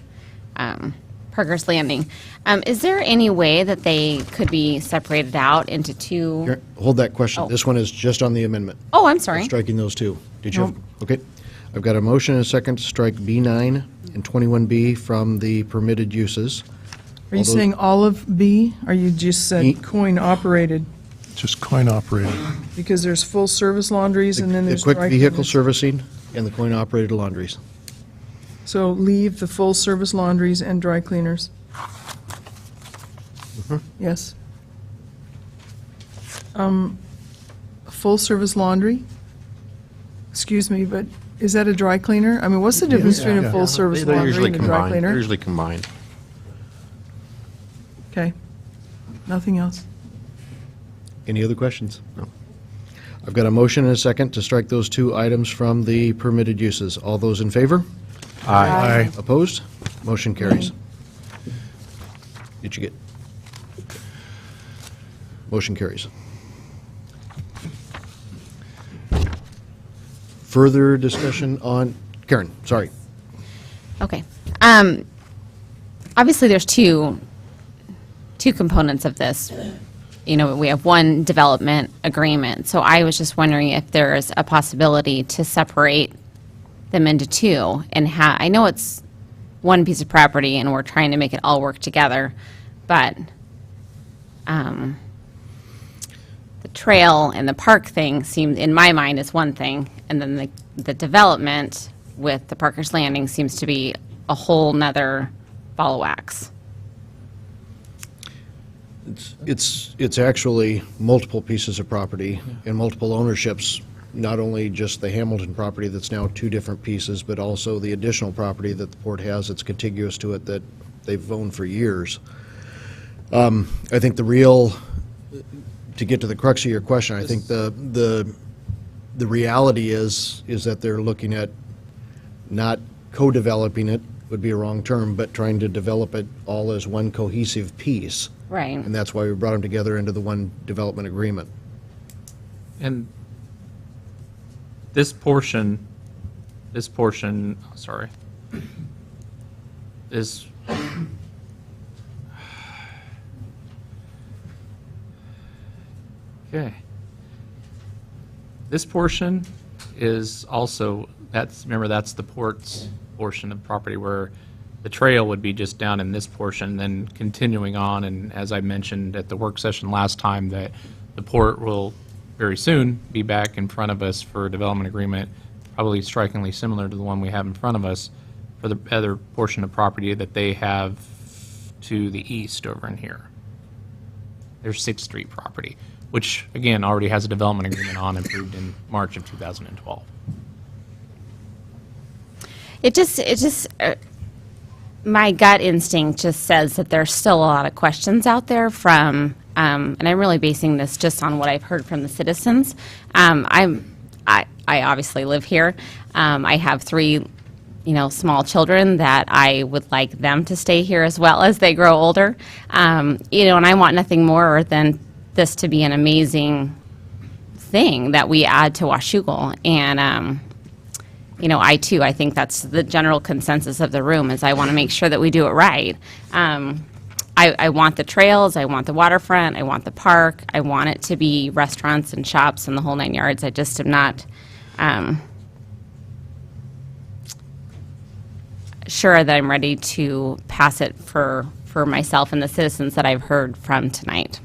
Parker's Landing. Is there any way that they could be separated out into two? Here, hold that question. Oh. This one is just on the amendment. Oh, I'm sorry. Striking those two. Did you? Okay. I've got a motion and a second to strike B9 and 21B from the permitted uses. Are you saying all of B? Or you just B- said coin-operated? Just coin-operated. Because there's full-service laundries and then The there's quick dry vehicle cleaners. servicing and the coin-operated laundries. So leave the full-service laundries and dry cleaners. Yes. Full-service laundry? Excuse me, but is that a dry cleaner? I mean, what's the difference between a Yeah. full-service They're laundry usually and a dry combined. They're cleaner? usually combined. Okay. Nothing else? Any other questions? No. I've got a motion and a second to strike those two items from the permitted uses. All those in favor? Aye. Opposed? Motion carries. Did you get? Motion carries. Further discussion on, Karen, sorry. Okay. Obviously, there's two components of this. You know, we have one development agreement, so I was just wondering if there's a possibility to separate them into two, and I know it's one piece of property and we're trying to make it all work together, but the trail and the park thing seemed, in my mind, is one thing, and then the development with the Parker's Landing seems to be a whole nother ball of wax. It's actually multiple pieces of property and multiple ownerships, not only just the Hamilton property that's now two different pieces, but also the additional property that the port has that's contiguous to it that they've owned for years. I think to get to the crux of your question, I think the reality is that they're looking at not co-developing it, would be a wrong term, but trying to develop it all as one cohesive piece. Right. And that's why we brought them together into the one development agreement. And this portion, sorry, is, okay. This portion is also, remember, that's the port's portion of property where the trail would be just down in this portion, then continuing on, and as I mentioned at the work session last time, that The port will very soon be back in front of us for a development agreement, probably strikingly similar to the one we have in front of us for the other portion of property that they have to the east over in here. Their 6th Street property, which, again, already has a development agreement on approved in March of 2012. My gut instinct just says that there's still a lot of questions out there from, and I'm really basing this just on what I've heard from the citizens. I obviously live here. I have 3, small children that I would like them to stay here as well as they grow older. And I want nothing more than this to be an amazing thing that we add to Washougal. And, I think that's the general consensus of the room, is I want to make sure that we do it right. I want the trails, I want the waterfront, I want the park, I want it to be restaurants and shops and the whole 9 yards. I just am not sure that I'm ready to pass it for myself and the citizens that I've heard from tonight.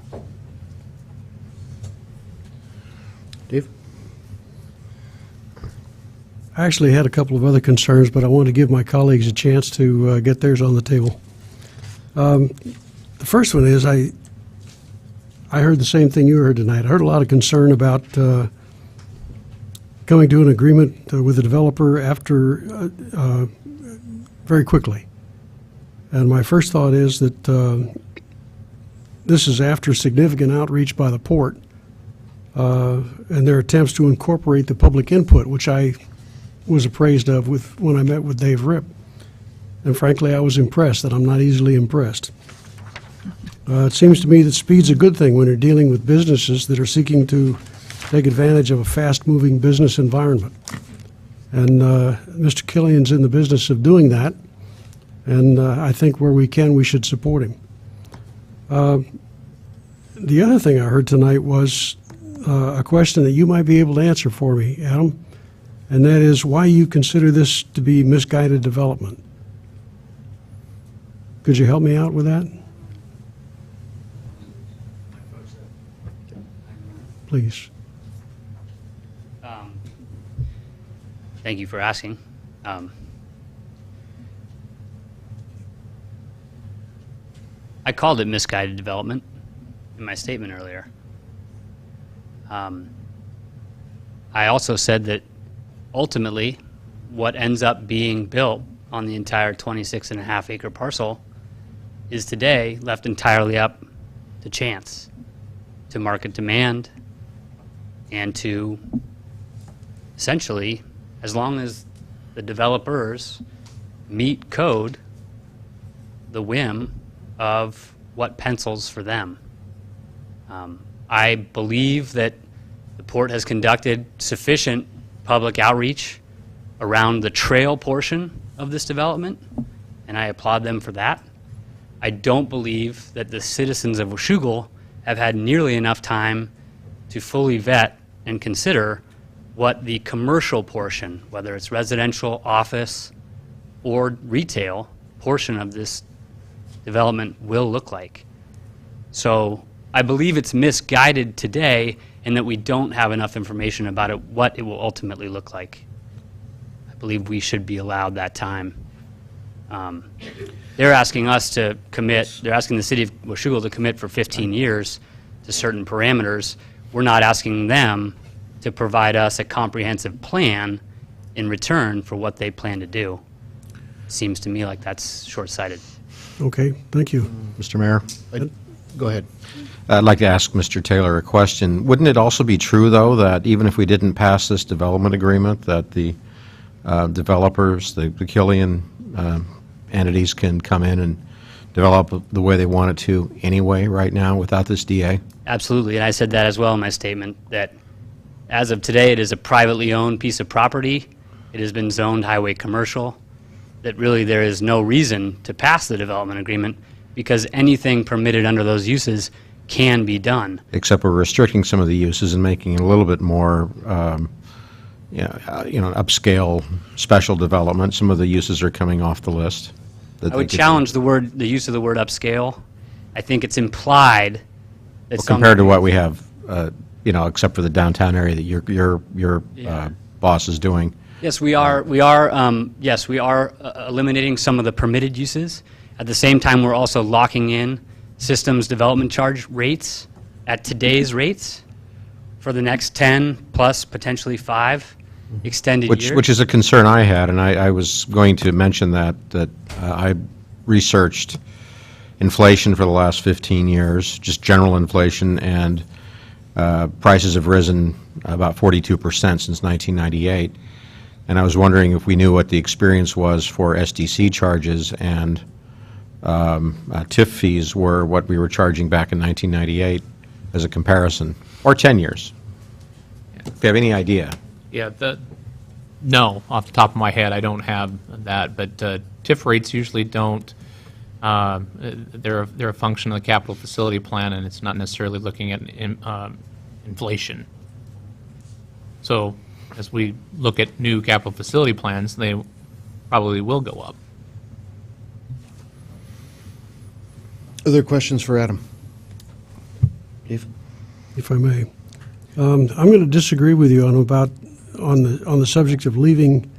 Dave? I actually had a couple of other concerns, but I want to give my colleagues a chance to get theirs on the table. The first one is I heard the same thing you heard tonight. I heard a lot of concern about coming to an agreement with the developer after very quickly. And my first thought is that this is after significant outreach by the port and their attempts to incorporate the public input, which I was appraised of when I met with Dave Ripp. And frankly, I was impressed that I'm not easily impressed. It seems to me that speed's a good thing when you're dealing with businesses that are seeking to take advantage of a fast-moving business environment. And Mr. Killian's in the business of doing that, and I think where we can, we should support him. The other thing I heard tonight was a question that you might be able to answer for me, Adam, and that is why you consider this to be misguided development. Could you help me out with that? Please. Thank you for asking. I called it misguided development in my statement earlier. I also said that ultimately what ends up being built on the entire 26.5 acre parcel is today left entirely up to chance, to market demand, and to essentially, as long as the developers meet code, the whim of what pencils for them. I believe that the port has conducted sufficient public outreach around the trail portion of this development, and I applaud them for that. I don't believe that the citizens of Washougal have had nearly enough time to fully vet and consider what the commercial portion, whether it's residential, office, or retail portion of this development will look like. So I believe it's misguided today in that we don't have enough information about it, what it will ultimately look like. I believe we should be allowed that time. They're asking us to commit, they're asking the city of Washougal to commit for 15 years to certain parameters. We're not asking them to provide us a comprehensive plan in return for what they plan to do. Seems to me like that's short-sighted. Okay, thank you. Mr. Mayor? Go ahead. I'd like to ask Mr. Taylor a question. Wouldn't it also be true, though, that even if we didn't pass this development agreement, that the developers, the Killian entities can come in and develop the way they want it to anyway right now without this DA? Absolutely, and I said that as well in my statement, that as of today, it is a privately owned piece of property. It has been zoned highway commercial, that really there is no reason to pass the development agreement because anything permitted under those uses can be done. Except we're restricting some of the uses and making it a little bit more upscale special development. Some of the uses are coming off the list. I would challenge the use of the word upscale. I think it's implied that compared to what we have except for the downtown area that your boss is doing. Yes, we are. Yes, we are eliminating some of the permitted uses. At the same time, we're also locking in systems development charge rates at today's rates for the next 10 plus potentially 5 extended years. Which is a concern I had, and I was going to mention that I researched inflation for the last 15 years, just general inflation, and prices have risen about 42% since 1998. And I was wondering if we knew what the experience was for SDC charges and TIF fees were what we were charging back in 1998 as a comparison, or 10 years. If you have any idea. Yeah, no, off the top of my head, I don't have that, but TIF rates usually don't, they're a function of the capital facility plan, and it's not necessarily looking at inflation. So as we look at new capital facility plans, they probably will go up. Other questions for Adam? Dave? If I may. I'm going to disagree with you on the subject of leaving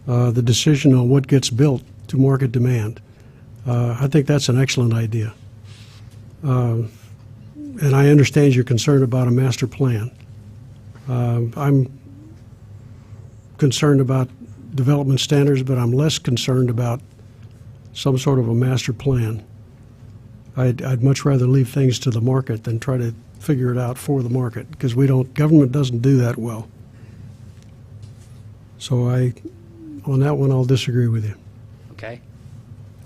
the decision on what gets built to market demand. I think that's an excellent idea. And I understand you're concerned about a master plan. I'm concerned about development standards, but I'm less concerned about some sort of a master plan. I'd much rather leave things to the market than try to figure it out for the market, because government doesn't do that well. So on that one, I'll disagree with you. Okay.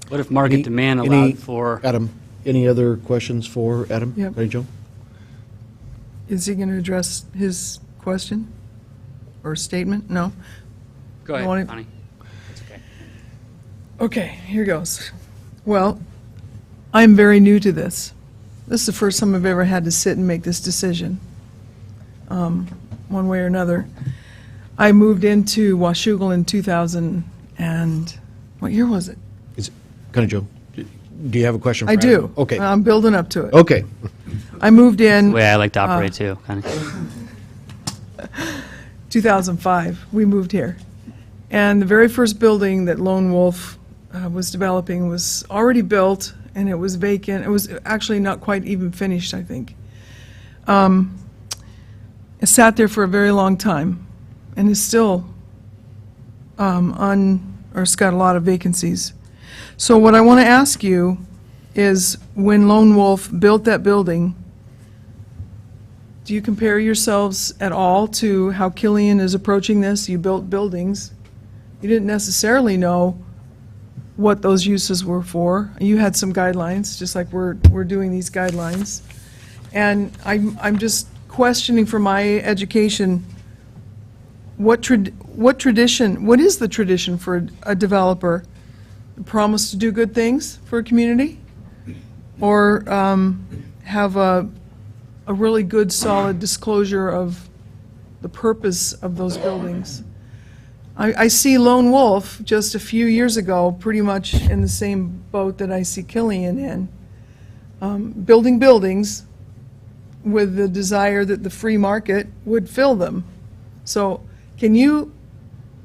What if market demand allowed for... Adam, any other questions for Adam? Yep. Mary Jo? Is he going to address his question or statement? No? Go ahead, You want it? Connie. That's okay. Okay, here goes. Well, I'm very new to this. This is the first time I've ever had to sit and make this decision, one way or another. I moved into Washougal in 2000 and, what year was it? Connie Jo, do you have a question for I Adam? do. Okay. I'm building up to it. Okay. I moved in... The way I like to operate too, Connie. 2005, we moved here. And the very first building that Lone Wolf was developing was already built, and it was vacant. It was actually not quite even finished, I think. It sat there for a very long time, and is still it's got a lot of vacancies. So what I want to ask you is, when Lone Wolf built that building, do you compare yourselves at all to how Killian is approaching this? You built buildings. You didn't necessarily know what those uses were for. You had some guidelines, just like we're doing these guidelines. And I'm just questioning for my education, what is the tradition for a developer? Promise to do good things for a community? Or have a really good, solid disclosure of the purpose of those buildings? I see Lone Wolf just a few years ago pretty much in the same boat that I see Killian in, building buildings with the desire that the free market would fill them. So can you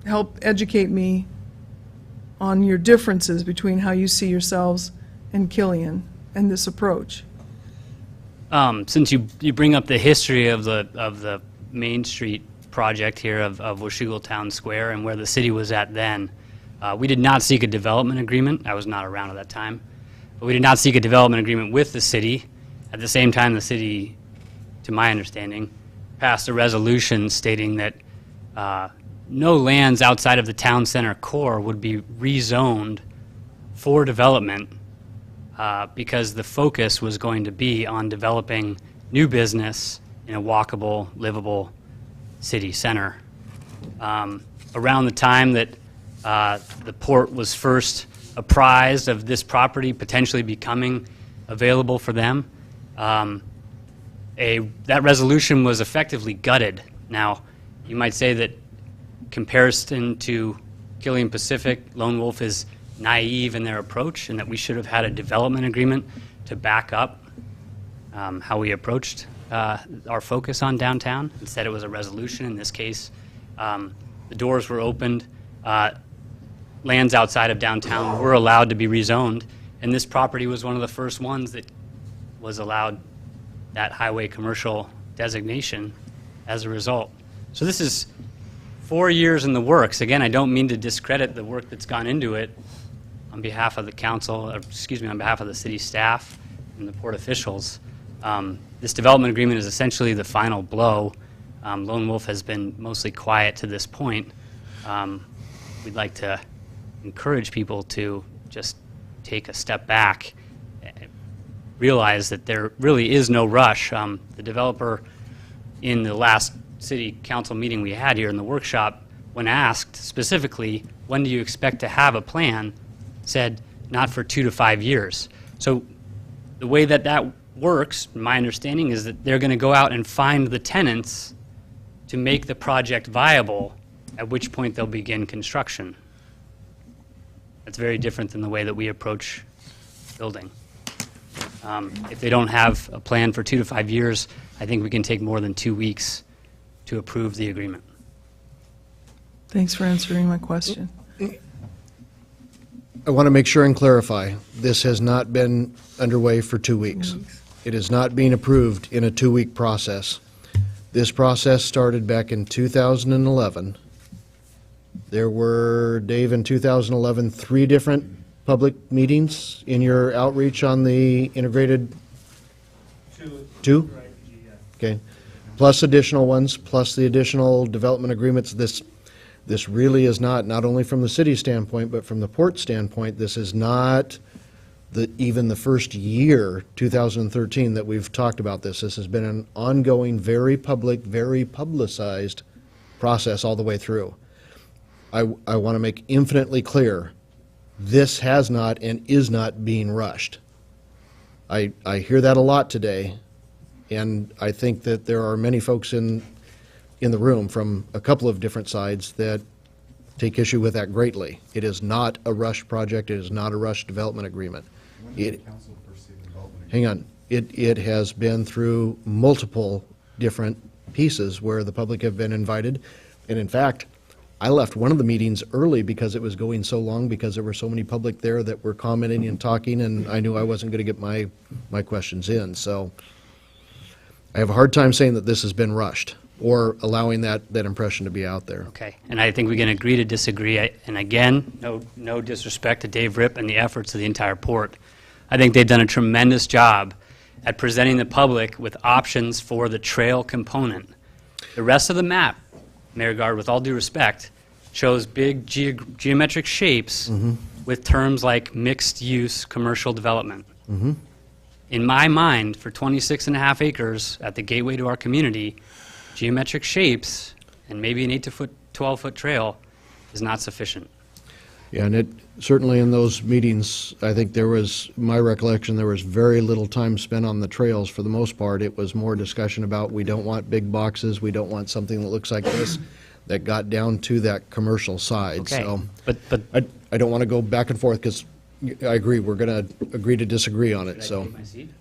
help educate me on your differences between how you see yourselves and Killian and this approach? Since you bring up the history of the Main Street project here of Washougal Town Square and where the city was at then, we did not seek a development agreement. I was not around at that time. But we did not seek a development agreement with the city. At the same time, the city, to my understanding, passed a resolution stating that no lands outside of the town center core would be rezoned for development because the focus was going to be on developing new business in a walkable, livable city center. Around the time that the port was first apprised of this property potentially becoming available for them, that resolution was effectively gutted. Now, you might say that comparison to Killian Pacific, Lone Wolf is naive in their approach, and that we should have had a development agreement to back up how we approached our focus on downtown. Instead, it was a resolution. In this case, the doors were opened. Lands outside of downtown were allowed to be rezoned, and this property was one of the first ones that was allowed that highway commercial designation as a result. So this is 4 years in the works. Again, I don't mean to discredit the work that's gone into it on behalf of the council, or excuse me, on behalf of the city staff and the port officials. This development agreement is essentially the final blow. Lone Wolf has been mostly quiet to this point. We'd like to encourage people to just take a step back, realize that there really is no rush. The developer in the last city council meeting we had here in the workshop, when asked specifically, when do you expect to have a plan, said not for 2 to 5 years. So the way that that works, my understanding is that they're going to go out and find the tenants to make the project viable, at which point they'll begin construction. That's very different than the way that we approach building. If they don't have a plan for 2 to 5 years, I think we can take more than 2 weeks to approve the agreement. Thanks for answering my question. I want to make sure and clarify, this has not been underway for 2 weeks. It is not being approved in a 2-week process. This process started back in 2011. There were, Dave, in 2011, 3 different public meetings in your outreach on the integrated? 2? Okay. Plus additional ones, plus the additional development agreements. This really is not only from the city standpoint, but from the port standpoint, this is not even the first year, 2013, that we've talked about this. This has been an ongoing, very public, very publicized process all the way through. I want to make infinitely clear, this has not and is not being rushed. I hear that a lot today, and I think that there are many folks in the room from a couple of different sides that take issue with that greatly. It is not a rushed project. It is not a rushed development agreement. Hang on. It has been through multiple different pieces where the public have been invited. And in fact, I left one of the meetings early because it was going so long, because there were so many public there that were commenting and talking, and I knew I wasn't going to get my questions in. So I have a hard time saying that this has been rushed or allowing that impression to be out there. Okay, and I think we can agree to disagree. And again, no disrespect to Dave Ripp and the efforts of the entire port. I think they've done a tremendous job at presenting the public with options for the trail component. The rest of the map, Mayor Gard, with all due respect, shows big geometric shapes with terms like mixed-use commercial development. In my mind, for 26.5 acres at the gateway to our community, geometric shapes and maybe an 8 to 12-foot trail is not sufficient. Yeah, and it certainly in those meetings, I think there was, my recollection, there was very little time spent on the trails. For the most part, it was more discussion about, we don't want big boxes, we don't want something that looks like this, that got down to that commercial side. Okay, So but I don't want to go back and forth, because I agree, we're going to agree to disagree on it. So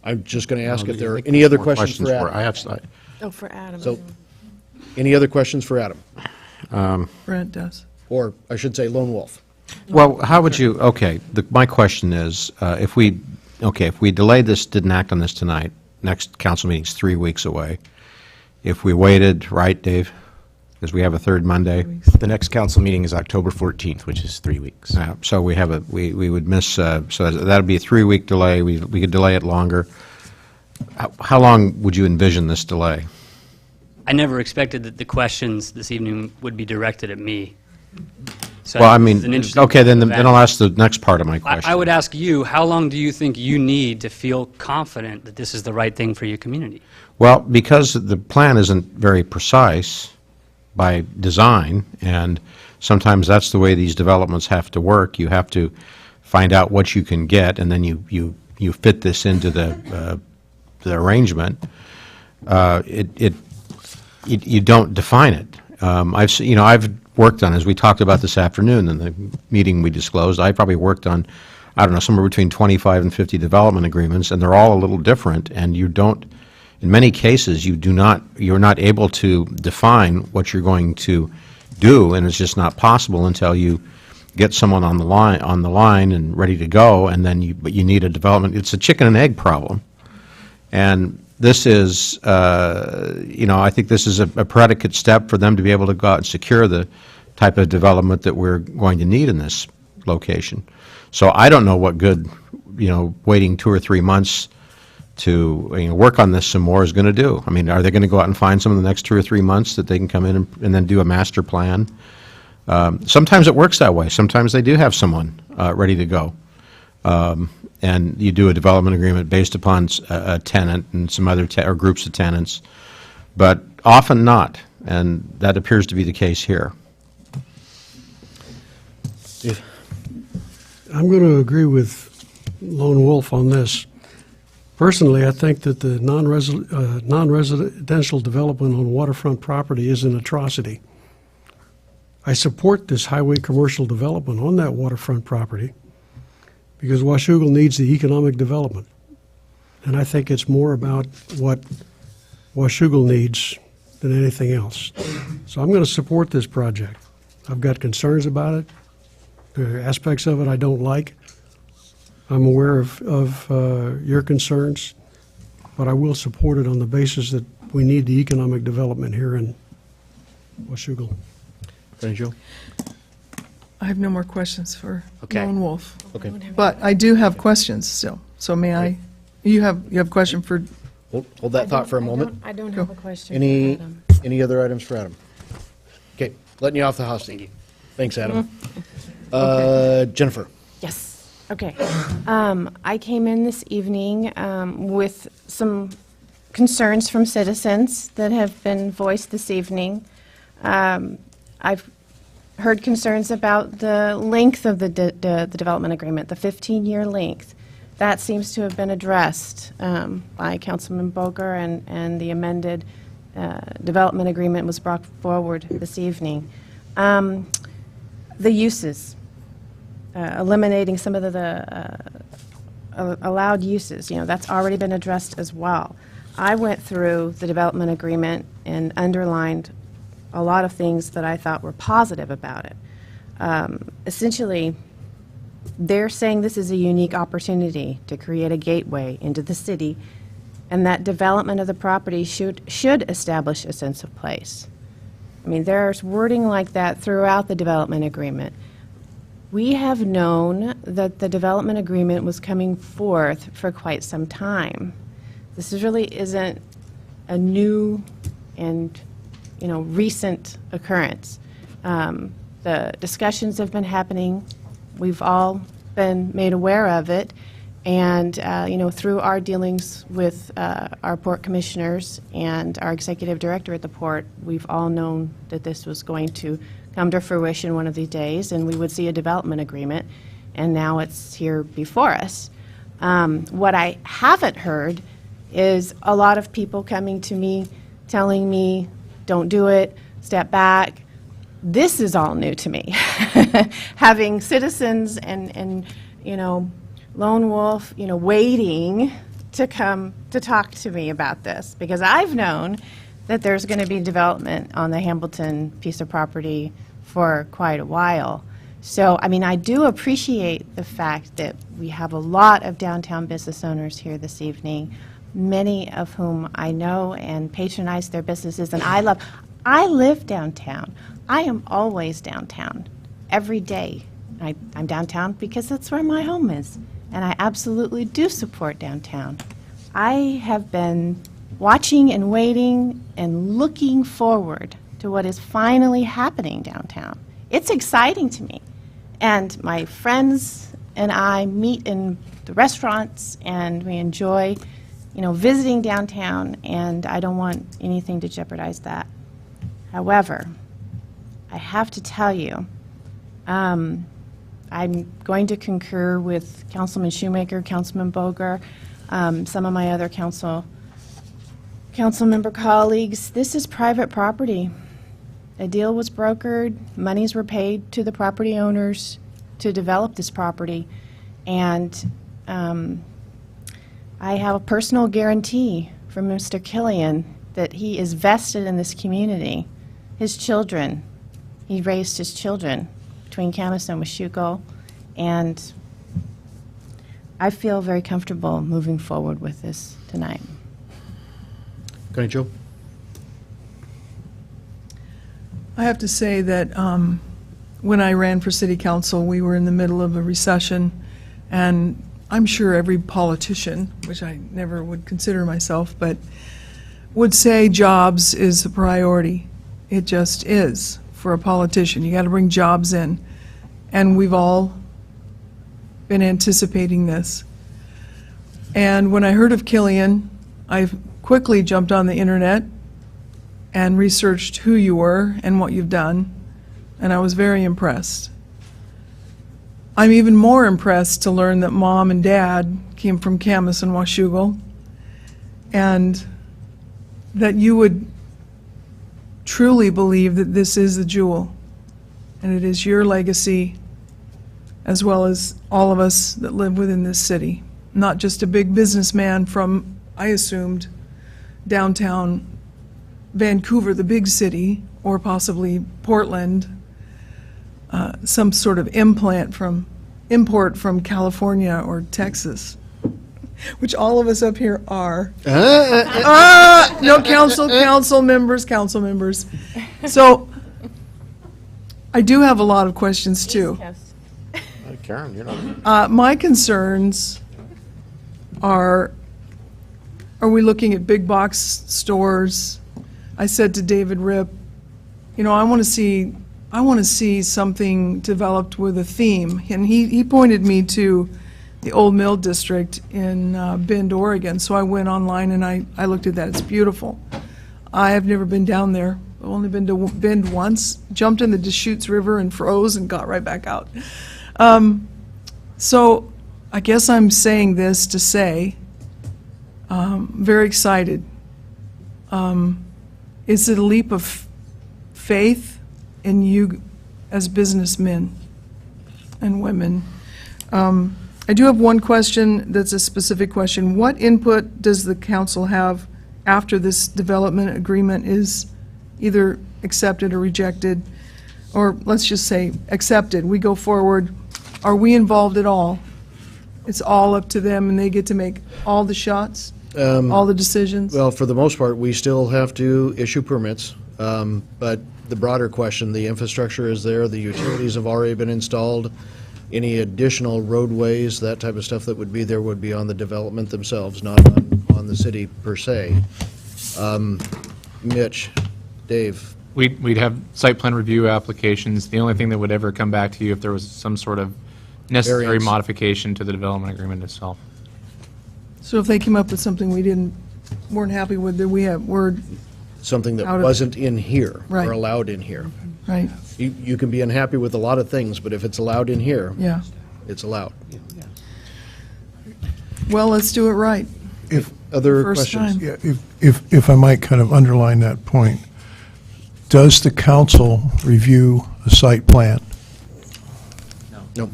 I'm just going to ask if there are any other questions for Adam. I have. Oh, for Adam. So, any other questions for Adam? Brent does. Or I should say Lone Wolf. Well, how would you, okay, my question is, if we delayed this, didn't act on this tonight, next council meeting's 3 weeks away. If we waited, right, Dave? Because we have a third Monday. The next council meeting is October 14th, which is 3 weeks. So we have we would miss, so that would be a 3-week delay. We could delay it longer. How long would you envision this delay? I never expected that the questions this evening would be directed at me. So Well, I it's mean, an interesting okay, then event. I'll ask the next part of my question. I would ask you, how long do you think you need to feel confident that this is the right thing for your community? Well, because the plan isn't very precise by design, and sometimes that's the way these developments have to work. You have to find out what you can get, and then you fit this into the arrangement. You don't define it. I've worked on, as we talked about this afternoon in the meeting we disclosed, I probably worked on, I don't know, somewhere between 25 and 50 development agreements, and they're all a little different, and in many cases, you're not able to define what you're going to do, and it's just not possible until you get someone on the line and ready to go, and then but you need a development. It's a chicken and egg problem. And this is, I think this is a predicate step for them to be able to go out and secure the type of development that we're going to need in this location. So I don't know what good, waiting 2 or 3 months to work on this some more is going to do. I mean, are they going to go out and find some in the next 2 or 3 months that they can come in and then do a master plan? Sometimes it works that way. Sometimes they do have someone ready to go. And you do a development agreement based upon a tenant and some other or groups of tenants, but often not, and that appears to be the case here. I'm going to agree with Lone Wolf on this. Personally, I think that the non-residential development on waterfront property is an atrocity. I support this highway commercial development on that waterfront property because Washougal needs the economic development. And I think it's more about what Washougal needs than anything else. So I'm going to support this project. I've got concerns about it. There are aspects of it I don't like. I'm aware of your concerns, but I will support it on the basis that we need the economic development here in Washougal. Thank you. I have no more questions for Okay. Lone Wolf. Okay. But I do have questions still. So may I? You have a question for? Hold that thought for a moment. I don't have a question. Any for Adam. any other items for Adam? Okay, letting you off the house. Thank you. Thanks, Adam. Jennifer. Yes. Okay. I came in this evening with some concerns from citizens that have been voiced this evening. I've heard concerns about the length of the development agreement, the 15-year length. That seems to have been addressed by Councilman Boger, and the amended development agreement was brought forward this evening. The uses, eliminating some of the allowed uses, that's already been addressed as well. I went through the development agreement and underlined a lot of things that I thought were positive about it. Essentially, they're saying this is a unique opportunity to create a gateway into the city, and that development of the property should establish a sense of place. I mean, there's wording like that throughout the development agreement. We have known that the development agreement was coming forth for quite some time. This really isn't a new and recent occurrence. The discussions have been happening. We've all been made aware of it. And, through our dealings with our port commissioners and our executive director at the port, we've all known that this was going to come to fruition one of these days, and we would see a development agreement. And now it's here before us. What I haven't heard is a lot of people coming to me telling me, don't do it, step back. This is all new to me. Having citizens and Lone Wolf, waiting to come to talk to me about this, because I've known that there's going to be development on the Hambleton piece of property for quite a while. So, I do appreciate the fact that we have a lot of downtown business owners here this evening, many of whom I know and patronize their businesses, and I live downtown. I am always downtown, every day. I'm downtown because that's where my home is, and I absolutely do support downtown. I have been watching and waiting and looking forward to what is finally happening downtown. It's exciting to me, and my friends and I meet in the restaurants, and we enjoy visiting downtown, and I don't want anything to jeopardize that. However, I have to tell you, I'm going to concur with Councilman Shoemaker, Councilman Boger, some of my other council member colleagues. This is private property. A deal was brokered, monies were paid to the property owners to develop this property, and I have a personal guarantee from Mr. Killian that he is vested in this community. His children, he raised his children between Camas and Washougal, and I feel very comfortable moving forward with this tonight. Connie Jo? I have to say that when I ran for city council, we were in the middle of a recession, and I'm sure every politician, which I never would consider myself, but would say jobs is a priority. It just is for a politician. You got to bring jobs in, and we've all been anticipating this. And when I heard of Killian, I quickly jumped on the internet and researched who you were and what you've done, and I was very impressed. I'm even more impressed to learn that Mom and Dad came from Camas and Washougal, and that you would truly believe that this is the jewel, and it is your legacy as well as all of us that live within this city. Not just a big businessman from, I assumed, downtown Vancouver, the big city, or possibly Portland, some sort of import from California or Texas, which all of us up here are. No, council members. So I do have a lot of questions too. Karen, you're not. My concerns are we looking at big box stores? I said to David Ripp, I want to see something developed with a theme. And he pointed me to the Old Mill District in Bend, Oregon. So I went online and I looked at that. It's beautiful. I have never been down there. I've only been to Bend once, jumped in the Deschutes River and froze and got right back out. So I guess I'm saying this to say, very excited. Is it a leap of faith in you as businessmen and women? I do have one question that's a specific question. What input does the council have after this development agreement is either accepted or rejected? Or let's just say accepted, we go forward. Are we involved at all? It's all up to them and they get to make all the shots, all the decisions? Well, for the most part, we still have to issue permits, but the broader question, the infrastructure is there, the utilities have already been installed. Any additional roadways, that type of stuff that would be there would be on the development themselves, not on the city per se. Mitch, Dave. We'd have site plan review applications. The only thing that would ever come back to you if there was some sort of necessary Variance. modification to the development agreement itself. So if they came up with something weren't happy with, then we're Something that Out of- wasn't in here Right. or allowed in here. right, You can be unhappy with a lot of things, but if it's allowed in here, yeah. it's allowed. Well, let's do it right. Other First questions? time. Yeah, if I might kind of underline that point, does the council review a site plan? No.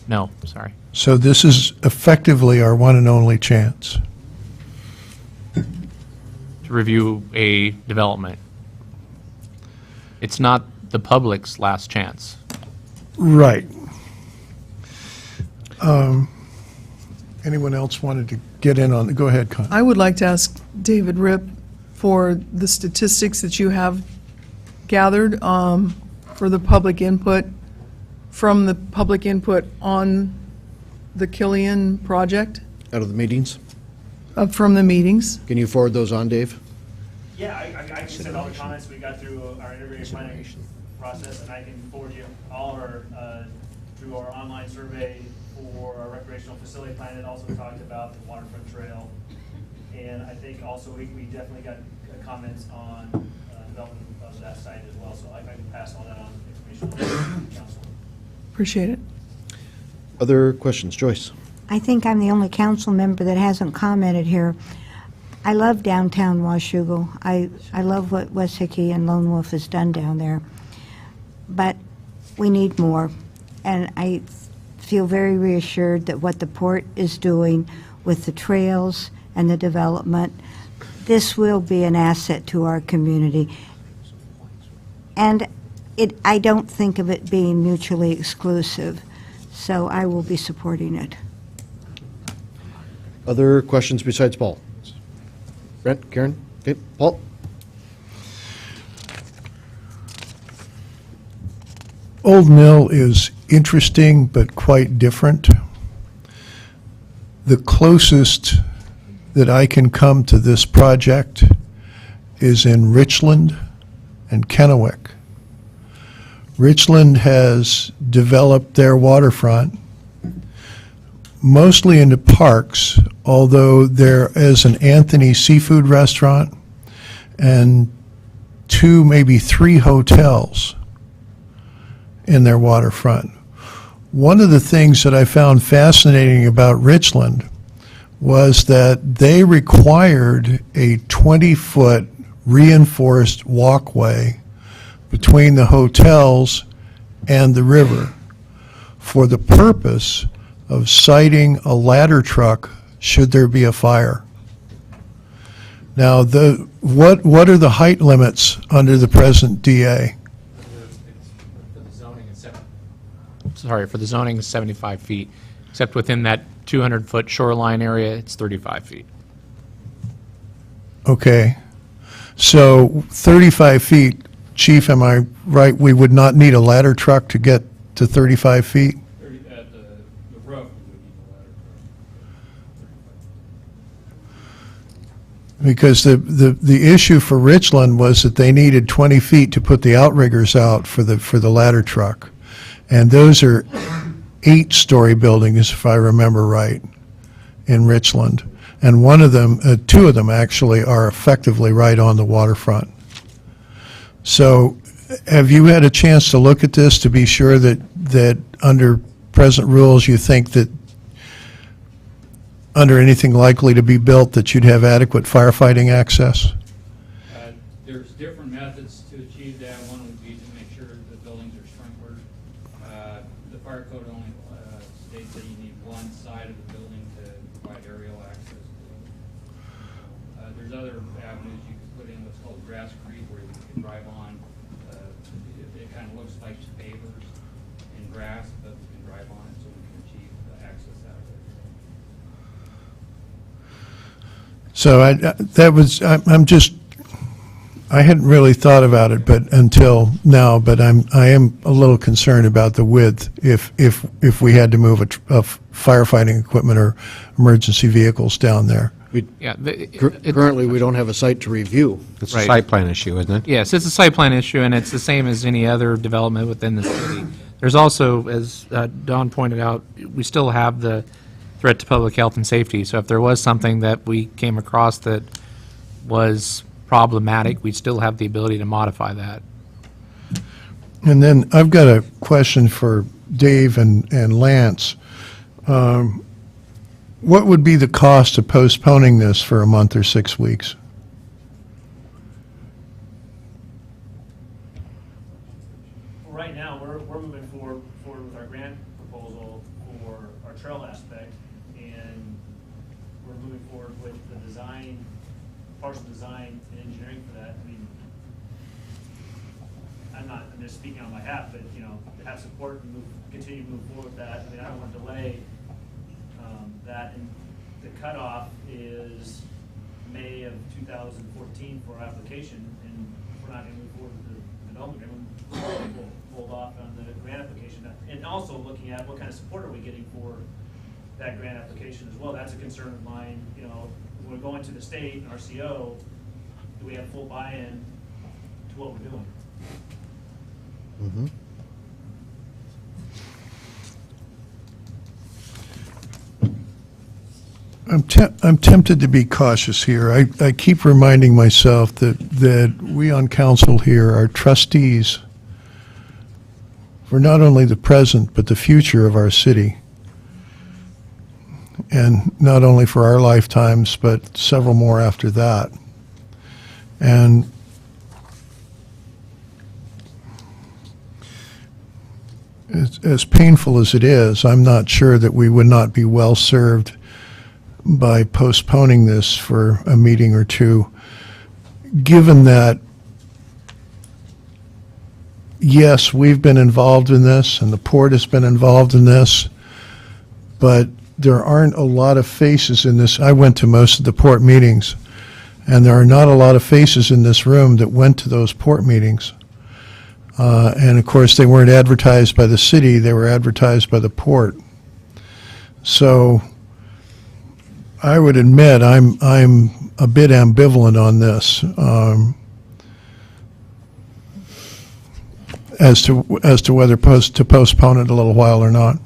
No, sorry. So this is effectively our one and only chance. To review a development. It's not the public's last chance. Right. Anyone else wanted to get in on, go ahead, Con. I would like to ask David Ripp for the statistics that you have gathered for the public input, from the public input on the Killian project, Out of the meetings? from the meetings. Can you forward those on, Dave? Yeah, I can send all the comments we got through our integrated planning process, and I can forward you all of our, through our online survey for our recreational facility plan. It also talked about the waterfront trail. And I think also we definitely got comments on development of that site as well, so I can pass all that on information to the council. Appreciate it. Other questions? Joyce? I think I'm the only council member that hasn't commented here. I love downtown Washougal. I love what West Hickey and Lone Wolf has done down there. But we need more. And I feel very reassured that what the port is doing with the trails and the development, this will be an asset to our community. And I don't think of it being mutually exclusive, so I will be supporting it. Other questions besides Paul? Brent, Karen? Okay, Paul? Old Mill is interesting but quite different. The closest that I can come to this project is in Richland and Kennewick. Richland has developed their waterfront mostly into parks, although there is an Anthony seafood restaurant and 2, maybe 3 hotels in their waterfront. One of the things that I found fascinating about Richland was that they required a 20-foot reinforced walkway between the hotels and the river for the purpose of siting a ladder truck should there be a fire. Now, what are the height limits under the present DA? For the zoning is 75 feet, except within that 200-foot shoreline area, it's 35 feet. Okay. So 35 feet, Chief, am I right? We would not need a ladder truck to get to 35 feet? At the roof, we would need a ladder truck. Because the issue for Richland was that they needed 20 feet to put the outriggers out for the ladder truck. And those are 8-story buildings, if I remember right, in Richland. And one of them, 2 of them actually, are effectively right on the waterfront. So have you had a chance to look at this to be sure that under present rules you think that under anything likely to be built that you'd have adequate firefighting access? There's different methods to achieve that. One would be to make sure the buildings are sprinklered. The fire code only states that you need one side of the building to provide aerial access to it. There's other avenues you could put in what's called grasscrete, where you can drive on. It kind of looks like pavers and grass, but we can drive on it so we can achieve access out of it. So I hadn't really thought about it, but until now. But I am a little concerned about the width if we had to move a firefighting equipment or emergency vehicles down there. Currently, we don't have a site to review. It's a site plan issue, isn't it? Yes, it's a site plan issue, and it's the same as any other development within the city. There's also, as Don pointed out, we still have the threat to public health and safety. So if there was something that we came across that was problematic, we'd still have the ability to modify that. And then I've got a question for Dave and Lance. What would be the cost of postponing this for a month or 6 weeks? Right now, we're moving forward with our grant proposal for our trail aspect, and we're moving forward with the design, partial design and engineering for that. I mean, I'm just speaking on my behalf, but, to have support and continue to move forward with that. I mean, I don't want to delay that. And the cutoff is May of 2014 for our application, and if we're not going to move forward with the development agreement, we'll hold off on the grant application. And also looking at what kind of support are we getting for that grant application as well. That's a concern of mine. When we're going to the state and RCO, do we have full buy-in to what we're doing? Mm-hmm. I'm tempted to be cautious here. I keep reminding myself that we on council here are trustees for not only the present, but the future of our city. And not only for our lifetimes, but several more after that. And as painful as it is, I'm not sure that we would not be well served by postponing this for a meeting or two, given that, yes, we've been involved in this, and the port has been involved in this, but there aren't a lot of faces in this. I went to most of the port meetings, and there are not a lot of faces in this room that went to those port meetings. And of course, they weren't advertised by the city, they were advertised by the port. So I would admit I'm a bit ambivalent on this, as to whether to postpone it a little while or not.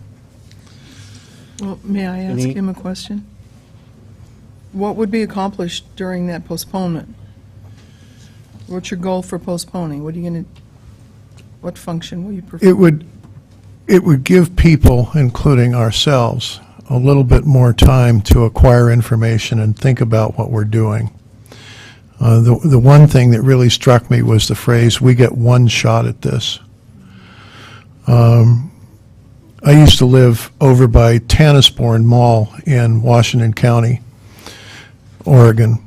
Well, may I ask him a question? What would be accomplished during that postponement? What's your goal for postponing? What are you going to, what function will you perform? It would give people, including ourselves, a little bit more time to acquire information and think about what we're doing. The one thing that really struck me was the phrase, "We get one shot at this." I used to live over by Tannisbourne Mall in Washington County, Oregon,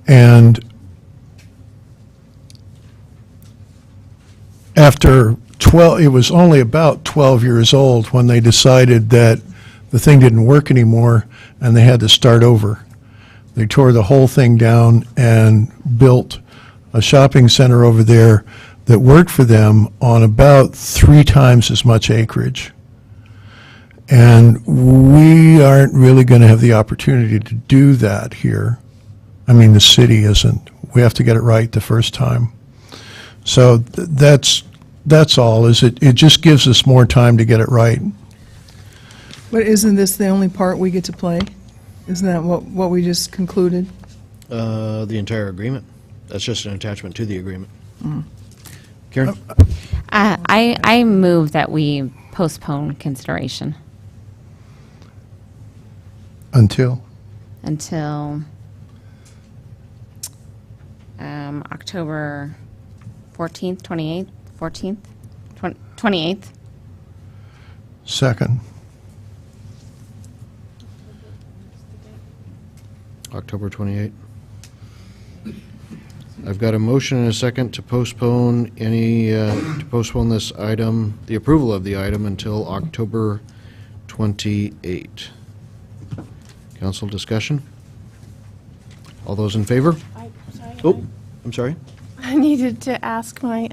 and after it was only about 12 years old when they decided that the thing didn't work anymore and they had to start over. They tore the whole thing down and built a shopping center over there that worked for them on about 3 times as much acreage. And we aren't really going to have the opportunity to do that here. I mean, the city isn't. We have to get it right the first time. So that's all. It just gives us more time to get it right. But isn't this the only part we get to play? Isn't that what we just concluded? The entire agreement. That's just an attachment to the agreement. Karen? I move that we postpone consideration Until? until October 14th, 28th, 14th, 28th. Second. October 28. I've got a motion and a second to postpone this item, the approval of the item, until October 28. Council discussion? All those in favor? Oh, I'm sorry. I needed to ask my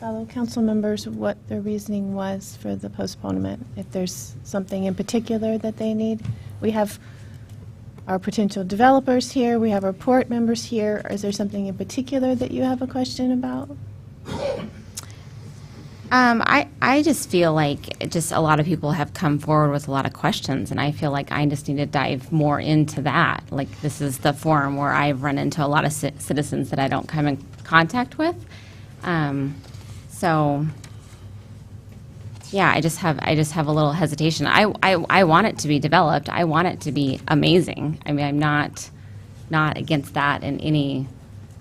fellow council members what their reasoning was for the postponement, if there's something in particular that they need. We have our potential developers here, we have our port members here. Is there something in particular that you have a question about? I just feel like just a lot of people have come forward with a lot of questions, and I feel like I just need to dive more into that. Like, this is the forum where I've run into a lot of citizens that I don't come in contact with. So, yeah, I just have a little hesitation. I want it to be developed. I want it to be amazing. I mean, I'm not against that in any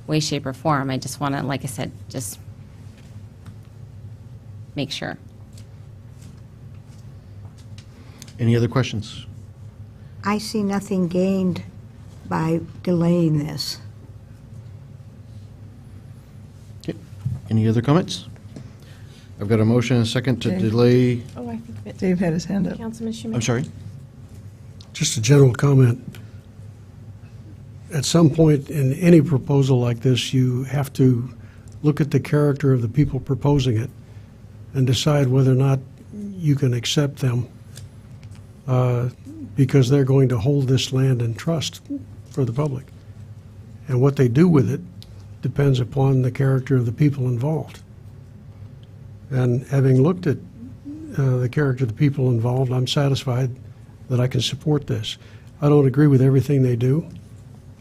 way, shape, or form. I just want to, like I said, just make sure. Any other questions? I see nothing gained by delaying this. Okay. Any other comments? I've got a motion and a second to Dave. delay. Oh, I think that Dave had his hand up. Councilman Schumer. I'm sorry? Just a general comment. At some point in any proposal like this, you have to look at the character of the people proposing it and decide whether or not you can accept them because they're going to hold this land in trust for the public. And what they do with it depends upon the character of the people involved. And having looked at the character of the people involved, I'm satisfied that I can support this. I don't agree with everything they do.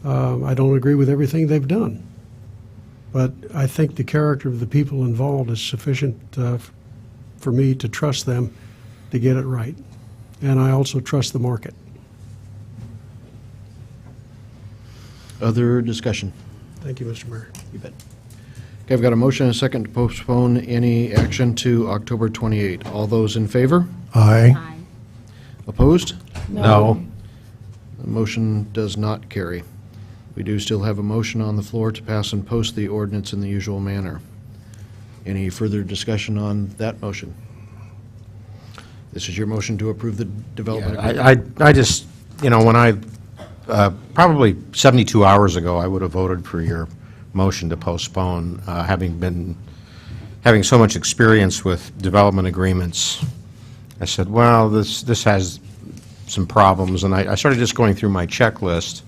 I don't agree with everything they've done. But I think the character of the people involved is sufficient for me to trust them to get it right. And I also trust the market. Other discussion? Thank you, Mr. Mayor. You bet. Okay, I've got a motion and a second to postpone any action to October 28. All those in favor? Aye. Opposed? No. Motion does not carry. We do still have a motion on the floor to pass and post the ordinance in the usual manner. Any further discussion on that motion? This is your motion to approve the development agreement? I just, when I, probably 72 hours ago, I would have voted for your motion to postpone, having so much experience with development agreements. I said, well, this has some problems, and I started just going through my checklist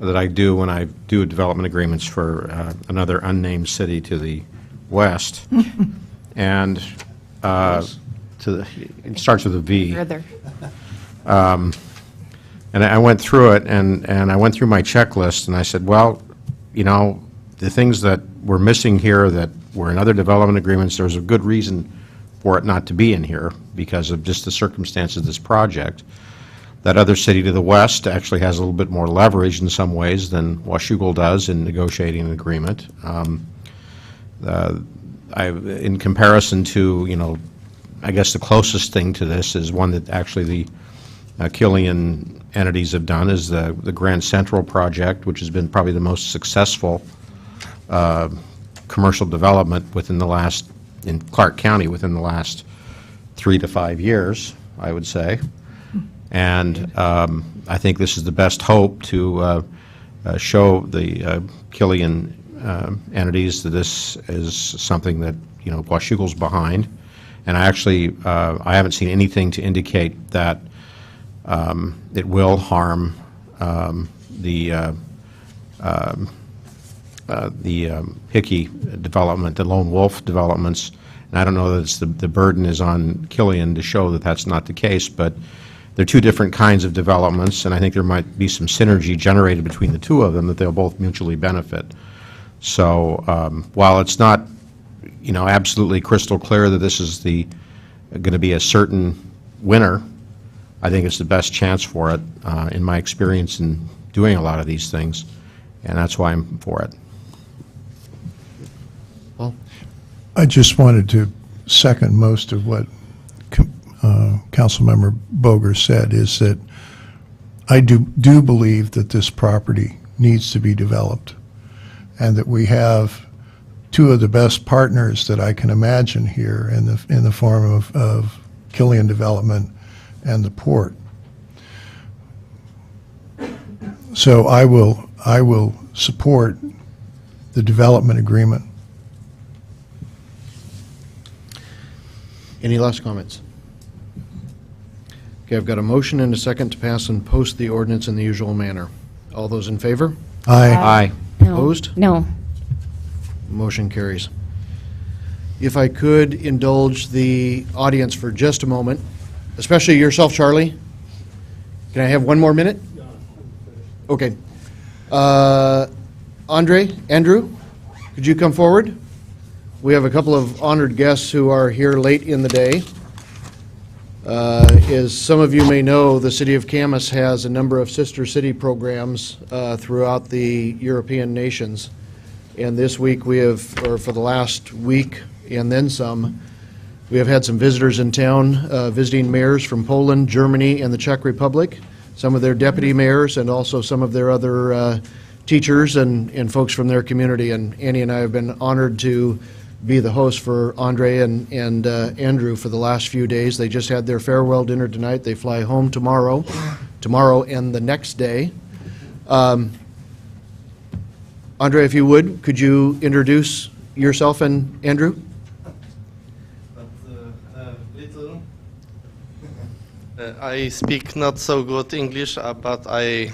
that I do when I do development agreements for another unnamed city to the west, and it starts with a V. Further. And I went through it, and I went through my checklist, and I said, well, the things that were missing here that were in other development agreements, there's a good reason for it not to be in here because of just the circumstances of this project. That other city to the west actually has a little bit more leverage in some ways than Washougal does in negotiating an agreement. In comparison to, I guess the closest thing to this is one that actually the Killian entities have done is the Grand Central project, which has been probably the most successful commercial development in Clark County within the last 3 to 5 years, I would say. And I think this is the best hope to show the Killian entities that this is something that, Washougal's behind. And I haven't seen anything to indicate that it will harm the Hickey development, the Lone Wolf developments. And I don't know that the burden is on Killian to show that that's not the case, but they're two different kinds of developments, and I think there might be some synergy generated between the two of them that they'll both mutually benefit. So while it's not, absolutely crystal clear that this is going to be a certain winner, I think it's the best chance for it in my experience in doing a lot of these things, and that's why I'm for it. Well, I just wanted to second most of what Councilmember Boger said, is that I do believe that this property needs to be developed, and that we have two of the best partners that I can imagine here in the form of Killian Development and the port. So I will support the development agreement. Any last comments? Okay, I've got a motion and a second to pass and post the ordinance in the usual manner. All those in favor? Aye. No. Opposed? No. Motion carries. If I could indulge the audience for just a moment, especially yourself, Charlie. Can I have one more minute? Okay. Andrew, could you come forward? We have a couple of honored guests who are here late in the day. As some of you may know, the City of Camas has a number of sister city programs throughout the European nations. And this week or for the last week and then some, we have had some visitors in town, visiting mayors from Poland, Germany, and the Czech Republic, some of their deputy mayors, and also some of their other teachers and folks from their community. And Annie and I have been honored to be the host for Andre and Andrew for the last few days. They just had their farewell dinner tonight. They fly home tomorrow and the next day. Andre, if you would, could you introduce yourself and Andrew? I speak not so good English, but I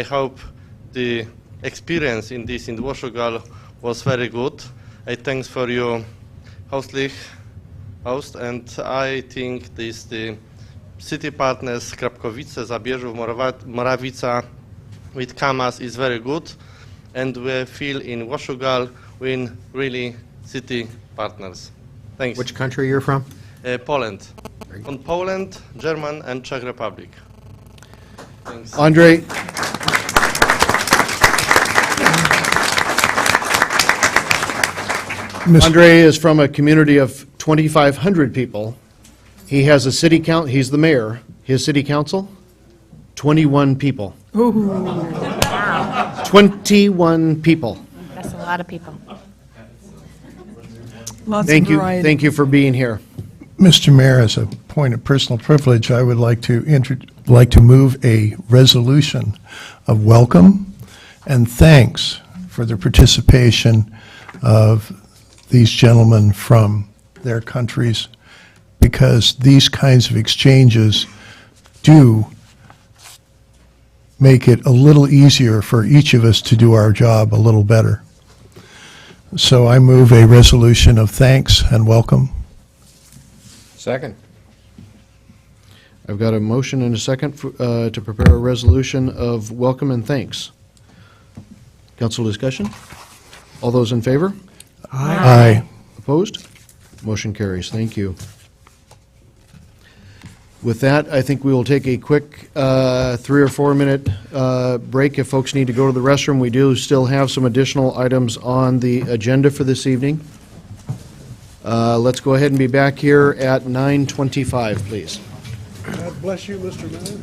hope the experience in Washougal was very good. I thanks for your host, and I think the city partners Krapkowice, Zabierzów, Morawica with Camas is very good, and we feel in Washougal we're really city partners. Thanks. Which country you're from? Poland. From Poland, German, and Czech Republic. Thanks. Andre. Andre is from a community of 2,500 people. He has a city council. He's the mayor. His city council, 21 people. Ooh. 21 people. That's a lot of people. Lots Thank of you. variety. Thank you for being here. Mr. Mayor, as a point of personal privilege, I would like to move a resolution of welcome and thanks for the participation of these gentlemen from their countries, because these kinds of exchanges do make it a little easier for each of us to do our job a little better. So I move a resolution of thanks and welcome. Second. I've got a motion and a second to prepare a resolution of welcome and thanks. Council discussion? All those in favor? Aye. Opposed? Motion carries. Thank you. With that, I think we will take a quick 3 or 4 minute break if folks need to go to the restroom. We do still have some additional items on the agenda for this evening. Let's go ahead and be back here at 9:25, please. God bless you, Mr. Mayor.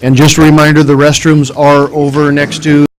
And just a reminder, the restrooms are over next to